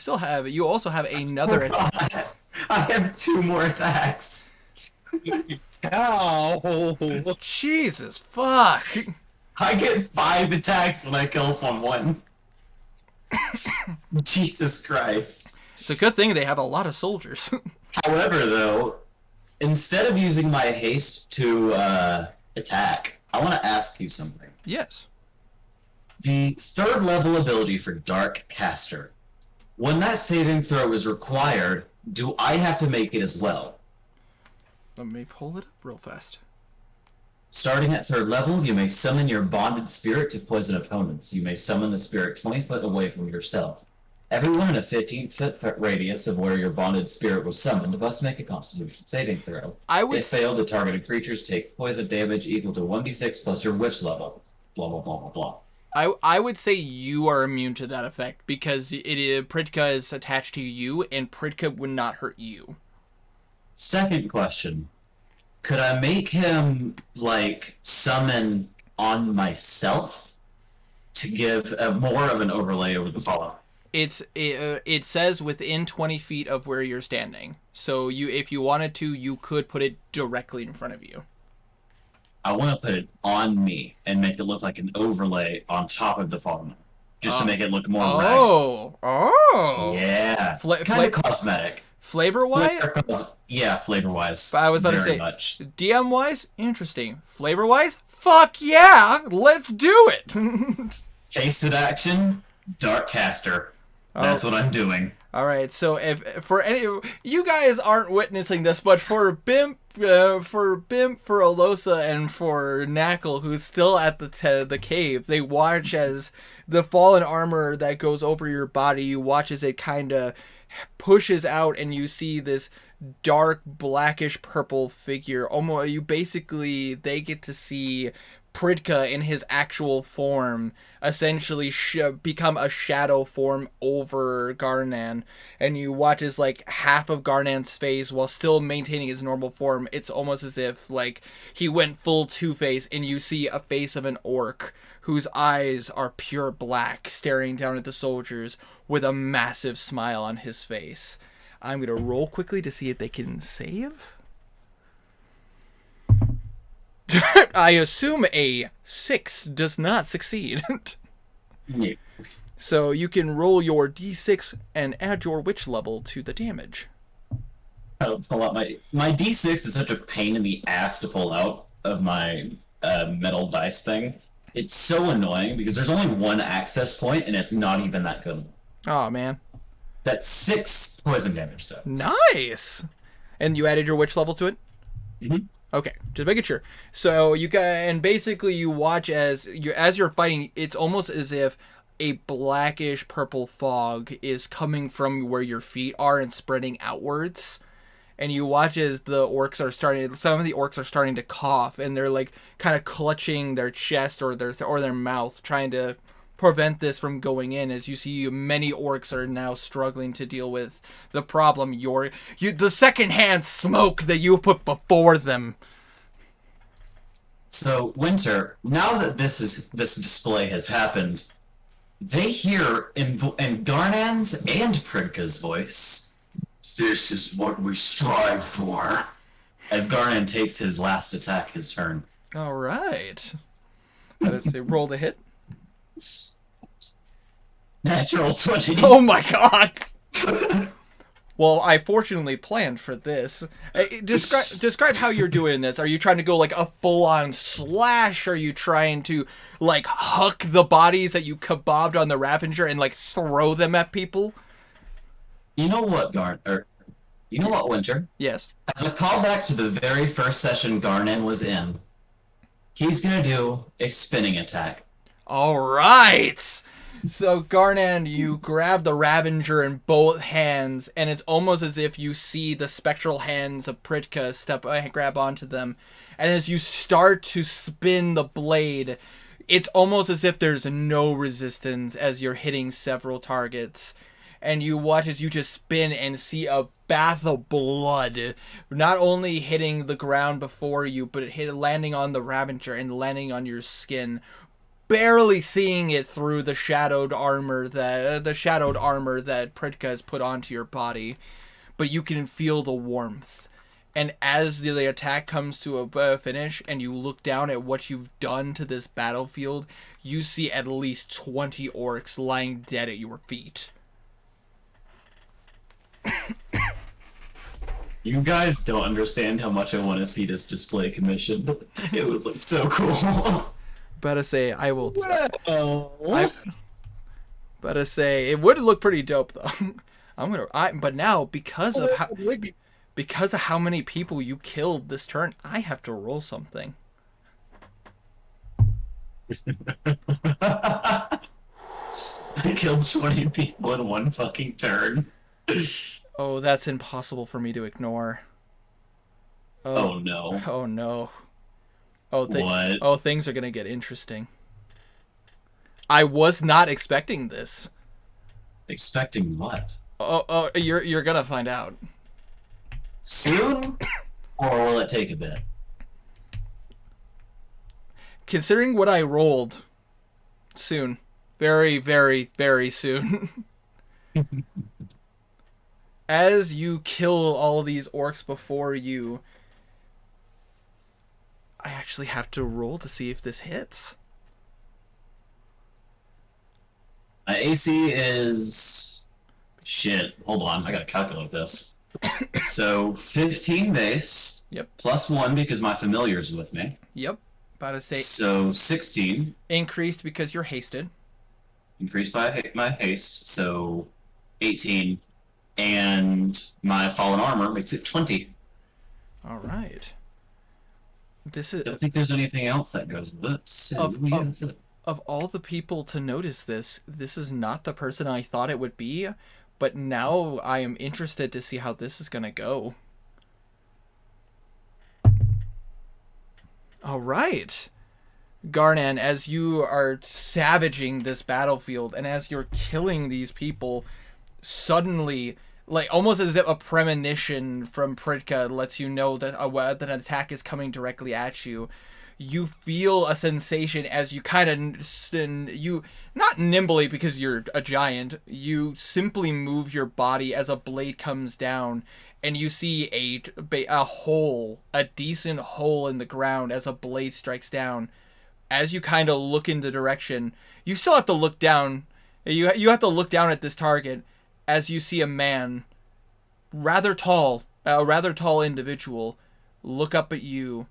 also have another attack. I have 2 more attacks. Ow! Jesus fuck! I get 5 attacks when I kill someone. Jesus Christ. It's a good thing they have a lot of soldiers. However, though, instead of using my haste to attack, I want to ask you something. Yes. The 3rd level ability for Dark Caster. When that saving throw is required, do I have to make it as well? Let me pull it up real fast. Starting at 3rd level, you may summon your bonded spirit to poison opponents. You may summon the spirit 20 foot away from yourself. Everyone in a 15-foot radius of where your bonded spirit was summoned must make a Constitution saving throw. If failed, the targeted creatures take poison damage equal to 1d6 plus your witch level. Blah, blah, blah, blah, blah. I would say you are immune to that effect because Pritka is attached to you, and Pritka would not hurt you. Second question. Could I make him, summon on myself to give more of an overlay over the follow? It says within 20 feet of where you're standing. So if you wanted to, you could put it directly in front of you. I want to put it on me and make it look like an overlay on top of the fallen, just to make it look more ragged. Oh. Yeah, Fla- kind of cosmetic. Flavor-wise? Flavor-wise. I was about to very say, much. DM-wise? Interesting. Flavor-wise? Fuck yeah! Let's do it! Casted action, Dark Caster. That's what I'm doing. All right, so if for any you guys aren't witnessing this, but for Bimp, for Alosa, and for Knackle, who's still at the cave, they watch as the fallen armor that goes over your body. You watch as it kind of pushes out, and you see this dark blackish purple figure. Almost, they get to see Pridka in his actual form essentially become a shadow form over Garnan, and you watch as like half of Garnan's face, while still maintaining his normal form, it's almost as if like he went full Two-Face, and you see a face of an orc whose eyes are pure black, staring down at the soldiers with a massive smile on his face. I'm gonna roll quickly to see if they can save. I assume a 6 does not succeed. Yeah. So you can roll your d6 and add your witch level to the damage. I'll pull out my D6 is such a pain in the ass to pull out of my metal dice thing. It's so annoying because there's only one access point and it's not even that good. Oh man. That's 6 poison damage though. Nice. And you added your witch level to it? Mm-hmm. Okay, just making sure. So and basically you watch as you're fighting, it's almost as if a blackish purple fog is coming from where your feet are and spreading outwards. And you watch as some of the orcs are starting to cough, and they're like kind of clutching their chest or their mouth, trying to prevent this from going in, as you see many orcs are now struggling to deal with the problem the secondhand smoke that you put before them. So, Winter, now that this display has happened, they hear in Garnan's and Pridka's voice, "This is what we strive for," as Garnan takes his last attack, his turn. All right. Let's see, roll the hit. Natural 20. Oh my god! Well, I fortunately planned for this. Describe how you're doing this. Are you trying to go like a full-on slash? Are you trying to like huck the bodies that you kebabbed on the Ravager and like throw them at people? You know what, you know what, Winter? Yes. As a callback to the very first session Garnan was in, he's gonna do a spinning attack. All right. So Garnan, you grab the Ravager in both hands, and it's almost as if you see the spectral hands of Pridka grab onto them. And as you start to spin the blade, it's almost as if there's no resistance as you're hitting several targets. And you watch as you just spin and see a bath of blood, not only hitting the ground before you, but landing on the Ravager and landing on your skin, barely seeing it through the shadowed armor that Pridka has put onto your body, but you can feel the warmth. And as the attack comes to a finish, and you look down at what you've done to this battlefield, you see at least 20 orcs lying dead at your feet. You guys don't understand how much I want to see this display commissioned. It would look so cool. Better say I will. Well, Better say it would look pretty dope though. But now because of how many people you killed this turn, I have to roll something. I killed 20 people in one fucking turn. Oh, that's impossible for me to ignore. Oh no. Oh no. What? Oh, things are gonna get interesting. I was not expecting this. Expecting what? Oh, you're gonna find out. Soon? Or will it take a bit? Considering what I rolled, soon. Very, very, very soon. As you kill all these orcs before you, I actually have to roll to see if this hits. My AC is... Shit, hold on, I gotta calculate this. So, 15 base. Yep. Plus 1 because my familiar's with me. Yep. About to say So, 16. increased because you're hasted. Increased by my haste, so 18. And my fallen armor makes it 20. All right. This is Don't think there's anything else that goes with it. So, yeah, that's it. of all the people to notice this. This is not the person I thought it would be, but now I am interested to see how this is gonna go. All right. Garnan, as you are savaging this battlefield and as you're killing these people, suddenly, like almost as if a premonition from Pritka lets you know that that an attack is coming directly at you, you feel a sensation as you kind of, you, not nimbly because you're a giant, you simply move your body as a blade comes down, and you see a hole, a decent hole in the ground as a blade strikes down. As you kind of look in the direction, you still have to look down. You have to look down at this target as you see a man, rather tall, a rather tall individual, look up at you.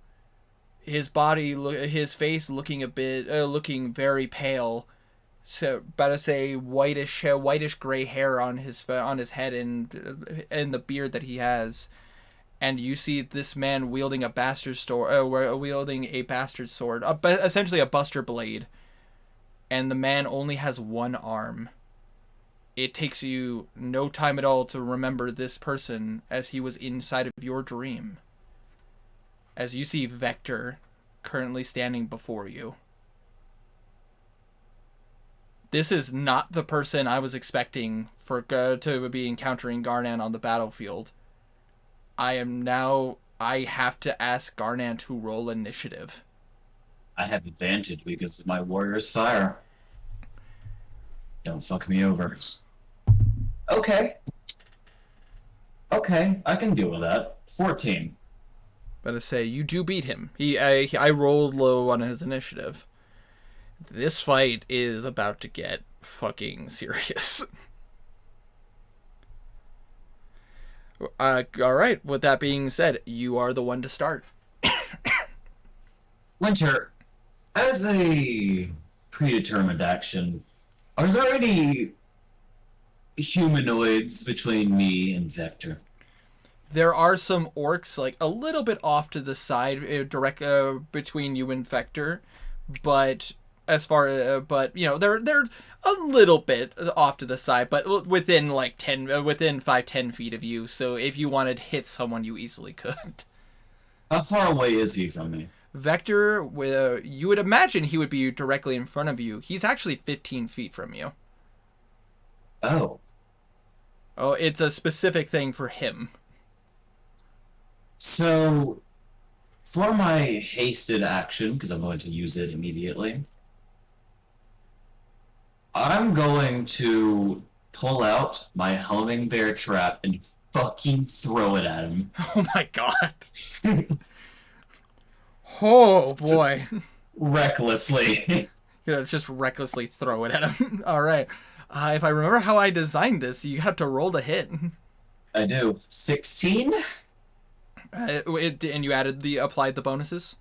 His body, his face looking looking very pale. So, about to say whitish gray hair on his head and the beard that he has. And you see this man wielding a bastard sword, essentially a buster blade. And the man only has one arm. It takes you no time at all to remember this person as he was inside of your dream. As you see Vector currently standing before you. This is not the person I was expecting to be encountering Garnan on the battlefield. I have to ask Garnan to roll initiative. I have advantage because of my warrior's fire. Don't fuck me over. Okay. Okay, I can deal with that. 14. About to say, you do beat him. I rolled low on his initiative. This fight is about to get fucking serious. Alright, with that being said, you are the one to start. Winter, as a predetermined action, are there any humanoids between me and Vector? There are some orcs, like, a little bit off to the side, direct between you and Vector, but but you know, they're a little bit off to the side, but within like 5-10 feet of you. So if you wanted to hit someone, you easily could. How far away is he from me? Vector, you would imagine he would be directly in front of you. He's actually 15 feet from you. Oh. Oh, it's a specific thing for him. So, for my hasted action, because I'm going to use it immediately, I'm going to pull out my homing bear trap and fucking throw it at him. Oh my god. Oh boy. Recklessly. Just recklessly throw it at him. Alright. If I remember how I designed this, you have to roll to hit. I do. 16? And you applied the bonuses?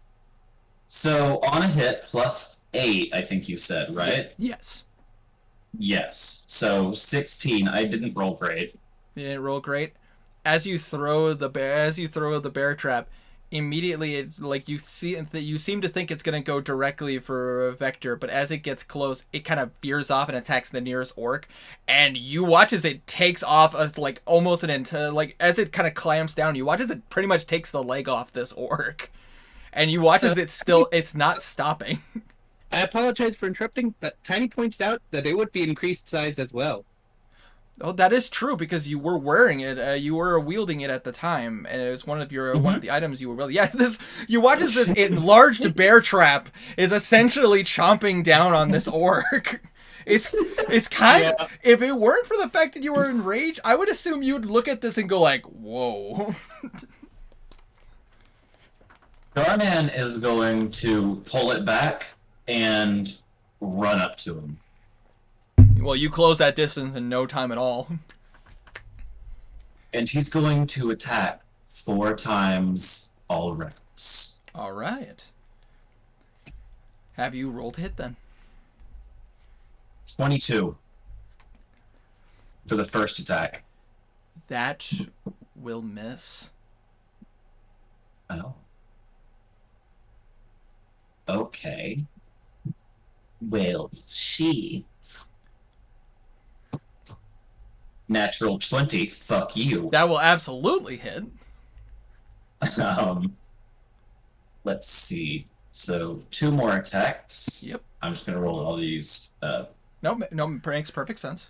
So, on a hit, plus 8, I think you said, right? Yes. Yes. So, 16. I didn't roll great. You didn't roll great. As you throw the bear trap, immediately you seem to think it's gonna go directly for Vector, but as it gets close, it kind of veers off and attacks the nearest orc, and you watch as it takes off as as it kind of clamps down. You watch as it pretty much takes the leg off this orc, and you watch as it's not stopping. I apologize for interrupting, but Tiny pointed out that it would be increased size as well. Oh, that is true because you were wearing it. You were wielding it at the time, and it was one of the items you were wielding. Yeah, you watch as this enlarged bear trap is essentially chomping down on this orc. It's kind of, if it weren't for the fact that you were enraged, I would assume you'd look at this and go like, "Whoa." Garnan is going to pull it back and run up to him. Well, you close that distance in no time at all. And he's going to attack 4 times all ranks. All right. Have you rolled hit then? 22 for the first attack. That will miss. Oh. Okay. Well, she. Natural 20. Fuck you. That will absolutely hit. Let's see. So 2 more attacks. Yep. I'm just gonna roll all these. No, makes perfect sense.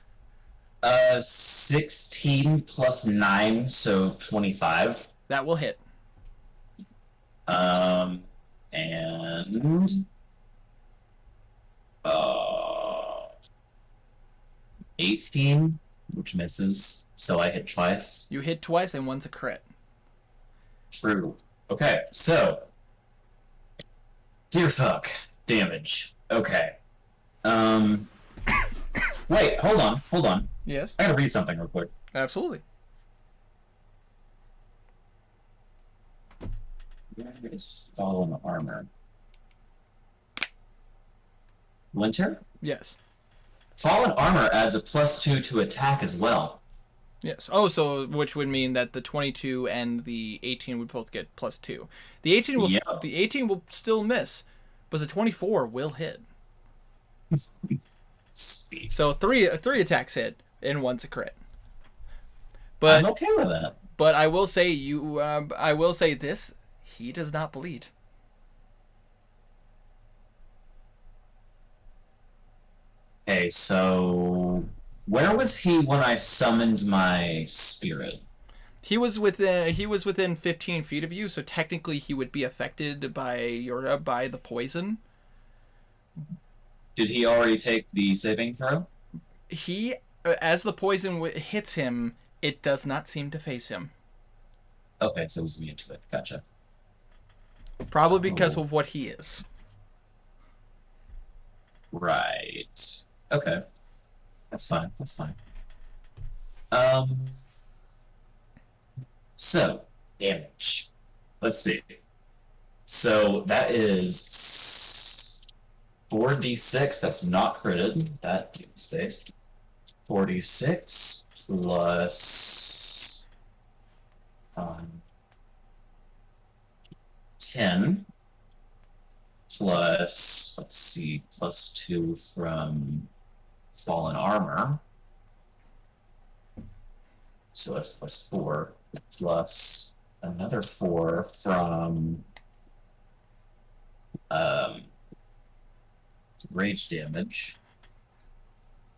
16 plus 9, so 25. That will hit. And 18, which misses, so I hit twice. You hit twice and one's a crit. True. Okay, so dear fuck damage. Okay. Wait, hold on. Yes, I gotta read something real quick. absolutely. Where is fallen armor? Winter? Yes. Fallen armor adds a +2 to attack as well. Yes. Oh, so which would mean that the 22 and the 18 would both get +2. The 18 will Yeah. the 18 will still miss, but the 24 will hit. Sweet. So three attacks hit and one's a crit. But I'm okay with that. but I will say I will say this: he does not bleed. Okay, so where was he when I summoned my spirit? He was within 15 feet of you, so technically he would be affected by the poison. Did he already take the saving throw? He, as the poison hits him, it does not seem to phase him. Okay, so it was immune to it. Gotcha. Probably because Oh. of what he is. Right. Okay. That's fine. So, damage. Let's see. So, that is 4d6. That's not critted. That gives space. 4d6 plus 10 plus, let's see, +2 from fallen armor. So that's +4 plus another 4 from rage damage.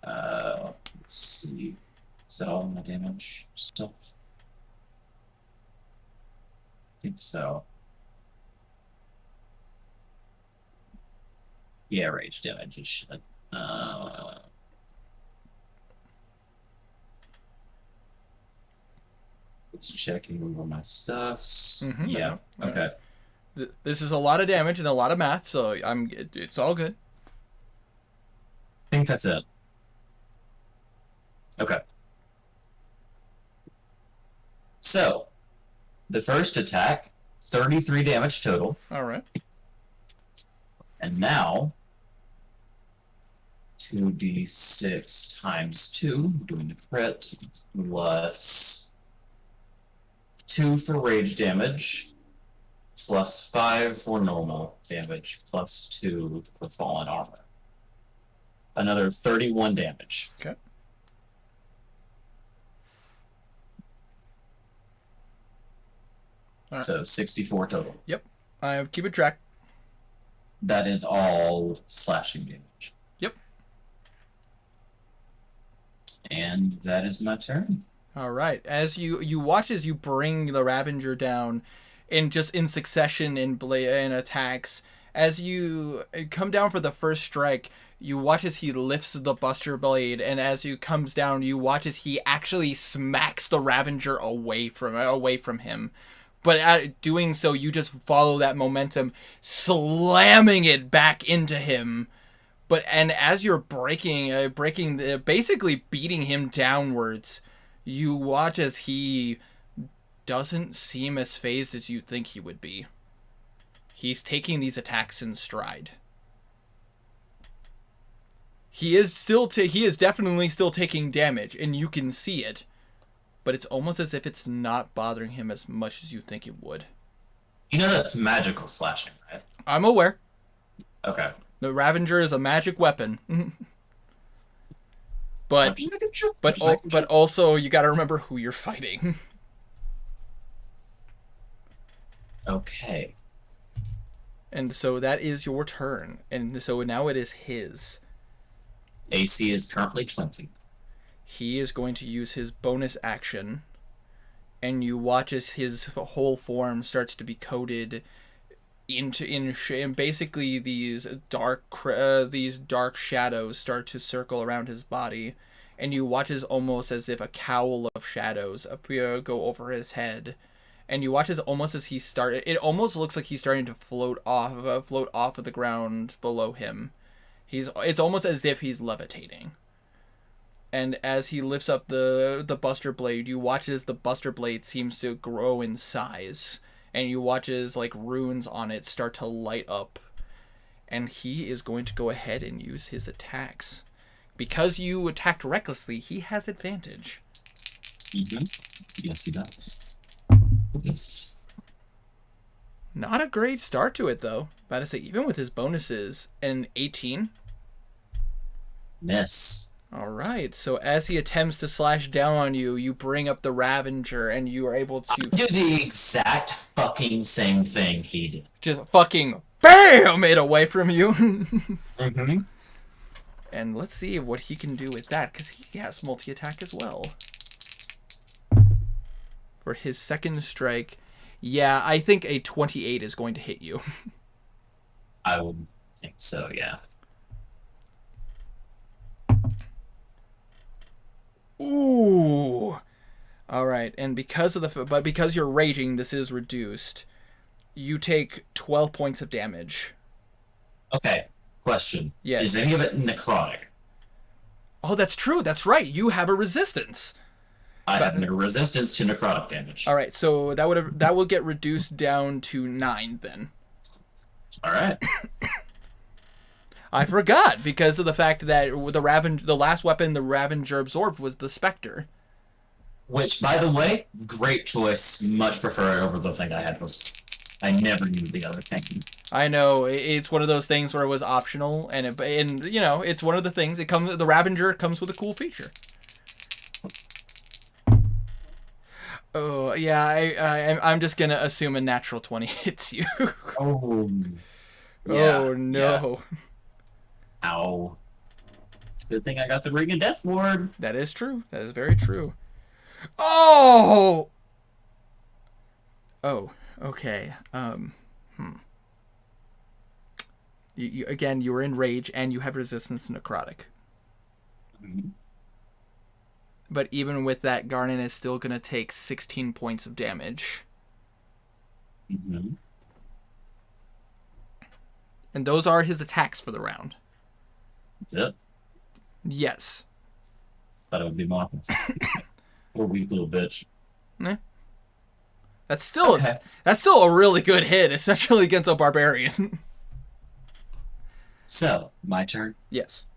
Let's see. Is that all my damage stuff? I think so. Yeah, rage damage is shit. It's checking over my stuffs. Mhm, Yeah. I know. Okay. This is a lot of damage and a lot of math, so it's all good. I think that's it. Okay. So, the first attack, 33 damage total. All right. And now, 2d6 times 2, doing the crit, plus 2 for rage damage, plus 5 for normal damage, plus 2 for fallen armor. Another 31 damage. Okay. All right. So 64 total. I keep a track. That is all slashing damage. Yep. And that is my turn. All right. As you watch as you bring the Ravager down, in succession in attacks, as you come down for the first strike, you watch as he lifts the Buster Blade, and as he comes down, you watch as he actually smacks the Ravager away from him, but at doing so, you just follow that momentum, slamming it back into him. And as you're basically beating him downwards, you watch as he doesn't seem as phased as you'd think he would be. He's taking these attacks in stride. He is definitely still taking damage, and you can see it. But it's almost as if it's not bothering him as much as you think it would. You know that's magical slashing, right? I'm aware. Okay. The Ravager is a magic weapon. but also you got to remember who you're fighting. Okay. And so that is your turn. And so now it is his. AC is currently 20. He is going to use his bonus action, and you watch as his whole form starts to be coated and basically these dark shadows start to circle around his body, and you watch as almost as if a cowl of shadows go over his head, and you watch as almost as it almost looks like he's starting to float off of the ground below him. It's almost as if he's levitating. And as he lifts up the Buster Blade, you watch as the Buster Blade seems to grow in size. And you watch as like runes on it start to light up. And he is going to go ahead and use his attacks. Because you attacked recklessly, he has advantage. Mm-hmm. Yes, he does. Not a great start to it, though. About to say, even with his bonuses, an 18. Miss. All right. So as he attempts to slash down on you, you bring up the Ravager, and you are able to Do the exact fucking same thing he did. just fucking BAM it away from you. Mm-hmm. And let's see what he can do with that, because he has multi-attack as well. For his second strike, yeah, I think a 28 is going to hit you. I would think so, yeah. Ooh. All right, and because you're raging, this is reduced. You take 12 points of damage. Okay, question. Yes. Is any of it necrotic? Oh, that's true. That's right. You have a resistance. I have no resistance to necrotic damage. All right, so that will get reduced down to 9 then. All right. I forgot because of the fact that the last weapon the Ravager absorbed was the Spectre. Which, by the way, great choice. Much prefer it over the thing I had before. I never knew the other thing. I know it's one of those things where it was optional, and you know it's one of the things. The Ravager comes with a cool feature. Oh yeah, I'm just gonna assume a natural 20 hits you. Oh. Oh no. Yeah. Ow. It's a good thing I got the Ring of Death Ward. That is true. That is very true. Oh. Oh. Okay. You were in rage and you have resistance to necrotic. Mm-hmm. But even with that, Garnon is still gonna take 16 points of damage. Mm-hmm. And those are his attacks for the round. That's it? Yes. Thought it would be more. Poor weak little bitch. That's still a really good hit, especially against a barbarian. So, my turn. Yes.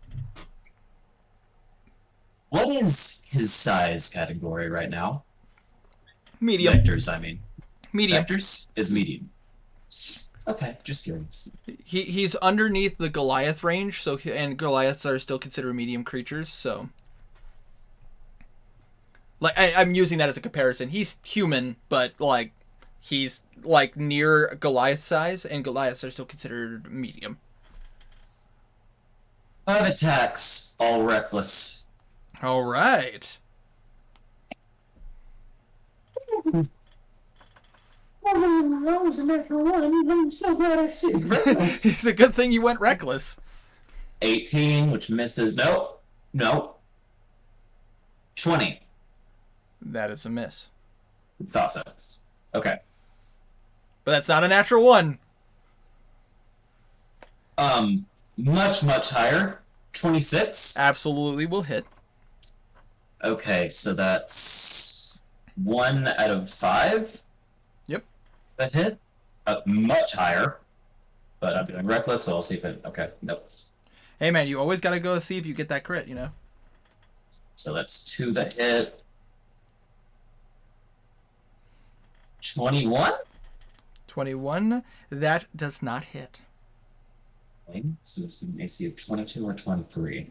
What is his size category right now? Medium. Vectors, I mean. Medium. Vectors is medium. Okay, just curious. He's underneath the Goliath range, and Goliaths are still considered medium creatures, so... Like, I'm using that as a comparison. He's human, but, like, he's, like, near Goliath size, and Goliaths are still considered medium. 5 attacks, all reckless. All right. Oh, that was a natural one. I'm so glad I stayed reckless. It's a good thing you went reckless. 18, which misses. No. 20. That is a miss. Thought so. Okay. But that's not a natural 1. Much, much higher. 26. Absolutely will hit. Okay, so that's 1 out of 5. Yep. That hit. Much higher. But I'm doing reckless, so I'll see if it. Okay, nope. Hey man, you always gotta go see if you get that crit, you know? So that's 2 that hit. 21? 21, that does not hit. So it's an AC of 22 or 23.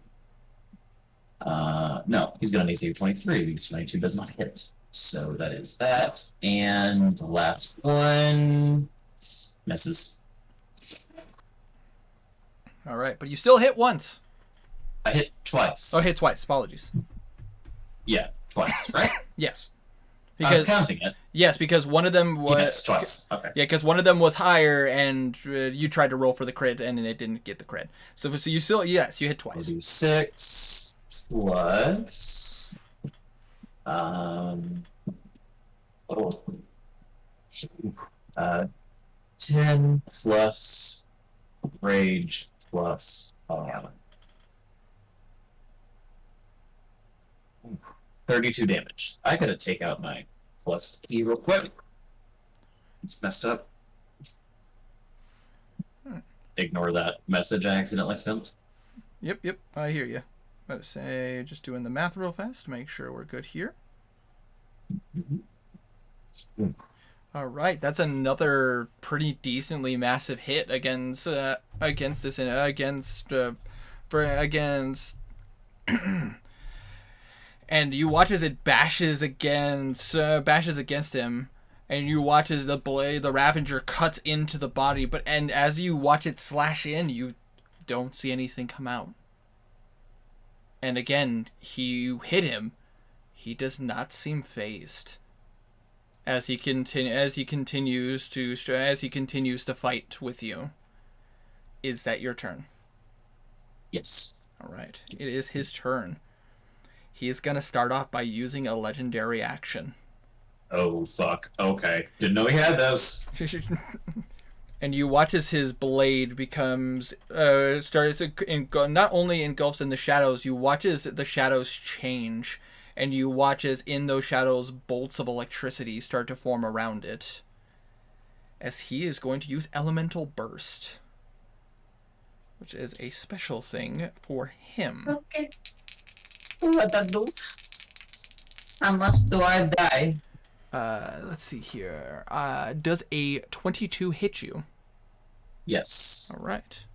No, he's got an AC of 23 because 22 does not hit. So that is that. And the last one misses. Alright, but you still hit once. I hit twice. Oh, hit twice. Apologies. Yeah, twice, right? Yes. I was counting it. Yes, because one of them was... Yes, twice. Okay. Yeah, because one of them was higher, and you tried to roll for the crit, and it didn't get the crit. So you still... Yes, you hit We'll twice. do 6 plus... Oh. 10 plus rage plus 32 damage. I gotta take out my plus key real quick. It's messed up. Ignore that message I accidentally sent. Yep, I hear you. Gotta say, just doing the math real fast to make sure we're good here. All right, that's another pretty decently massive hit against and you watch as it bashes against him, and you watch as the Ravager cuts into the body, and as you watch it slash in, you don't see anything come out. And again, you hit him. He does not seem phased. As he continues to fight with you. Is that your turn? Yes. All right. It is his turn. He is going to start off by using a legendary action. Oh, fuck. Okay. Didn't know he had those. And you watch as his blade becomes not only engulfs in the shadows, you watch as the shadows change, and you watch as in those shadows bolts of electricity start to form around it. As he is going to use Elemental Burst, which is a special thing for him. Okay. What I do? How much do I die? Let's see here. Does a 22 hit you? Yes. All right.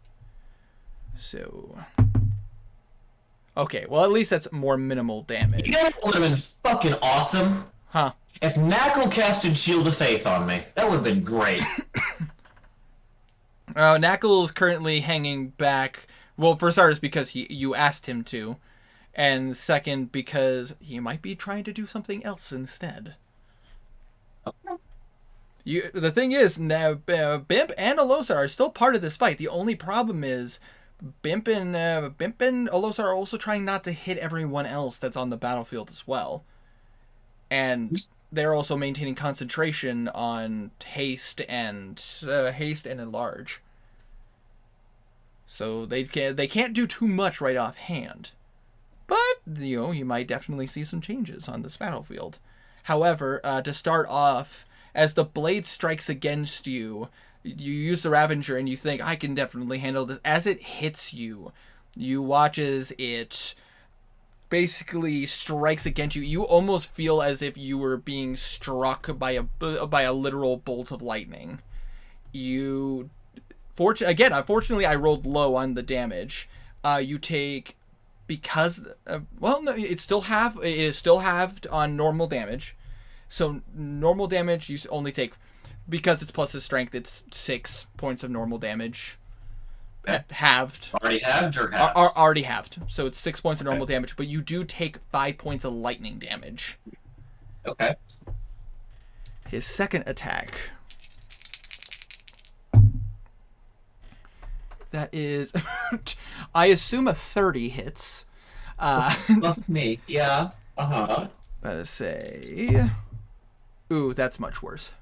So... Okay, well, at least that's more minimal damage. You know what would have been fucking awesome? Huh. If Knackle casted Shield of Faith on me. That would have been great. Knackle is currently hanging back. Well, for starters, because you asked him to. And second, because he might be trying to do something else instead. The thing is, now Bimp and Alosa are still part of this fight. The only problem is Bimp and Alosa are also trying not to hit everyone else that's on the battlefield as well. And they're also maintaining concentration on haste and enlarge. So they can't do too much right offhand. But, you might definitely see some changes on this battlefield. However, to start off, as the blade strikes against you, you use the Ravager and you think, I can definitely handle this. As it hits you, you watch as it basically strikes against you. You almost feel as if you were being struck by a literal bolt of lightning. Unfortunately, I rolled low on the damage. You take... Because, no, it is still halved on normal damage. So normal damage you only take, because it's plus his strength, it's 6 points of normal damage. Halved. Already halved or halved? Already halved. So it's 6 points of normal damage, but you do take 5 points of lightning damage. Okay. His second attack. That is, I assume a 30 hits. Fuck me. Yeah. Let's say, ooh, that's much worse.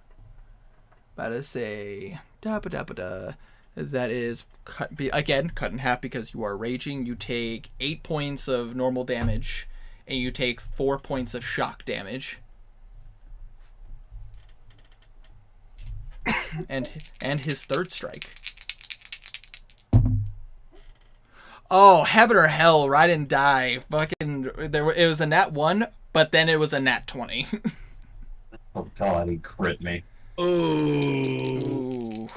about to say, that is cut in half because you are raging. You take 8 points of normal damage, and you take 4 points of shock damage. and his third strike. Oh, heaven or hell, right and die. Fucking, it was a nat 1, but then it was a nat 20. Oh god, he crit me. Ooh.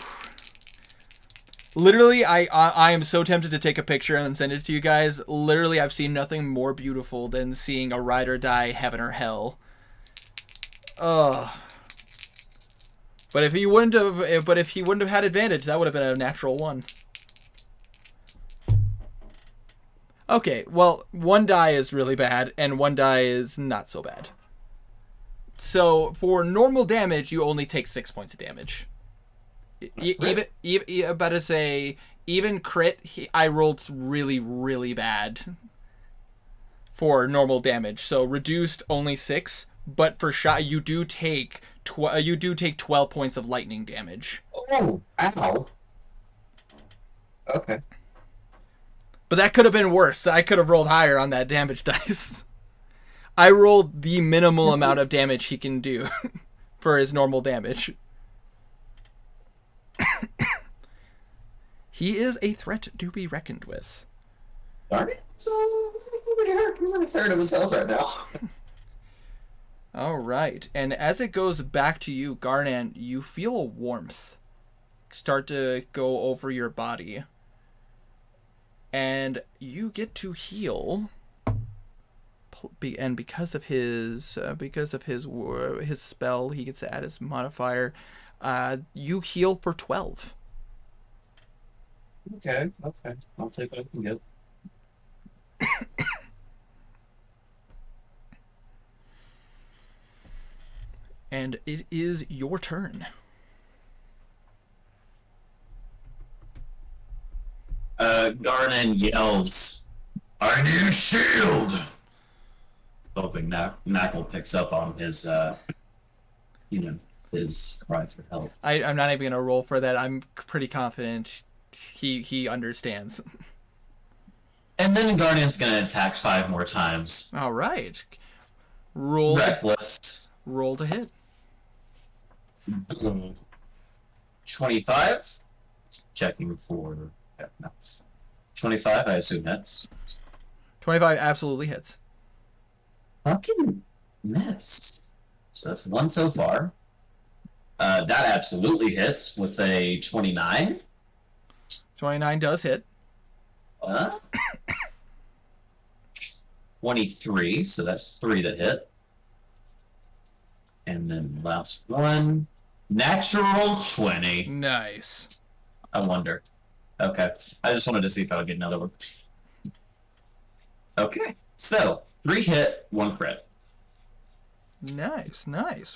Literally, I am so tempted to take a picture and send it to you guys. Literally, I've seen nothing more beautiful than seeing a ride or die, heaven or hell. Ugh. But if he wouldn't have had advantage, that would have been a natural 1. Okay, well, 1 die is really bad, and 1 die is not so bad. So, for normal damage, you only take 6 points of damage. Even about to say, even crit, I rolled really, really bad for normal damage. So, reduced only 6, but for shot, you do take 12 points of lightning damage. Oh, ow. Okay. But that could have been worse. I could have rolled higher on that damage dice. I rolled the minimal amount of damage he can do for his normal damage. He is a threat to be reckoned with. Darn it. So, he's in a third of his health right now. All right. And as it goes back to you, Garnan, you feel a warmth start to go over your body. And you get to heal. And because of his spell, he gets to add his modifier. You heal for 12. Okay. I'll take what I can get. And it is your turn. Garnan yells, "I need shield!" Hoping Knackle picks up on his, his cry for help. I'm not even going to roll for that. I'm pretty confident he understands. And then Garnan's going to attack 5 more times. All right. Roll. Reckless. Roll to hit. 25. Checking for... no. 25, I assume hits. 25 absolutely hits. Fucking miss. So that's 1 so far. That absolutely hits with a 29. 29 does hit. 23, so that's 3 that hit. And then last one, natural 20. Nice. I wonder. Okay, I just wanted to see if I would get another one. Okay, so 3 hit, 1 crit. Nice.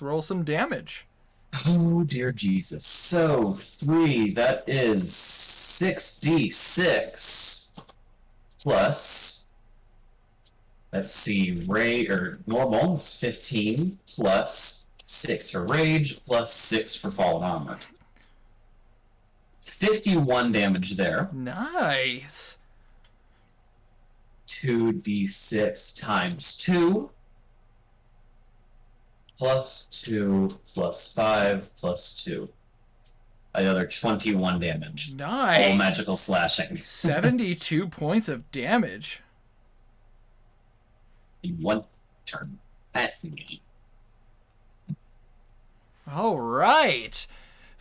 Roll some damage. Oh dear Jesus. So 3, that is 6d6 plus, let's see, normal is 15 plus 6 for rage plus 6 for fallen armor. 51 damage there. Nice. 2d6 times 2 plus 2 plus 5 plus 2. Another 21 damage. Nice. All magical slashing. 72 points of damage. The 1 turn. That's the game. All right.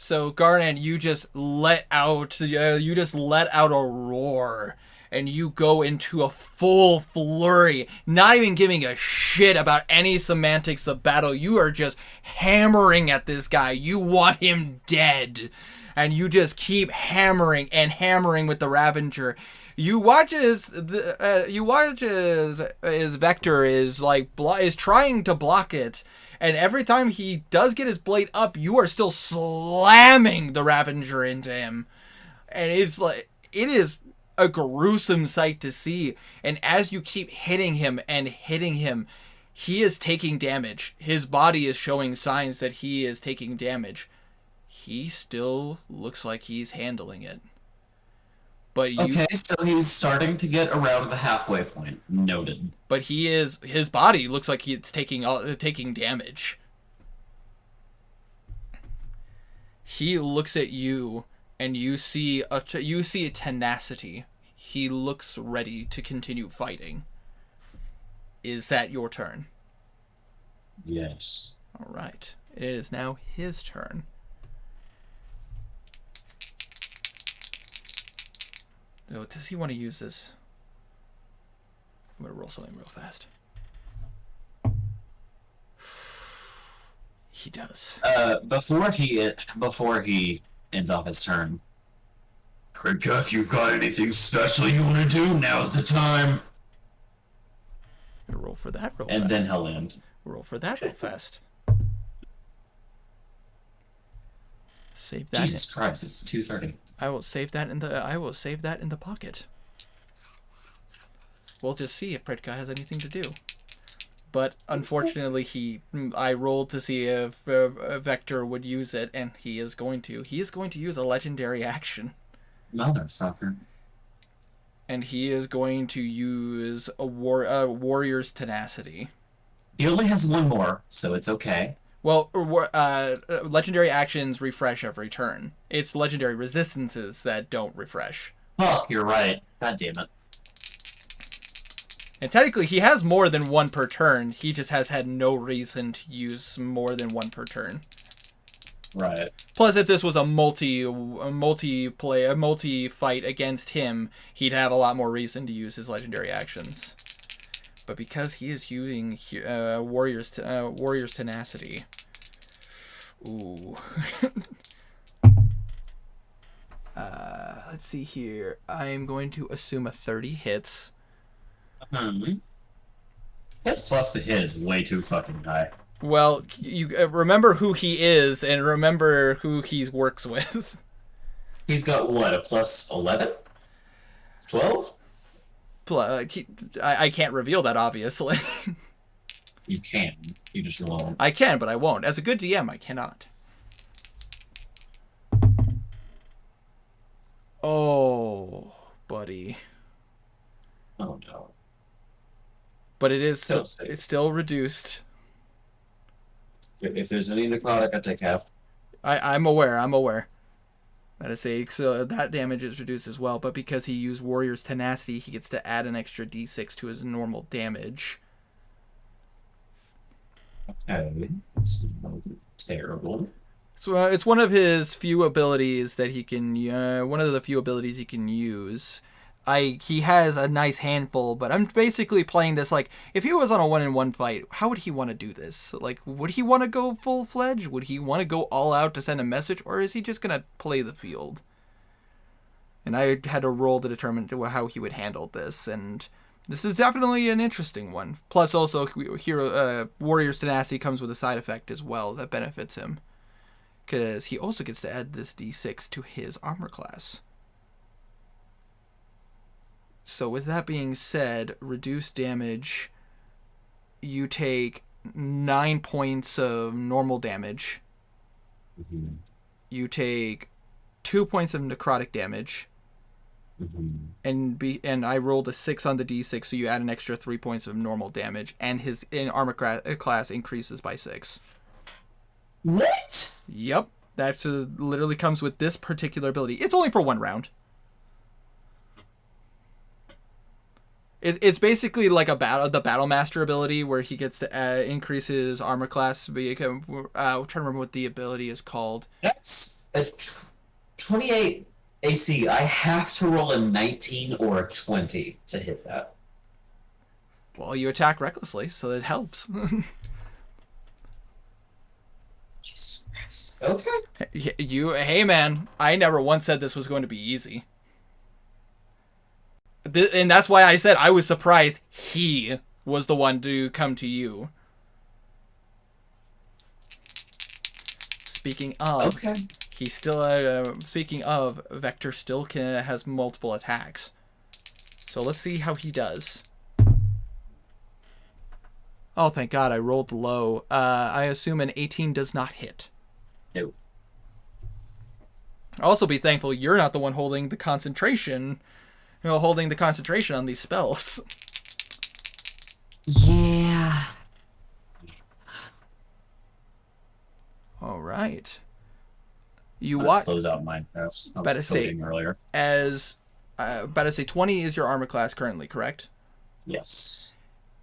So Garnan, you just let out a roar, and you go into a full flurry, not even giving a shit about any semantics of battle. You are just hammering at this guy. You want him dead, and you just keep hammering and hammering with the Ravager. You watch as his Vector is trying to block it. And every time he does get his blade up, you are still slamming the Ravager into him. And it is a gruesome sight to see. And as you keep hitting him, he is taking damage. His body is showing signs that he is taking damage. he still looks like he's handling it. But you, Okay, so he's starting to get around the halfway point. Noted. but his body looks like it's taking damage. He looks at you, and you see a tenacity. He looks ready to continue fighting. Is that your turn? Yes. All right. It is now his turn. Oh, does he want to use this? I'm going to roll something real fast. He does. Before he ends off his turn, Fredka, if you've got anything special you want to do, now's the time. I'm going to roll for that real And fast. then he'll end. Roll for that real fast. Save that. Jesus Christ, it's 2:30. I will save that in the pocket. We'll just see if Predka has anything to do. But unfortunately, I rolled to see if Vector would use it, and he is going to. He is going to use a legendary action. Motherfucker. And he is going to use a warrior's tenacity. He only has one more, so it's okay. Well, legendary actions refresh every turn. It's legendary resistances that don't refresh. Fuck, you're right. God damn it. And technically, he has more than one per turn. He just has had no reason to use more than one per turn. Right. Plus, if this was a multi-fight against him, he'd have a lot more reason to use his legendary actions. But because he is using warrior's tenacity, ooh. Let's see here. I am going to assume a 30 hits. His plus to hit is way too fucking high. Well, you remember who he is and remember who he works with. He's got what, a plus 11? 12? I can't reveal that, obviously. You can. You just won't. I can, but I won't. As a good DM, I cannot. Oh, buddy. Oh no. But it is Still still, safe. it's still reduced. If there's any necrotic, I take half. I'm aware. That is so that damage is reduced as well, but because he used Warrior's Tenacity, he gets to add an extra d6 to his normal damage. Okay. That's not terrible. So it's one of his few abilities that he can. One of the few abilities he can use. He has a nice handful, but I'm basically playing this like if he was on a 1-in-1 fight, how would he want to do this? Like, would he want to go full-fledged? Would he want to go all out to send a message, or is he just gonna play the field? And I had to roll to determine how he would handle this, and this is definitely an interesting one. Plus, also, Warrior's Tenacity comes with a side effect as well that benefits him, because he also gets to add this d6 to his armor class. So with that being said, reduced damage, you take 9 points of normal damage. Mm-hmm. You take 2 points of necrotic damage. Mm-hmm. And I rolled a 6 on the d6, so you add an extra 3 points of normal damage, and his armor class increases by 6. What? Yep, that literally comes with this particular ability. It's only for 1 round. It's basically like the Battle Master ability where he gets to increase his armor class. I'm trying to remember what the ability is called. That's a 28 AC. I have to roll a 19 or a 20 to hit that. Well, you attack recklessly, so it helps. Jesus Christ. Okay. Hey man, I never once said this was going to be easy. And that's why I said I was surprised he was the one to come to you. Speaking of, Okay. he's still. Speaking of, Vector still has multiple attacks. So let's see how he does. Oh, thank God, I rolled low. I assume an 18 does not hit. No. Also, be thankful you're not the one holding the concentration. Holding the concentration on these spells. Yeah. All right. You I'll watch. close out Minecraft. I Better was say coding earlier. Better say 20 is your armor class currently, correct? Yes.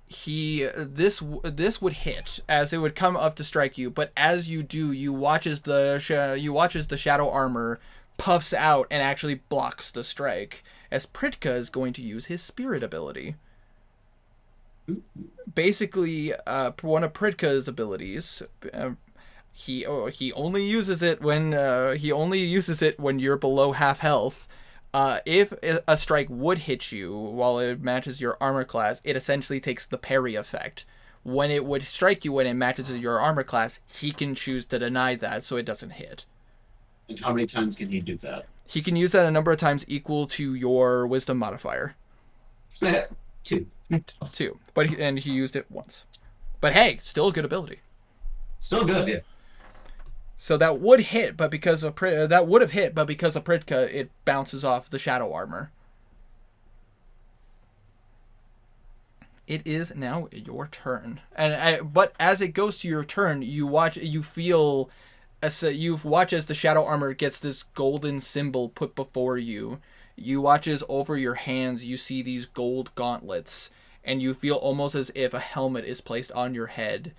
This would hit as it would come up to strike you, but as you do, you watch as the shadow armor puffs out and actually blocks the strike. As Pritka is going to use his spirit ability. Basically, one of Pritka's abilities. He only uses it when you're below half health. If a strike would hit you while it matches your armor class, it essentially takes the parry effect. When it would strike you when it matches your armor class, he can choose to deny that so it doesn't hit. And how many times can he do that? He can use that a number of times equal to your wisdom modifier. 2. 2. But he used it once. But hey, still a good ability. Still good, yeah. So that would hit, but because of Pritka, it bounces off the shadow armor. It is now your turn, but as it goes to your turn, you watch as the shadow armor gets this golden symbol put before you. You watch as over your hands you see these gold gauntlets, and you feel almost as if a helmet is placed on your head.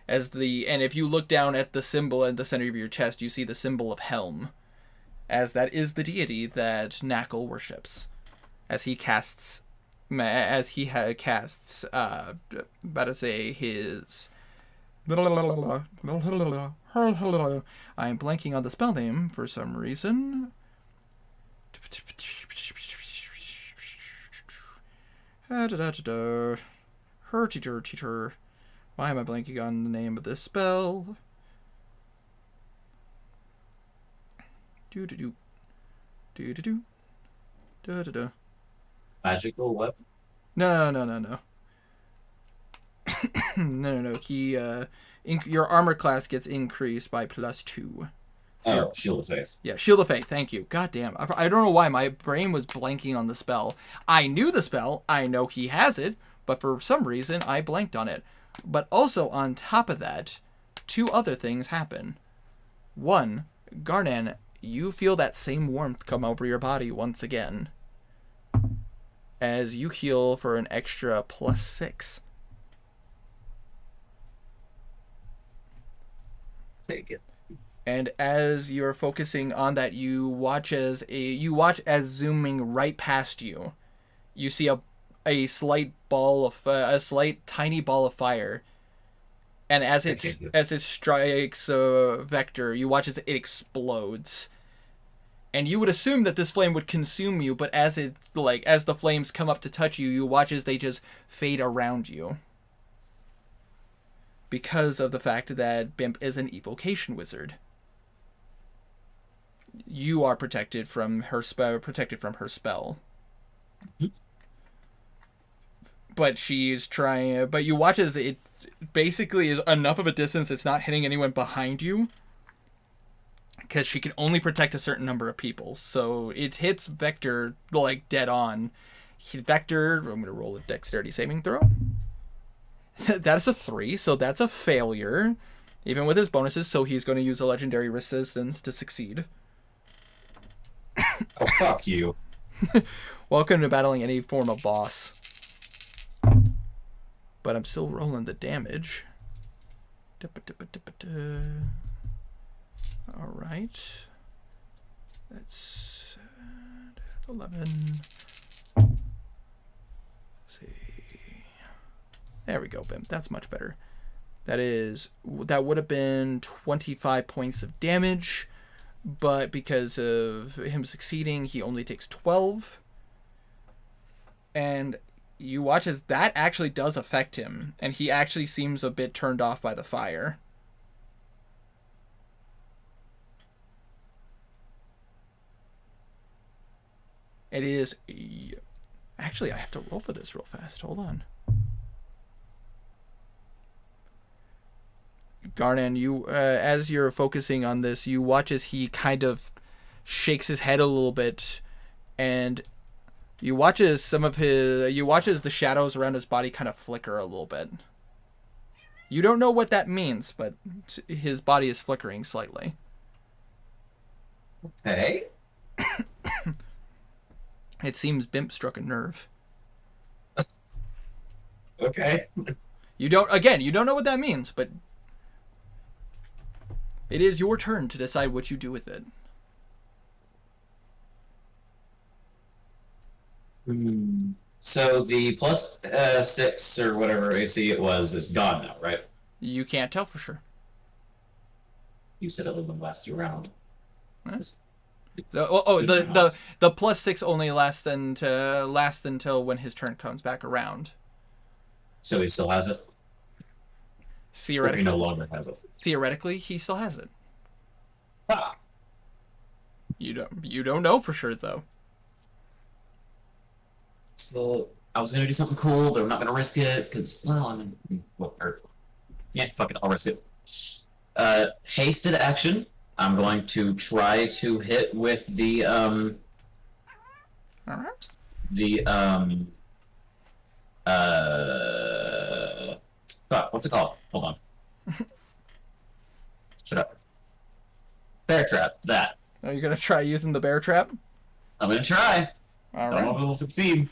And if you look down at the symbol at the center of your chest, you see the symbol of Helm, as that is the deity that Knackle worships, as he casts, about to say his. I'm blanking on the spell name for some reason. Teacher. Why am I blanking on the name of this spell? Do. Magical weapon? No. No. Your armor class gets increased by +2. Oh, Shield of Faith. Yeah, Shield of Faith. Thank you. God damn. I don't know why my brain was blanking on the spell. I knew the spell. I know he has it, but for some reason I blanked on it. But also on top of that, 2 other things happen. 1, Garnan, you feel that same warmth come over your body once again, as you heal for an extra +6. Take it. And as you're focusing on that, you watch as zooming right past you, you see a slight tiny ball of fire, and as it strikes Vector, you watch as it explodes. And you would assume that this flame would consume you, but as the flames come up to touch you, you watch as they just fade around you. Because of the fact that Bimp is an evocation wizard. You are protected from her spell. Mm-hmm. But you watch as it basically is enough of a distance it's not hitting anyone behind you, because she can only protect a certain number of people. So it hits Vector dead on. Vector, I'm going to roll a dexterity saving throw. That is a 3, so that's a failure, even with his bonuses, so he's going to use a legendary resistance to succeed. Oh, fuck you. Welcome to battling any form of boss. But I'm still rolling the damage. Alright. That's 11. Let's see. There we go, Bim. That's much better. That would have been 25 points of damage, but because of him succeeding, he only takes 12. And you watch as that actually does affect him, and he actually seems a bit turned off by the fire. It is... Actually, I have to roll for this real fast. Hold on. Garnan, you as you're focusing on this, you watch as he kind of shakes his head a little bit, and you watch as the shadows around his body kind of flicker a little bit. You don't know what that means, but his body is flickering slightly. Okay. It seems Bimp struck a nerve. Okay. You don't know what that means, but it is your turn to decide what you do with it. So the plus 6 or whatever AC it was is gone now, right? You can't tell for sure. You said it would last you around. Huh? The plus 6 only lasts until when his turn comes back around. So he still has it? Or Theoretically, he no longer has it? theoretically, he still has it. Ah. You don't know for sure though. So I was gonna do something cool, but I'm not gonna risk it because, well, fuck it, I'll risk it. Hasted action. I'm going to try to hit with the All right. Fuck, what's it called? Hold on. Shut up. Bear trap. That. Are you gonna try using the bear trap? I'm gonna try. All Don't know right. if it'll succeed.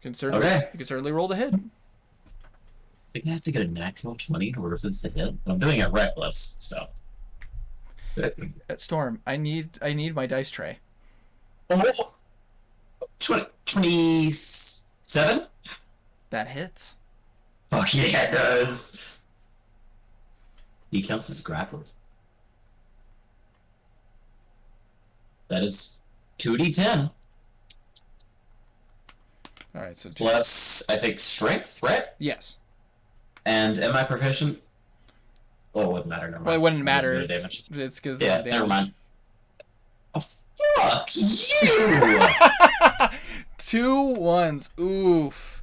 You can certainly roll to hit. I think I have to get a natural 20 in order for this to hit. I'm doing it reckless, so. Storm, I need my dice tray. 27? That hits. Fuck yeah, it does. He counts as grappled. That is 2d10. All right, so Plus, I think, strength, right? yes. And am I proficient? Well, it wouldn't matter. Never mind. Well, it wouldn't I'm just matter. gonna damage. It's because Yeah, never mind. Oh, fuck you! 2 1s. Oof.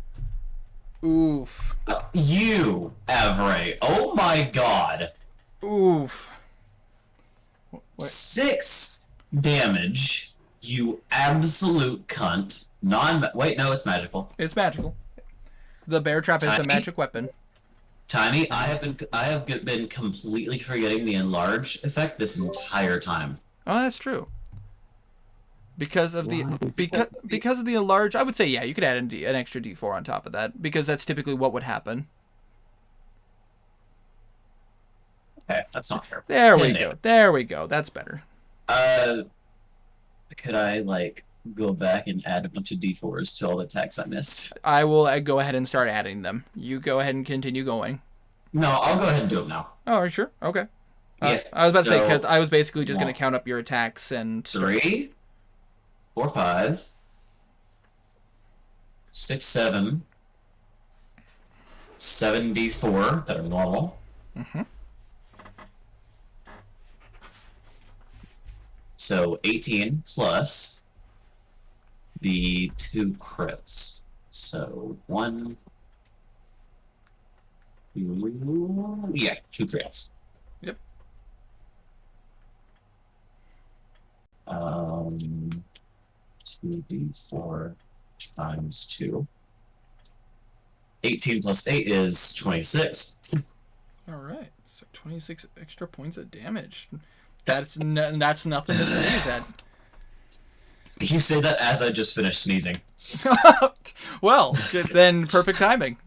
Oof. You, Avray. Oh my god. Oof. Wait. 6 damage, you absolute cunt. Wait, no, it's magical. It's magical. The bear trap is a Tiny? magic weapon. Tiny, I have been completely forgetting the enlarge effect this entire time. Oh, that's true. Because of the because of the enlarge, I would say yeah, you could add an extra D4 on top of that because that's typically what would happen. Okay, that's not fair. There 10 we go. There we go. That's better. Could I go back and add a bunch of D4s to all the attacks I missed? I will go ahead and start adding them. You go ahead and continue going. No, I'll go ahead and do them now. Oh, are you sure? Okay. Yeah. I was about to say so- because I was basically just going to One. count up your attacks and start. 3, 4, 5, 6, 7, 7d4 that are normal. Mhm. So 18 plus the 2 crits. So 1. Yeah, 2 crits. Yep. 2d4 times 2. 18 plus 8 is 26. All right. So 26 extra points of damage. That's nothing to sneeze at. You say that as I just finished sneezing. Well, then perfect timing.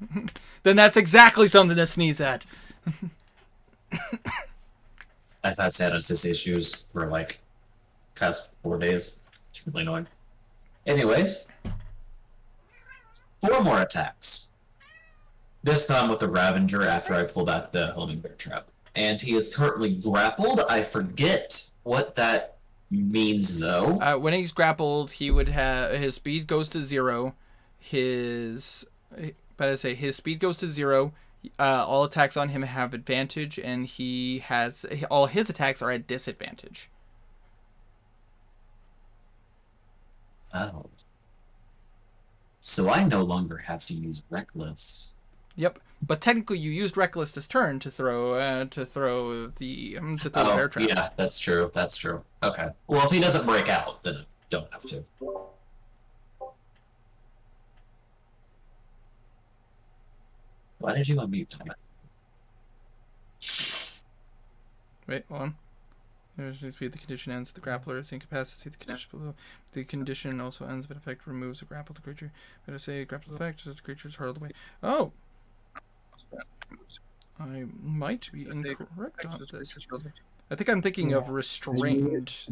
Then that's exactly something to sneeze at. I've had sinus issues for past 4 days. It's really annoying. Anyways, 4 more attacks. This time with the Ravager after I pull back the homing bear trap. And he is currently grappled. I forget what that means though. When he's grappled, he would have his speed goes to 0. His speed goes to 0. All attacks on him have advantage, and all his attacks are at disadvantage. Oh. So I no longer have to use Reckless. Yep. But technically, you used Reckless this turn to throw the bear trap. Yeah, that's true. That's true. Okay. Well, if he doesn't break out, then I don't have to. Why did you unmute, Thomas? Wait, hold on. The condition ends. The grappler is incapacitated. The condition below. The condition also ends if an effect removes a grappled creature. Better say grappled effect. The creature is hurled away. Oh! I might be incorrect on this. I think I'm thinking of restrained.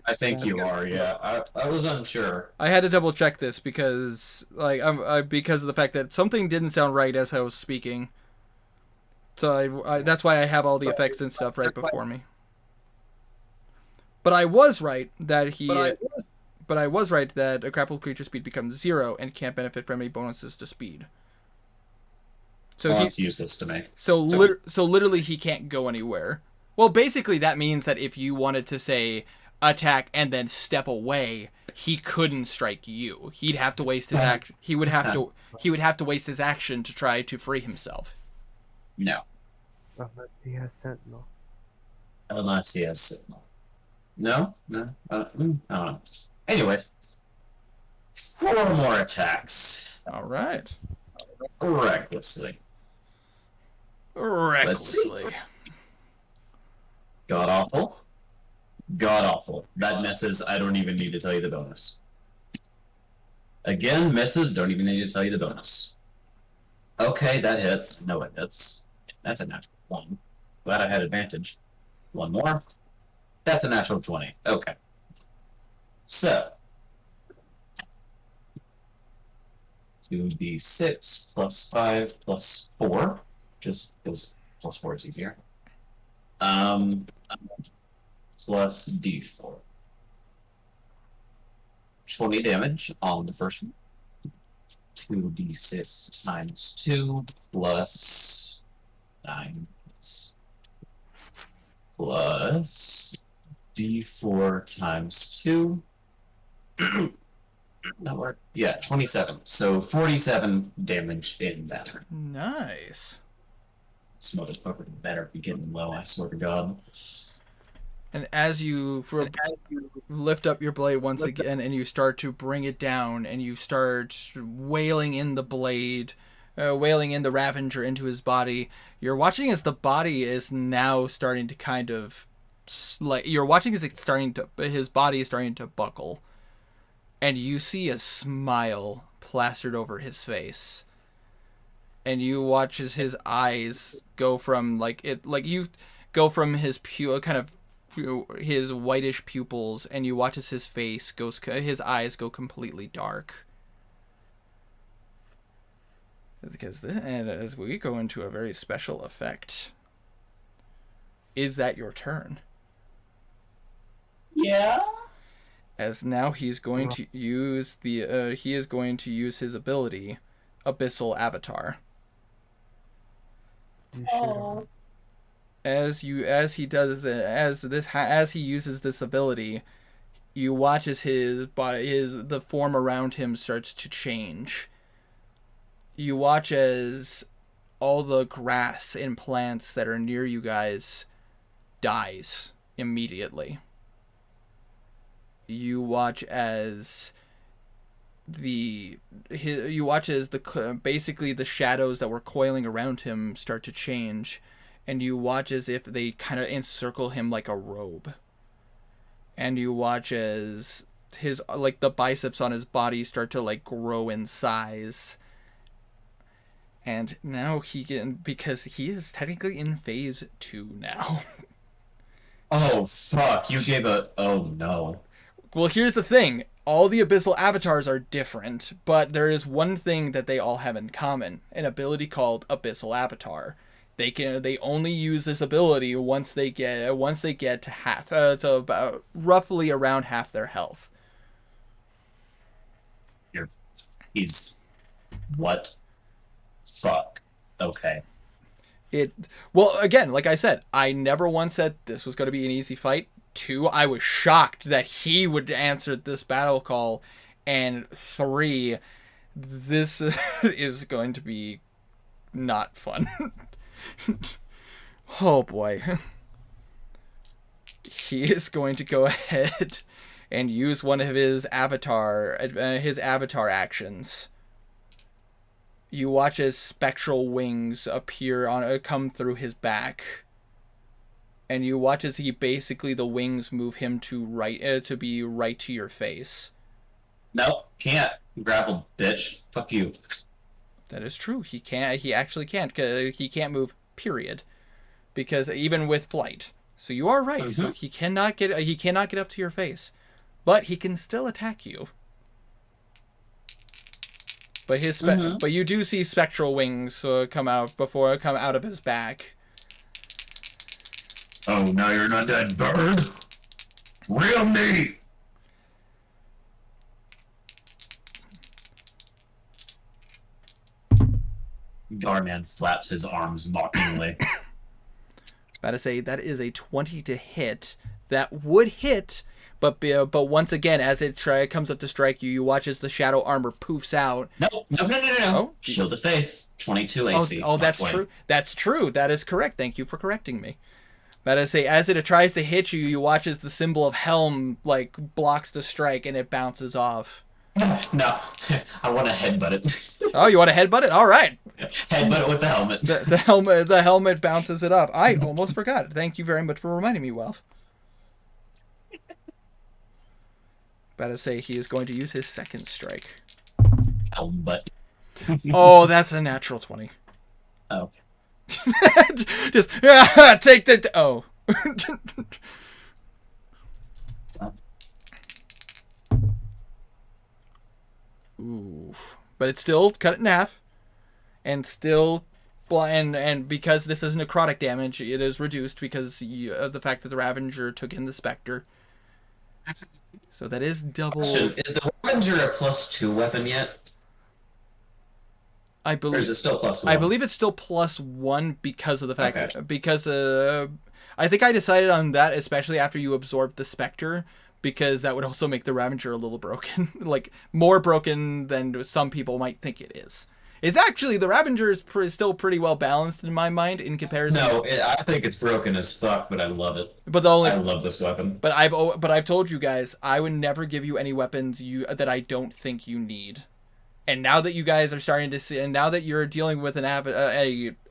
I think you are. Yeah, I was unsure. I had to double check this because, because of the fact that something didn't sound right as I was speaking. So that's why I have all the effects and stuff right before me. But I was right that I was right that a grappled creature speed becomes 0 and can't benefit from any bonuses to speed. So it's useless to me. So literally he can't go anywhere. Well, basically that means that if you wanted to say attack and then step away, he couldn't strike you. He'd have to waste his action. He would have to waste his action to try to free himself. No. Unless he has Sentinel. Unless he has Sentinel. No? I don't know. Anyways. 4 more attacks. Alright. Recklessly. God awful. God awful. That misses. I don't even need to tell you the bonus. Again, misses. Don't even need to tell you the bonus. Okay, that hits. No, it hits. That's a natural 1. Glad I had advantage. 1 more. That's a natural 20. Okay. So. 2d6 plus 5 plus 4. Just because plus 4 is easier. Plus d4. 20 damage on the first one. 2d6 times 2 plus 9 plus d4 times 2. That worked. Yeah, 27. So 47 damage in that turn. Nice. This motherfucker better be getting low, I swear to God. And as you lift up your blade once again and you start to bring it down and you start wailing in the blade, wailing in the Ravager into his body, you're watching as the body is now starting to kind of... You're watching as his body is starting to buckle. And you see a smile plastered over his face. And you watch as his eyes go from his his whitish pupils, and you watch as his eyes go completely dark. And as we go into a very special effect, is that your turn? Yeah. As now he's going to use his ability, Abyssal Avatar. Oh. As he uses this ability, you watch as the form around him starts to change. You watch as all the grass and plants that are near you guys dies immediately. You watch as basically the shadows that were coiling around him start to change, and you watch as if they kind of encircle him like a robe. And you watch as the biceps on his body start to grow in size. And now because he is technically in phase 2 now. Oh fuck, you gave oh no. Well, here's the thing. All the Abyssal Avatars are different, but there is one thing that they all have in common. An ability called Abyssal Avatar. They only use this ability once they get to half. So about roughly around half their health. He's what? Fuck. Okay. Well, again, like I said, I never once said this was going to be an easy fight. 2, I was shocked that he would answer this battle call, and 3, this is going to be not fun. Oh boy. He is going to go ahead and use one of his avatar actions. You watch as spectral wings come through his back, and you watch as he basically the wings move him to be right to your face. Nope, can't. Grappled, bitch. Fuck you. That is true. He can't. He actually can't. He can't move. Period. Because even with flight, so you are right. So he cannot get. He cannot get up to your face, but he can still attack you. But but you do see spectral wings come out of his back. Oh, now you're not that bird. Real meat. Garman flaps his arms mockingly. About to say that is a 20 to hit. That would hit, but once again, as it comes up to strike you, you watch as the shadow armor poofs out. No. Oh, Shield of Faith, 22 AC. Oh, that's true. That's true. That is correct. Thank you for correcting me. About to say, as it tries to hit you, you watch as the symbol of Helm blocks the strike and it bounces off. No, I want to headbutt it. Oh, you want to headbutt it? All right. Headbutt it with the helmet. The helmet bounces it off. I almost forgot. Thank you very much for reminding me, Welf. About to say he is going to use his second strike. Helmet. Oh, that's a natural 20. Oh. Just take the. Oh. Ooh, but it's still cut it in half, and still, and because this is necrotic damage, it is reduced because of the fact that the Ravager took in the Spectre. So that is double. Is the Ravager a +2 weapon yet? I believe. Or is it still +1? I believe it's still +1 because of the fact that I think I decided on that especially after you absorbed the Spectre. Because that would also make the Ravager a little broken. More broken than some people might think it is. It's actually, the Ravager is still pretty well balanced in my mind in comparison. No, I think it's broken as fuck, but I love it. But I love this weapon. But I've told you guys, I would never give you any weapons that I don't think you need. And now that you guys are starting to see, and now that you're dealing with a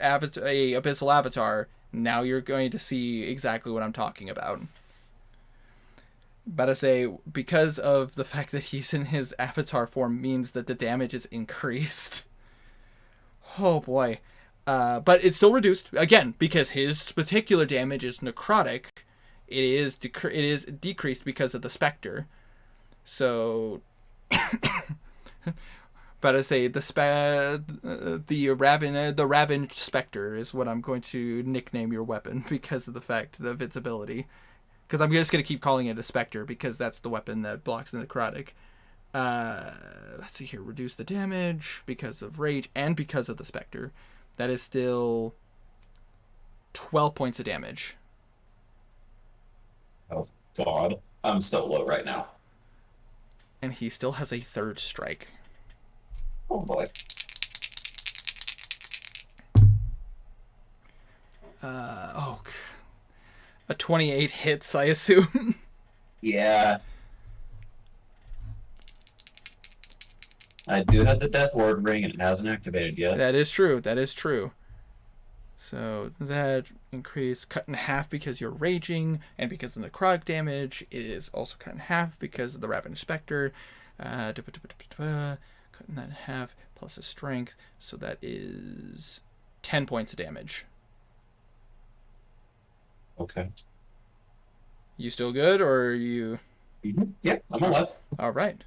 Abyssal Avatar, now you're going to see exactly what I'm talking about. About to say, because of the fact that he's in his avatar form means that the damage is increased. Oh boy. But it's still reduced, again, because his particular damage is necrotic. It is decreased because of the Spectre. So, about to say, the Ravaged Spectre is what I'm going to nickname your weapon because of the fact of its ability. Because I'm just going to keep calling it a Spectre because that's the weapon that blocks the necrotic. Let's see here. Reduce the damage because of Rage and because of the Spectre. That is still 12 points of damage. Oh, God. I'm so low right now. And he still has a third strike. Oh, boy. A 28 hits, I assume. Yeah. I do have the Death Ward ring, and it hasn't activated yet. That is true. That is true. So that increase cut in half because you're raging, and because the necrotic damage is also cut in half because of the Ravaged Spectre. Cutting that in half plus a strength, so that is 10 points of damage. Okay. You still good, or are you? Yep, I'm alive. All right.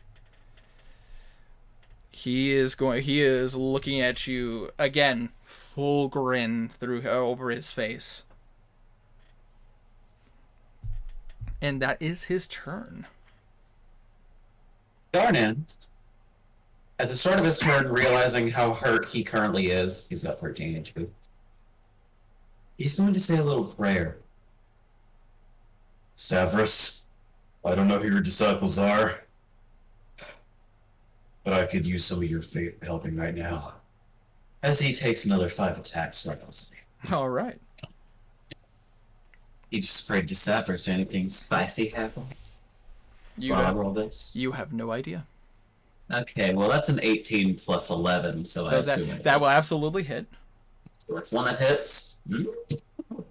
He is looking at you again, full grin over his face. And that is his turn. Darnan, at the start of his turn, realizing how hurt he currently is, he's got 13 HP. He's going to say a little prayer. Severus, I don't know who your disciples are, but I could use some of your faith helping right now. As he takes another 5 attacks recklessly. All right. He just sprayed December. Is there anything spicy happening You while I don't, roll this? you have no idea. Okay, well that's an 18 plus 11, so I So assume it that will hits. absolutely hit. So that's one that hits.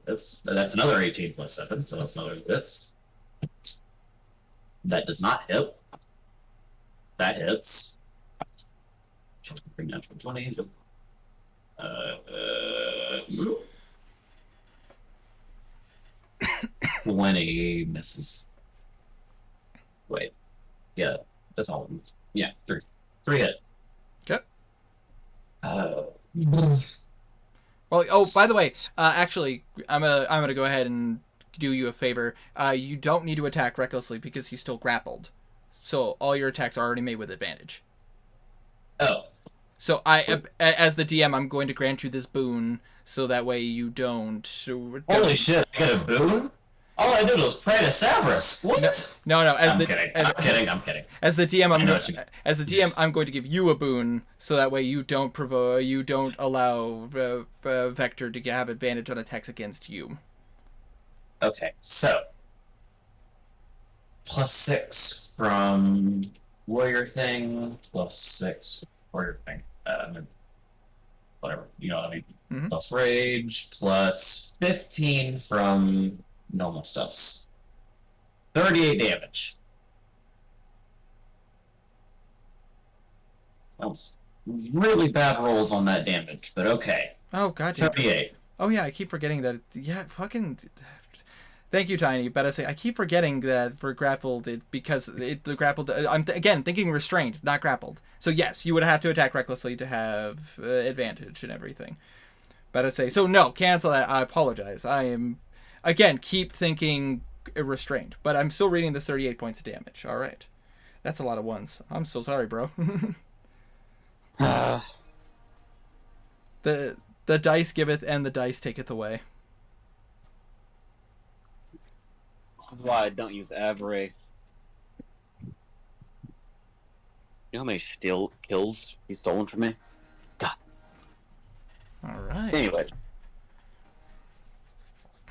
That's another 18 plus 7, so that's another that hits. That does not hit. That hits. Bring down to 20. 20 misses. Wait. Yeah, that's all of them. Yeah, 3. 3 hit. Okay. Uh, Well, oh, by the way, actually, I'm gonna go ahead and do you a favor. You don't need to attack recklessly because he's still grappled, so all your attacks are already made with advantage. oh. So as the DM, I'm going to grant you this boon, so that way you don't. Holy shit, I got a boon? All I did was pray to Cerberus. What? No. I'm kidding. I'm kidding. As the DM, I know what you mean. as the DM, I'm going to give you a boon, so that way you don't allow Vector to have advantage on attacks against you. Okay, so +6 from warrior thing, +6 warrior thing. Whatever, you know what I mean. Mhm. Plus rage, plus 15 from normal stuffs. 38 damage. That was really bad rolls on that damage, but okay. Oh god. damn. 38. Oh yeah, I keep forgetting that. Yeah, fucking. Thank you, Tiny. But I say I keep forgetting that for grappled, the grappled. I'm again thinking restrained, not grappled. So yes, you would have to attack recklessly to have advantage and everything. But I say so. No, cancel that. I apologize. I am again keep thinking restrained, but I'm still reading the 38 points of damage. All right, that's a lot of ones. I'm so sorry, bro. The dice giveth and the dice taketh away. Why I don't use Avery. You know how many kills he's stolen from me? God. All right. Anyway,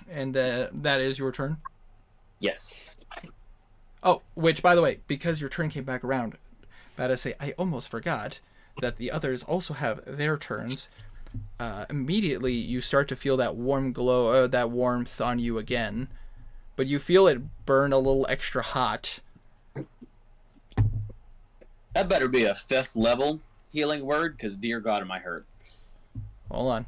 And that is your turn. yes. Oh, which, by the way, because your turn came back around, about to say, I almost forgot that the others also have their turns. Immediately, you start to feel that warm glow, that warmth on you again, but you feel it burn a little extra hot. That better be a 5th level healing word, because dear God, am I hurt. Hold on.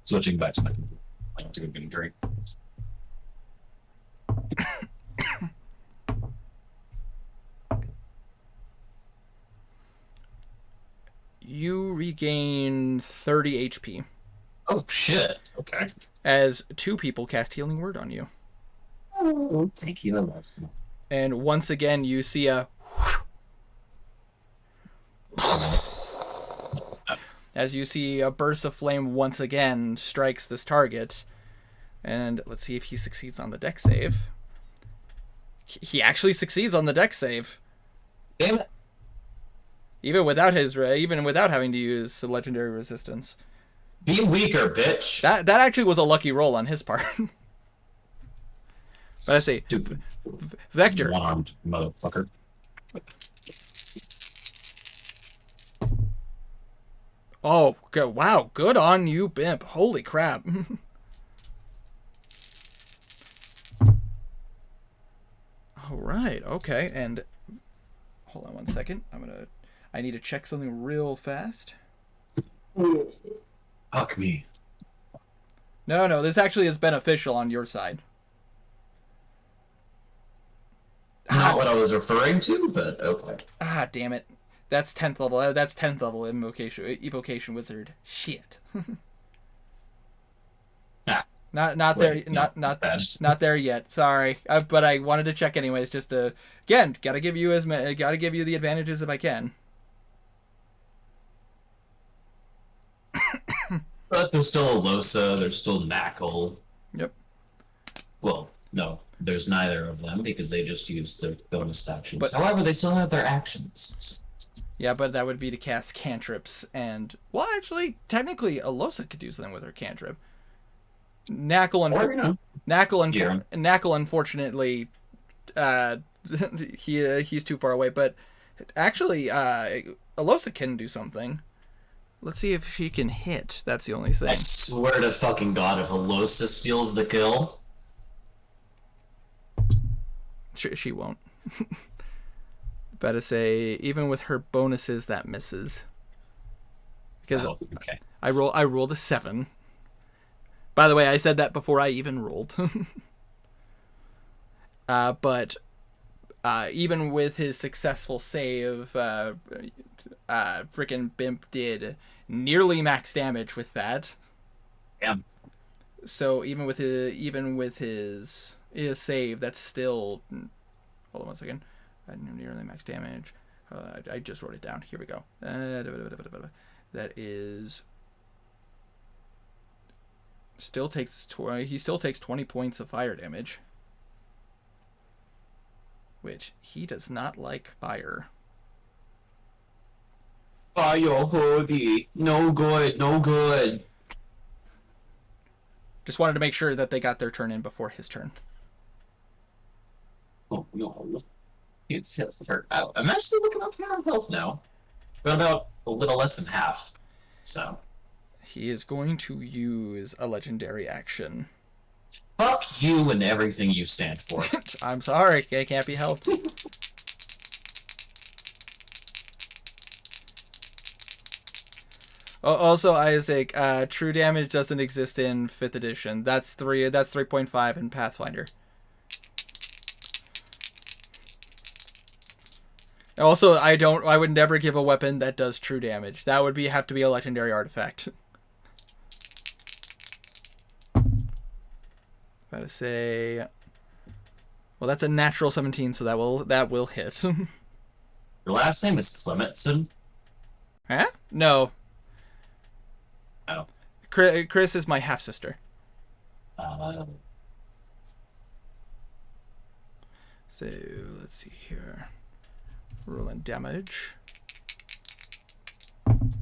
Switching back to my computer. I have to go get a drink. You regain 30 HP Oh shit. Okay. as 2 people cast Healing Word on you. Oh, thank you, Leslie. And once again, you see a as you see a burst of flame once again strikes this target. And let's see if he succeeds on the dex save. He actually succeeds on the dex save, Damn it. even without having to use legendary resistance. Be weaker, bitch. That actually was a lucky roll on his part. But I say, Stupid. Vector, One-armed motherfucker. oh wow, good on you, Bimp. Holy crap. All right, okay, and hold on one second. I need to check something real fast. Fuck me. No, this actually is beneficial on your side. Not what I was referring to, but okay. Ah, damn it. That's 10th level. That's 10th level evocation wizard. Shit. Ah. Not Wait, there. no, Not it's bad. not there yet. Sorry, but I wanted to check anyways. Just to again, gotta give you the advantages if I can. But there's still a Losa, there's still Knackle. Yep. Well, no. there's neither of them because they just use their bonus actions. But- However, they still have their actions. Yeah, but that would be to cast cantrips, and well, actually, technically, Alosa could do something with her cantrip. Knackle, Or, you know, Yeah. Knackle, unfortunately, he's too far away. But actually, Alosa can do something. Let's see if she can hit. That's the only I thing. swear to fucking god, if Alosa steals the kill, She won't. Better say, even with her bonuses, that misses. Because oh, okay. I rolled a 7. By the way, I said that before I even rolled. But even with his successful save, frickin' Bimp did nearly max damage with that. Damn. So even with his save, that's still. Hold on one second. Nearly max damage. I just wrote it down. Here we go. That is. He still takes 20 points of fire damage, which he does not like fire. Fire hoodie. No good, no good. Just wanted to make sure that they got their turn in before his turn. Oh no. It's his turn. I'm actually looking up my health now. Got about a little less than half. So. He is going to use a legendary action. Fuck you and everything you stand for. I'm sorry, it can't be helped. Also, Isaac, true damage doesn't exist in 5th edition. That's 3.5 in Pathfinder. Also, I would never give a weapon that does true damage. That would have to be a legendary artifact. Gotta say, well, that's a natural 17, so that will hit. Your last name is Clementson? Huh? No. Oh. Chris is my half sister. So let's see here. Rolling damage. And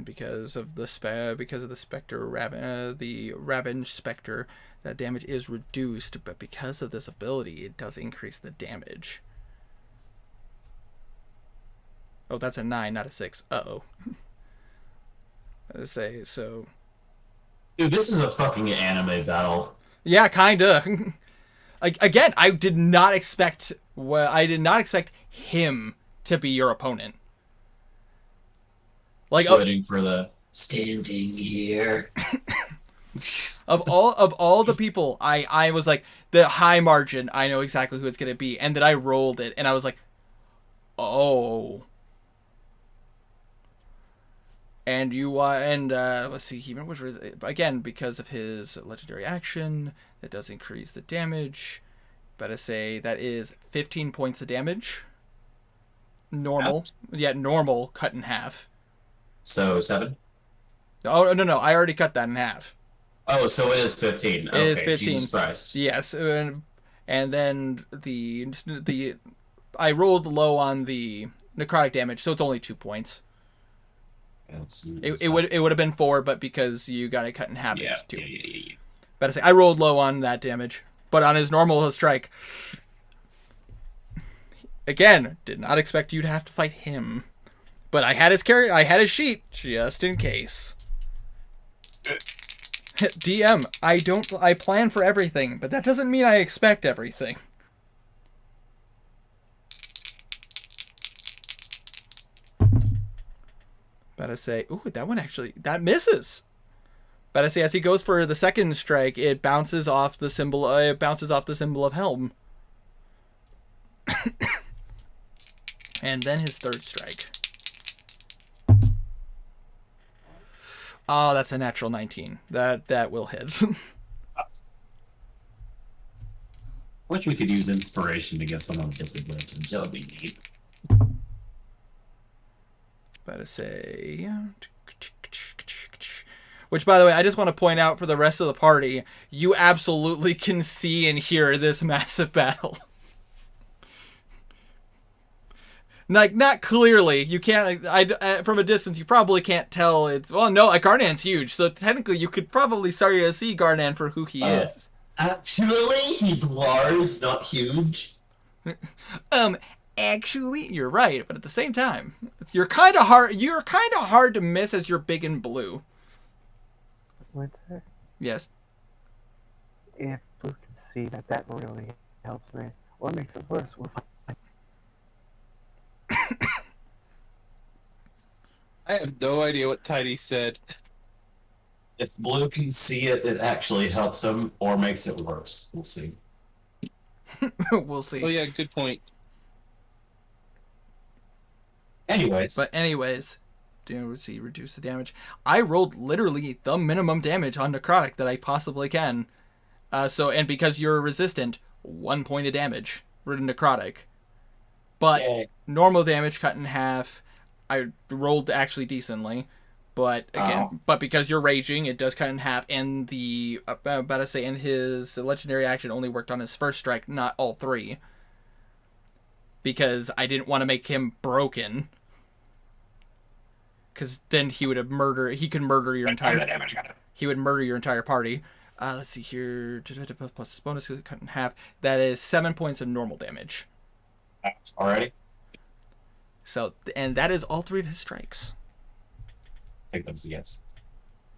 because of the specter, the Ravage Spectre, that damage is reduced, but because of this ability, it does increase the damage. Oh, that's a 9, not a 6. Uh-oh. Let's say, so... Dude, this is a fucking anime battle. Yeah, kinda. Again, I did not expect him to be your opponent. Like, just waiting for the standing here. of all the people, I was like, the high margin, I know exactly who it's gonna be, and then I rolled it, and I was like, oh. And let's see, again, because of his legendary action, that does increase the damage. But I say that is 15 points of damage. Normal. Ouch. Yeah, normal cut in half. So 7? Oh, no, I already cut that in half. Oh, so it is 15. It is 15. Jesus Christ. Yes, and then the I rolled low on the necrotic damage, so it's only 2 points. It would have been 4, but because you got it cut in half, it's 2. Yeah. But I say I rolled low on that damage, but on his normal strike, again, did not expect you to have to fight him. But I had his sheet just in case. DM, I plan for everything, but that doesn't mean I expect everything. But I say, ooh, that misses. But I say, as he goes for the second strike, it bounces off the symbol. Of Helm. And then his third strike. Oh, that's a natural 19. That will hit. Which we could use inspiration to get someone disadvantage. That would be neat. But I say, Which, by the way, I just want to point out for the rest of the party, you absolutely can see and hear this massive battle. Like, not clearly. You can't... from a distance, you probably can't tell it's... Well, no, Garnan's huge, so technically you could probably start to see Garnan for who he is. Actually, he's large, not huge. Actually, you're right, but at the same time, you're kind of hard to miss as you're big and blue. Winter, Yes. if Blue can see that really helps me, or makes it worse, we'll find. I have no idea what Tiny said. If Blue can see it, it actually helps him or makes it worse. We'll see. We'll see. Oh yeah, good point. Anyways. But anyways, let's see, reduce the damage. I rolled literally the minimum damage on necrotic that I possibly can. And because you're resistant, 1 point of damage for necrotic. But normal damage cut in half. I rolled actually decently, but again, but because you're raging, it does cut in half. And and his legendary action only worked on his first strike, not all three, because I didn't want to make him broken. Because then he would have He could murder your entire. He would murder your entire party. Let's see here. Plus bonus cut in half. That is 7 points of normal damage. Already? So, and that is all three of his strikes. I think that's a yes.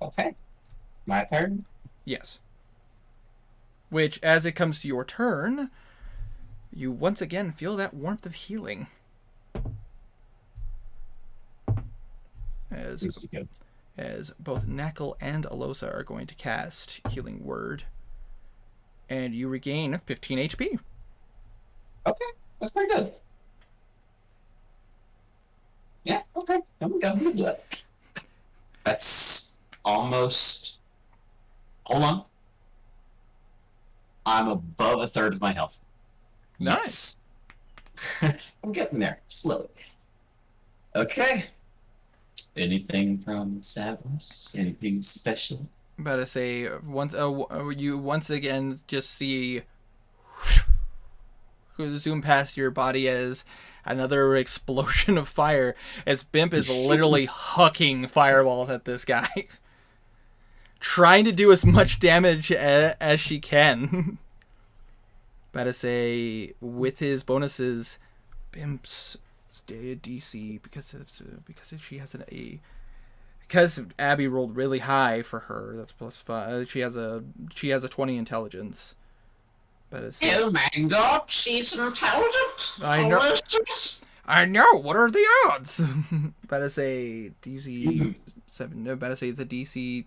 Okay. My turn? Yes. Which, as it comes to your turn, you once again feel that warmth of healing. As both Knackle and Alosa are going to cast Healing Word. And you regain 15 HP. Okay. That's pretty good. Yeah, okay. I'm gonna do that. That's almost... Hold on. I'm above a third of my health. Nice. Yes. I'm getting there. Slowly. Okay. Anything from Savos? Anything special? I'm about to say, you once again just see zoom past your body as another explosion of fire, as Bimp is literally hucking fireballs at this guy. Trying to do as much damage as she can. About to say, with his bonuses, Bimp's DC, because she has an A. Because Abby rolled really high for her, that's +5. She has a 20 intelligence. But it's, Oh my god, she's intelligent. I know. I know. What are the odds? Better say DC 7. No, better say it's a DC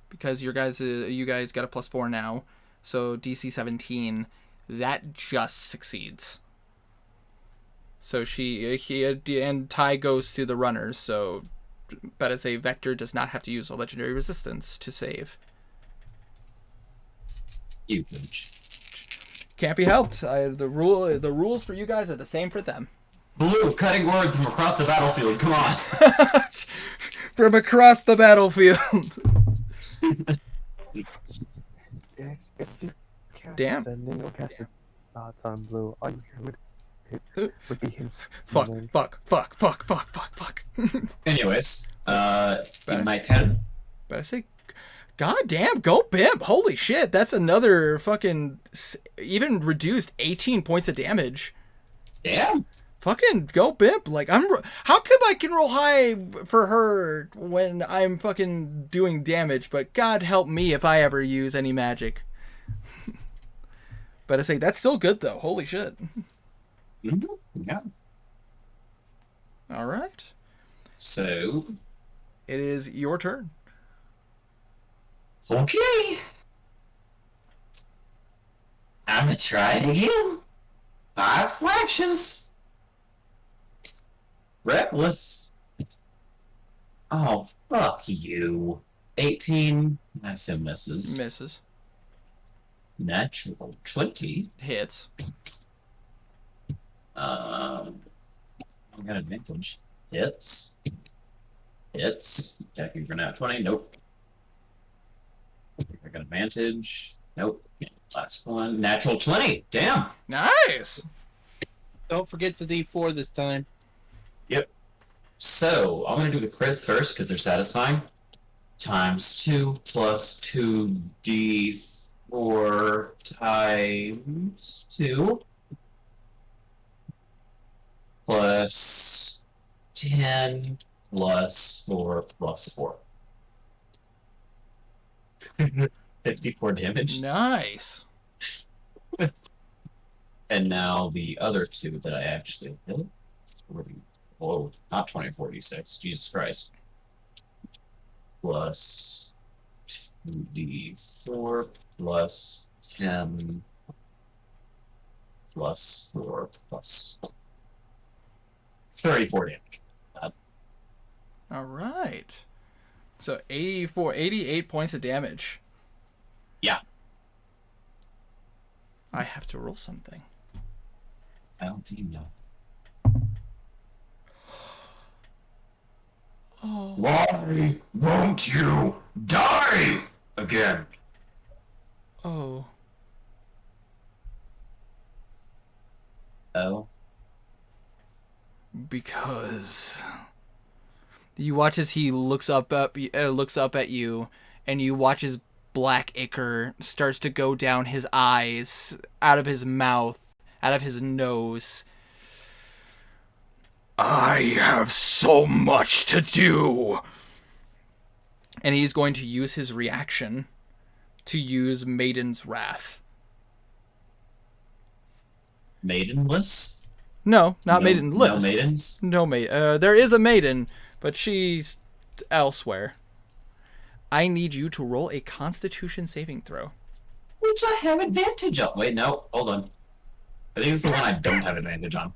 because you guys got a +4 now. So DC 17. That just succeeds. So and Ty goes to the runners. So better say Vector does not have to use a legendary resistance to save. You bitch. Can't be helped. The rules for you guys are the same for them. Blue, cutting word from across the battlefield. Come on. From across the battlefield. Damn. Sending or casting thoughts on Blue, all you hear would be him screaming. Fuck. Anyways, in my turn. But I say, God damn, go Bimp. Holy shit, that's another fucking, even reduced 18 points of damage. Damn. Fucking go Bimp. Like, how come I can roll high for her when I'm fucking doing damage, but God help me if I ever use any magic. But I say, that's still good though. Holy shit. Mm-hmm. Yeah. All right. So. It is your turn. Okay. I'm gonna try it again. 5 slashes. Reckless. Oh, fuck you. 18. I assume misses. Misses. Natural 20. Hits. I got advantage. Hits. Hits. Attacking for nat 20. Nope. I got advantage. Nope. Last one. Natural 20. Damn. Nice. Don't forget the D4 this time. Yep. So, I'm going to do the crits first because they're satisfying. Times 2 plus 2d4 times 2 plus 10 plus 4 plus 4. 54 damage. Nice. And now the other two that I actually hit. 40, whoa, not 2046. Jesus Christ. Plus 2d4 plus 10 plus 4 plus 34 damage. All right. So 88 points of damage. Yeah. I have to roll something. How do you know? Oh. Why won't you die again? Oh. Oh. Because you watch as he looks up at you, and you watch his black ichor starts to go down his eyes, out of his mouth, out of his nose. I have so much to do. And he's going to use his reaction to use Maiden's Wrath. Maidenless? No, not No- Maidenless. No maidens? No, there is a maiden, but she's elsewhere. I need you to roll a Constitution saving throw. Which I have advantage on. Wait, no, hold on. I think it's the one I don't have advantage on.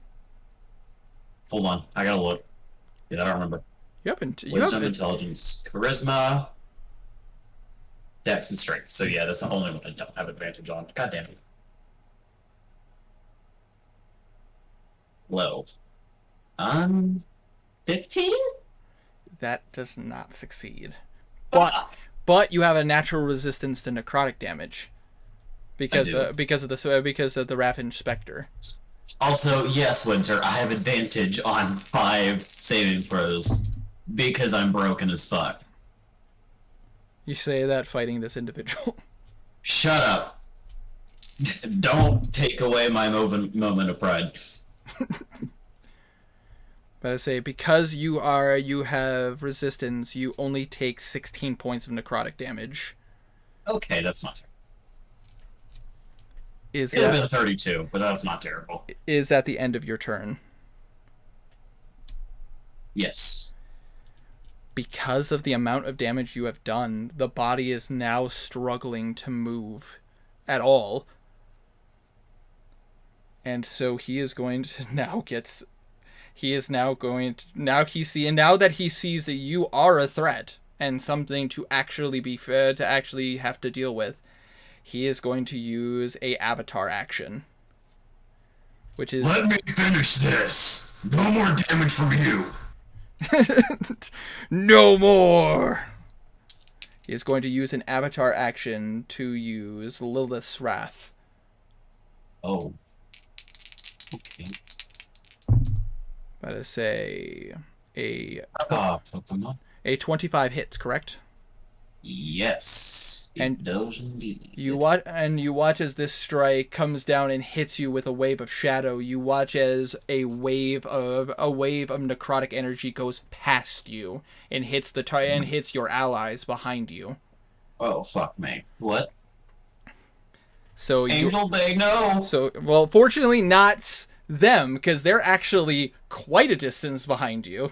Hold on, I gotta look. Yeah, I don't remember. Wisdom, intelligence, charisma, dex, and strength. So yeah, that's the only one I don't have advantage on. God damn it. Low. 15? That does not succeed. But you have a natural resistance to necrotic damage because I do. because of the Ravaged Spectre. Also, yes, Winter, I have advantage on 5 saving throws because I'm broken as fuck. You say that fighting this individual. Shut up. Don't take away my moment of pride. But I say because you have resistance, you only take 16 points of necrotic damage. Okay, that's not terrible. Is It would have that been 32, but that's not terrible. is at the end of your turn. Yes. Because of the amount of damage you have done, the body is now struggling to move at all. And so he is going to now now that he sees that you are a threat and something to actually be fair to actually have to deal with, he is going to use a avatar action. Which is Let me finish this. No more damage from you. no more. He is going to use an avatar action to use Lilith's Wrath. Oh. Okay. Let us say a Pokemon. 25 hits, correct? Yes. And It does indeed. You watch as this strike comes down and hits you with a wave of shadow. You watch as a wave of necrotic energy goes past you and hits your allies behind you. Oh, fuck me. What? So Angel Bay, no! well, fortunately not them, because they're actually quite a distance behind you.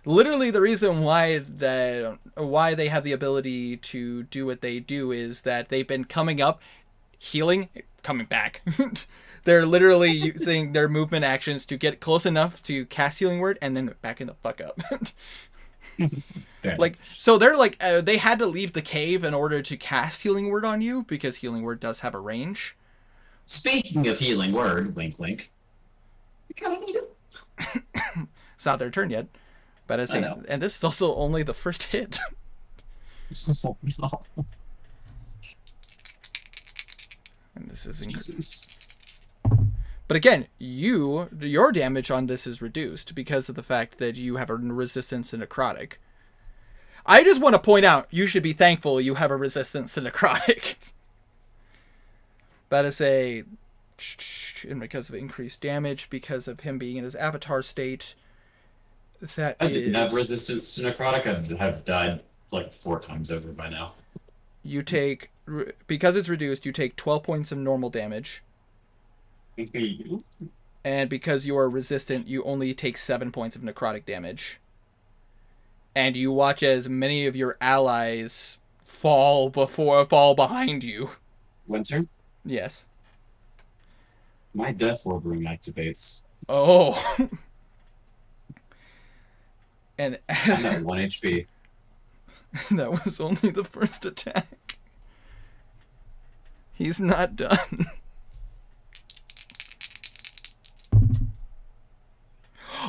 Literally, the reason why they have the ability to do what they do is that they've been coming up, healing, coming back. They're literally using their movement actions to get close enough to cast Healing Word and then backing the fuck up. So they're they had to leave the cave in order to cast Healing Word on you because Healing Word does have a range. Speaking of Healing Word, wink wink. We kinda need it. It's not their turn yet. But I I say, know. and this is also only the first hit. Oh, no. And this is Jesus. But again, your damage on this is reduced because of the fact that you have a resistance to necrotic. I just want to point out, you should be thankful you have a resistance to necrotic. But I say, and because of increased damage, because of him being in his avatar state, that I didn't have is, resistance to necrotic. I'd have died like 4 times over by now. you take, because it's reduced, you take 12 points of normal damage. And because you are resistant, you only take 7 points of necrotic damage. And you watch as many of your allies fall behind you. Winter, Yes. my death orb ring activates. Oh. And I'm at 1 HP. that was only the first attack. He's not done.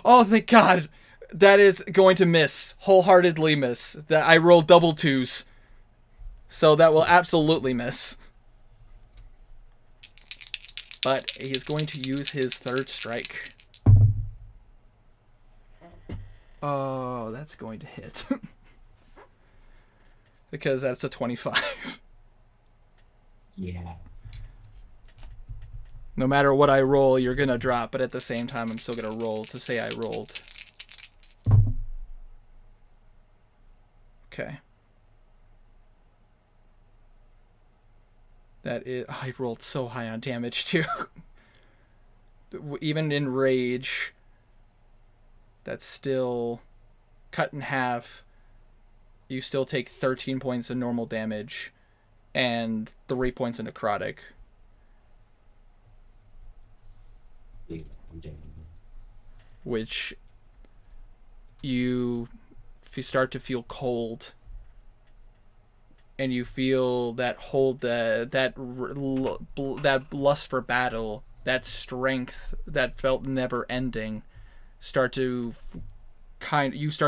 Oh, thank God. That is going to miss. Wholeheartedly miss. That I rolled double 2s. So that will absolutely miss. But he is going to use his third strike. Oh, that's going to hit. Because that's a 25. Yeah. No matter what I roll, you're going to drop. But at the same time, I'm still going to roll to say I rolled. Okay. That is... I rolled so high on damage, too. Even in rage, that's still cut in half. You still take 13 points of normal damage and 3 points of necrotic. Which you start to feel cold, and you feel that that lust for battle, that strength that felt never ending, you start to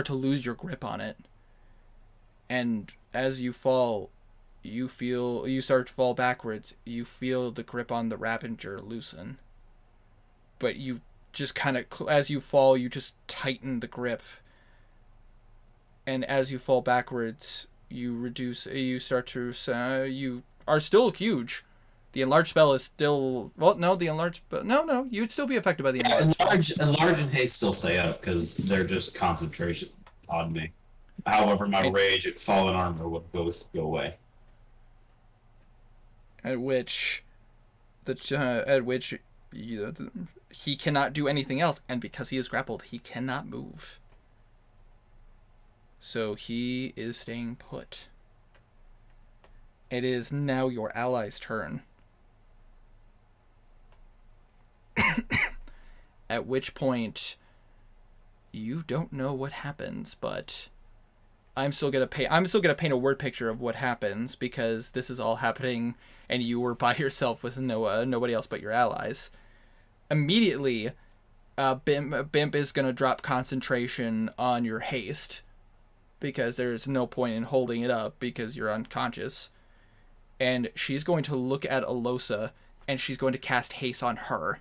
lose your grip on it. And as you fall, you start to fall backwards. You feel the grip on the Ravager loosen, but you just kind of, as you fall, you just tighten the grip. And as you fall backwards, you are still huge. The enlarged spell is still, no, you'd still be affected by the enlarged spell. Enlarge and haste still stay up because they're just concentration on me. However, my rage and fallen armor will both go away. At which he cannot do anything else, and because he is grappled, he cannot move. So he is staying put. It is now your ally's turn. At which point, you don't know what happens, but I'm still gonna paint a word picture of what happens, because this is all happening, and you were by yourself with nobody else but your allies. Immediately, Bimp is gonna drop concentration on your haste, because there's no point in holding it up because you're unconscious. And she's going to look at Alosa, and she's going to cast haste on her.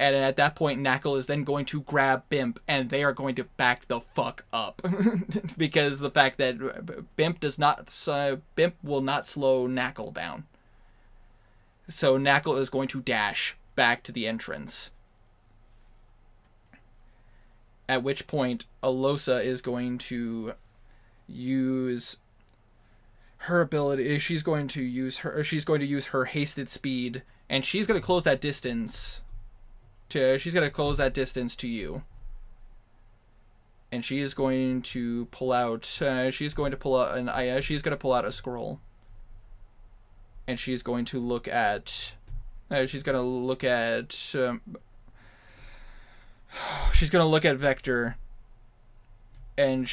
And at that point, Knackle is then going to grab Bimp, and they are going to back the fuck up. Because the fact that Bimp will not slow Knackle down. So Knackle is going to dash back to the entrance. At which point, Alosa is going to use her ability. She's going to use her hasted speed, and she's going to close that distance to you. And she is going to pull out. She's going to pull out a scroll. And she's going to look at. She's going to look at Vector, and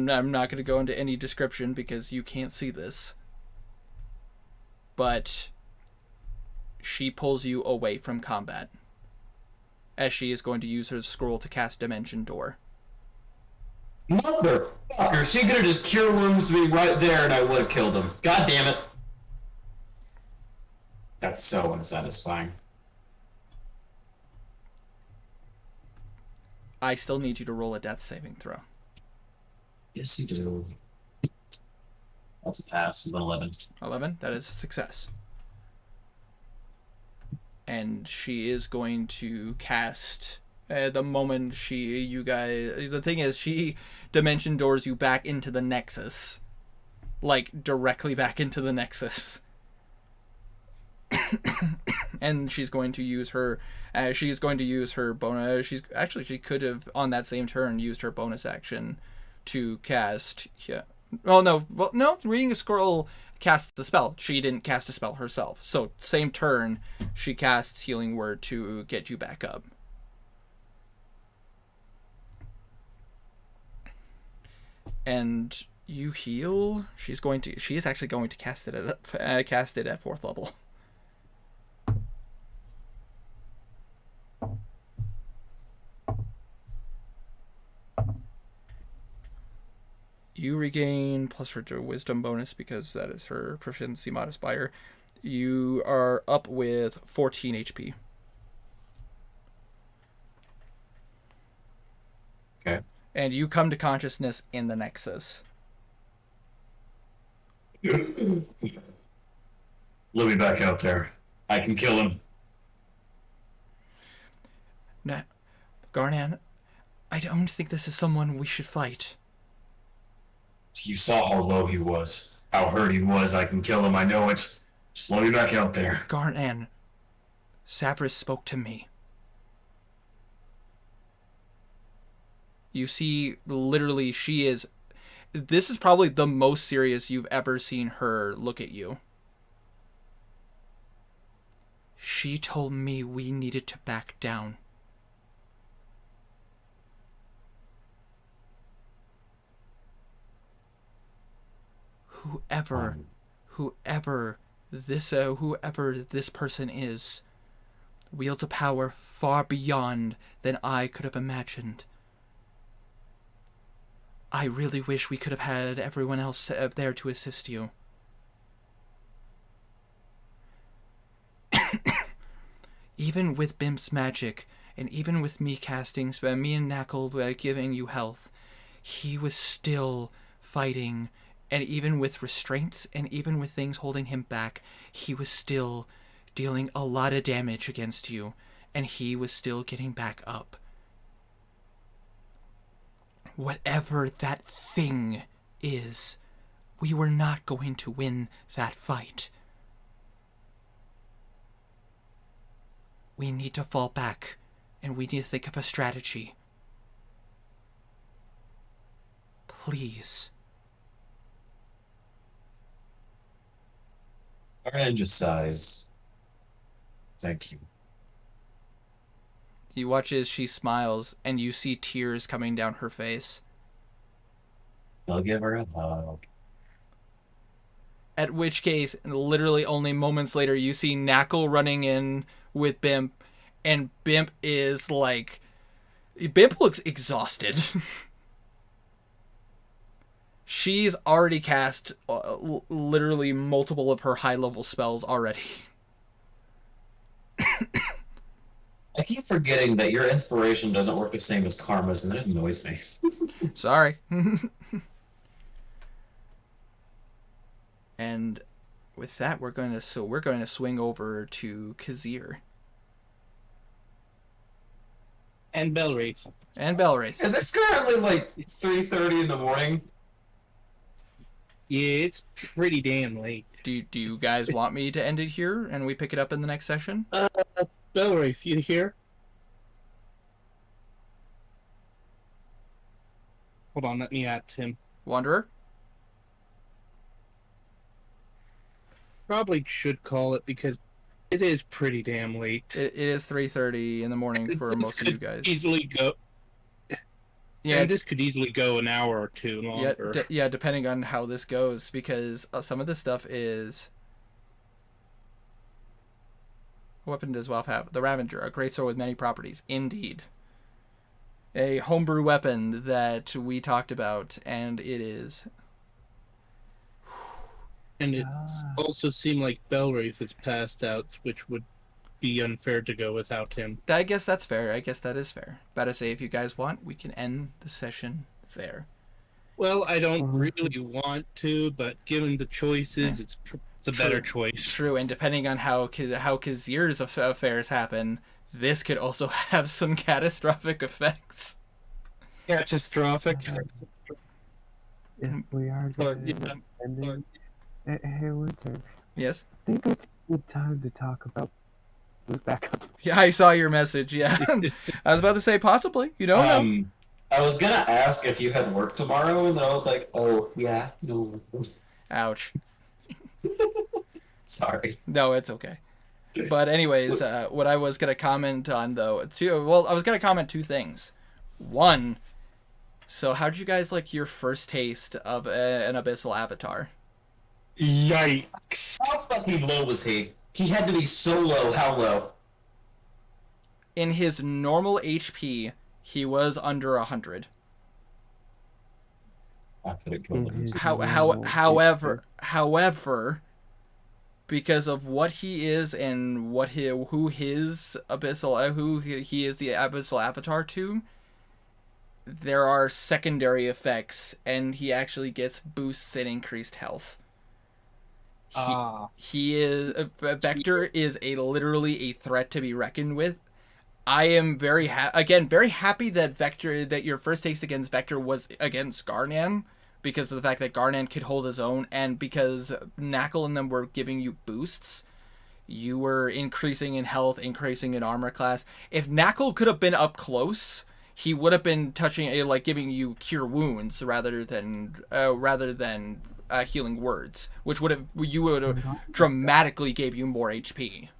I'm not going to go into any description because you can't see this, but she pulls you away from combat. as she is going to use her scroll to cast Dimension Door. Motherfucker, she could have just cure wounds me right there and I would have killed him. God damn it. That's so unsatisfying. I still need you to roll a death saving throw. Yes, you do. That's a pass with an 11. 11, that is a success. And she is going to cast the moment the thing is, she dimension doors you back into the Nexus. Like, directly back into the Nexus. And she's going to use her bonus. She could have, on that same turn, used her bonus action to cast. Yeah. Oh no. Well, no. Reading a scroll casts the spell. She didn't cast a spell herself. So same turn, she casts Healing Word to get you back up. And you heal. She is actually going to cast it at 4th level. You regain plus her wisdom bonus because that is her proficiency modifier. You are up with 14 HP. Okay. And you come to consciousness in the Nexus. Let me back out there. I can kill him. Nah, Garnan, I don't think this is someone we should fight. You saw how low he was. How hurt he was. I can kill him. I know it. Just let me back out there. Garnan, Savris spoke to me. You see, literally, this is probably the most serious you've ever seen her look at you. She told me we needed to back down. Whoever this person is, wields a power far beyond than I could have imagined. I really wish we could have had everyone else there to assist you. Even with Bimp's magic, and even with me casting, me and Knuckle giving you health, he was still fighting. And even with restraints, and even with things holding him back, he was still dealing a lot of damage against you, and he was still getting back up. Whatever that thing is, we were not going to win that fight. We need to fall back, and we need to think of a strategy. Please. Arna just sighs. Thank you. You watch as she smiles, and you see tears coming down her face. I'll give her a hug. At which case, literally only moments later, you see Knuckle running in with Bimp, and Bimp looks exhausted. She's already cast literally multiple of her high-level spells already. I keep forgetting that your inspiration doesn't work the same as Karma's, and it annoys me. Sorry. And with that, we're going to swing over to Kazir And Belwraith. and Belwraith. Because it's currently like 3:30 in the morning. Yeah, it's pretty damn late. Do you guys want me to end it here and we pick it up in the next session? Belwraith, you here? Hold on, let me add him. Wanderer? Probably should call it because it is pretty damn late. It is 3:30 in the morning for This most of could you guys. Easily go. Yeah, And this could easily go an hour or two longer. yeah, depending on how this goes, because some of this stuff is What weapon does Wealth have? The Ravager, a great sword with many properties. Indeed. A homebrew weapon that we talked about, and it is... And it also seemed like Belwraith is passed out, which would be unfair to go without him. I guess that's fair. I guess that is fair. But I say, if you guys want, we can end the session there. Well, I don't really want to, but given the choices, it's a better choice. True, and depending on how Kazir's affairs happen, this could also have some catastrophic effects. Catastrophic. If we are Sorry, ending, sorry. hey Winter, Yes? I think it's a good time to talk about who's back up. Yeah, I saw your message, yeah. I was about to say, possibly. You don't know. I was gonna ask if you had work tomorrow, and then I was like, oh, yeah, no. Ouch. Sorry. No, it's okay. But anyways, what I was going to comment on, though, I was going to comment two things. One, so how'd you guys like your first taste of an Abyssal Avatar? Yikes. How fucking low was he? He had to be so low. How low? In his normal HP, he was under 100. I could have killed him. However, because of what he is and who he is the Abyssal Avatar to, there are secondary effects, and he actually gets boosts and increased health. Vector is literally a threat to be reckoned with. I am very happy that your first taste against Vector was against Garnan, because of the fact that Garnan could hold his own, and because Knuckle and them were giving you boosts. You were increasing in health, increasing in armor class. If Knuckle could have been up close, he would have been giving you cure wounds rather than healing words, which would have dramatically gave you more HP.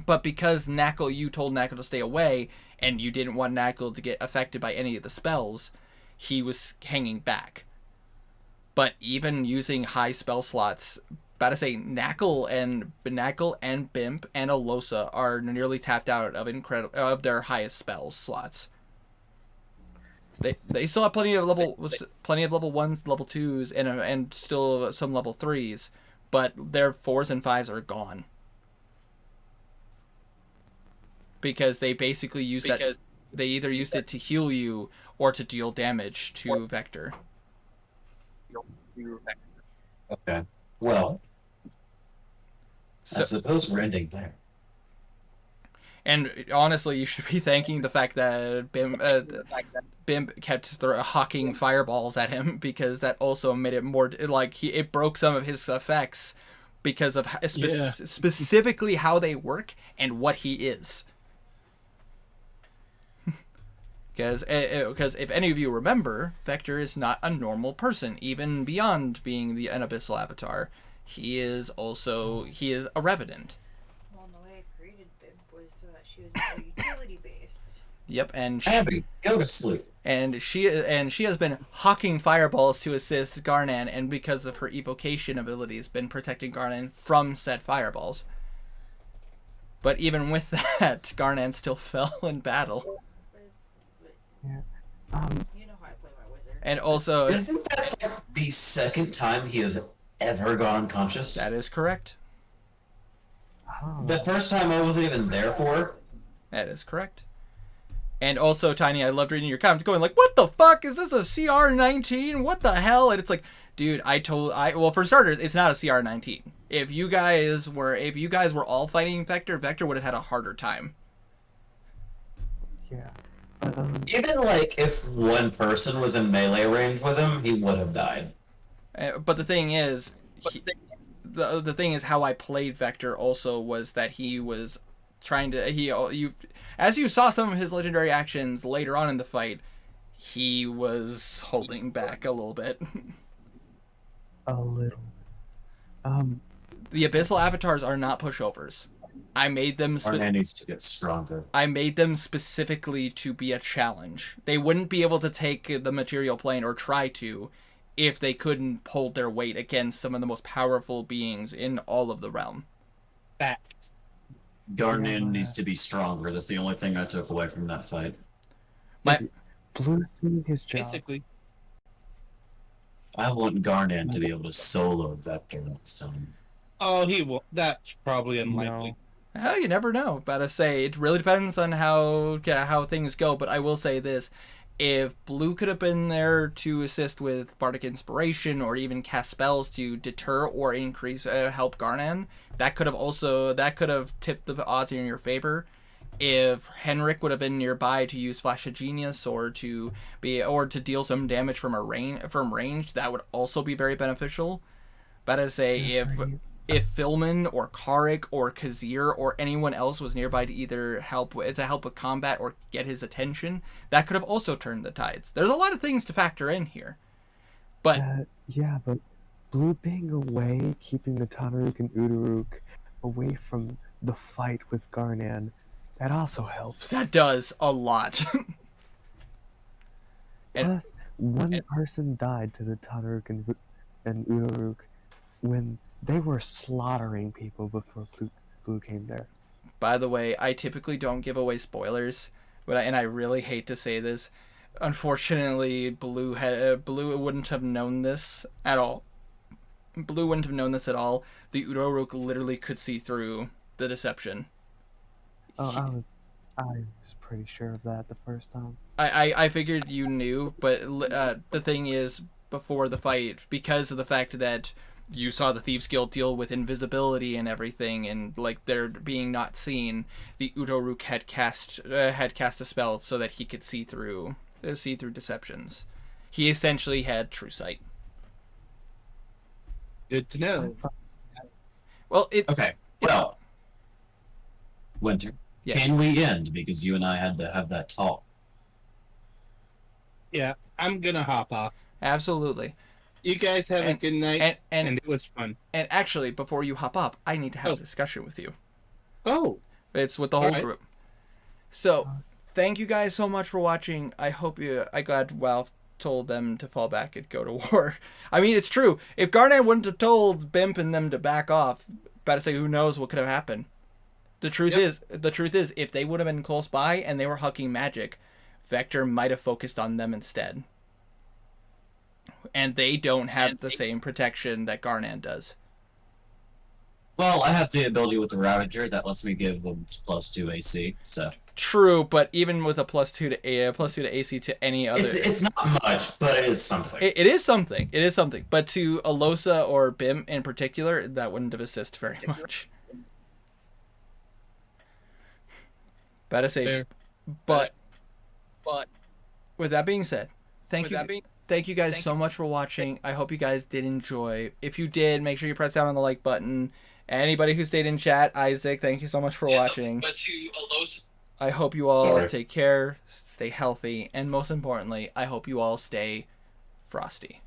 But because you told Knuckle to stay away, and you didn't want Knuckle to get affected by any of the spells, he was hanging back. But even using high spell slots, about to say Knuckle and Bimp and Alosa are nearly tapped out of their highest spell slots. They still have plenty of level 1s, level 2s, and still some level 3s, but their 4s and 5s are gone. Because they basically they either used it to heal you or to deal damage to Vector. Okay. Well, So, I suppose we're ending there. and honestly, you should be thanking the fact that Bim kept hawking fireballs at him, because that also made it more it broke some of his effects because of specifically how they work and what he is. Because if any of you remember, Vector is not a normal person, even beyond being an Abyssal Avatar. He is a Revenant. Well, the way I created Bib was so that she was more utility based. Yep, and Abby, go to sleep. And she has been hawking fireballs to assist Garnan, and because of her evocation abilities, been protecting Garnan from said fireballs. But even with that, Garnan still fell in battle. Yeah. You know how I play my wizard. And also, Isn't that like the second time he has ever gone unconscious? that is correct. Oh. The first time I wasn't even there for. That is correct. And also, Tiny, I loved reading your comments going like, what the fuck? Is this a CR19? What the hell? And it's like, dude, well, for starters, it's not a CR19. If you guys were all fighting Vector would have had a harder time. Yeah. Even if one person was in melee range with him, he would have died. But the thing is, the thing is how I played Vector also was that he was trying to as you saw some of his legendary actions later on in the fight, he was holding back a little bit. A little. The Abyssal Avatars are not pushovers. I made them Garnan needs to get stronger. I made them specifically to be a challenge. They wouldn't be able to take the material plane or try to if they couldn't hold their weight against some of the most powerful beings in all of the realm. Fact. Garnan needs to be stronger. That's the only thing I took away from that fight. Blue's doing his job. Basically, I want Garnan to be able to solo Vector next time. oh, he will. That's probably unlikely. You never know. About to say, it really depends on how things go. But I will say this: if Blue could have been there to assist with Bardic Inspiration or even cast spells to deter or increase help Garnan, that could have tipped the odds in your favor. If Henrik would have been nearby to use Flash of Genius or to deal some damage from range, that would also be very beneficial. But I say if Filman or Karik or Kazir or anyone else was nearby to either help with combat or get his attention, that could have also turned the tides. There's a lot of things to factor in here. But yeah, but Blue being away, keeping the Tanaruk and Uduruk away from the fight with Garnan, that also helps. that does a lot. Plus, one person died to the Tanaruk and Uduruk when they were slaughtering people before Blue came there. By the way, I typically don't give away spoilers, and I really hate to say this. Unfortunately, Blue wouldn't have known this at all. Blue wouldn't have known this at all. The Udoruk literally could see through the deception. Oh, I was pretty sure of that the first time. I figured you knew, but the thing is, before the fight, because of the fact that you saw the Thieves Guild deal with invisibility and everything, and like they're being not seen, the Udoruk had cast a spell so that he could see through deceptions. He essentially had true sight. Good to know. Well, Okay. Well, Winter, yes. can we end because you and I had to have that talk? Yeah, I'm gonna hop off. Absolutely. You guys have a good night, and it was fun. And actually, before you hop up, I need to have a discussion with you. Oh. It's with the whole group. So, thank you guys so much for watching. I'm glad Ralph told them to fall back and go to war. I mean, it's true. If Garnet wouldn't have told Bimp and them to back off, about to say who knows what could have happened. The truth is, if they would have been close by and they were hucking magic, Vector might have focused on them instead. And they don't have the same protection that Garnan does. Well, I have the ability with the Ravager that lets me give them +2 AC. So true, but even with a +2 to AC to any other, it's not much, but it is something. It is something. It is something. But to Alosa or Bim in particular, that wouldn't have assisted very much. About to say, Fair. but with that being said, thank you guys so much for watching. I hope you guys did enjoy. If you did, make sure you press down on the like button. Anybody who stayed in chat, Isaac, thank you so much for watching. But to Alosa, I hope you all take care, stay healthy, and most importantly, I hope you all stay frosty.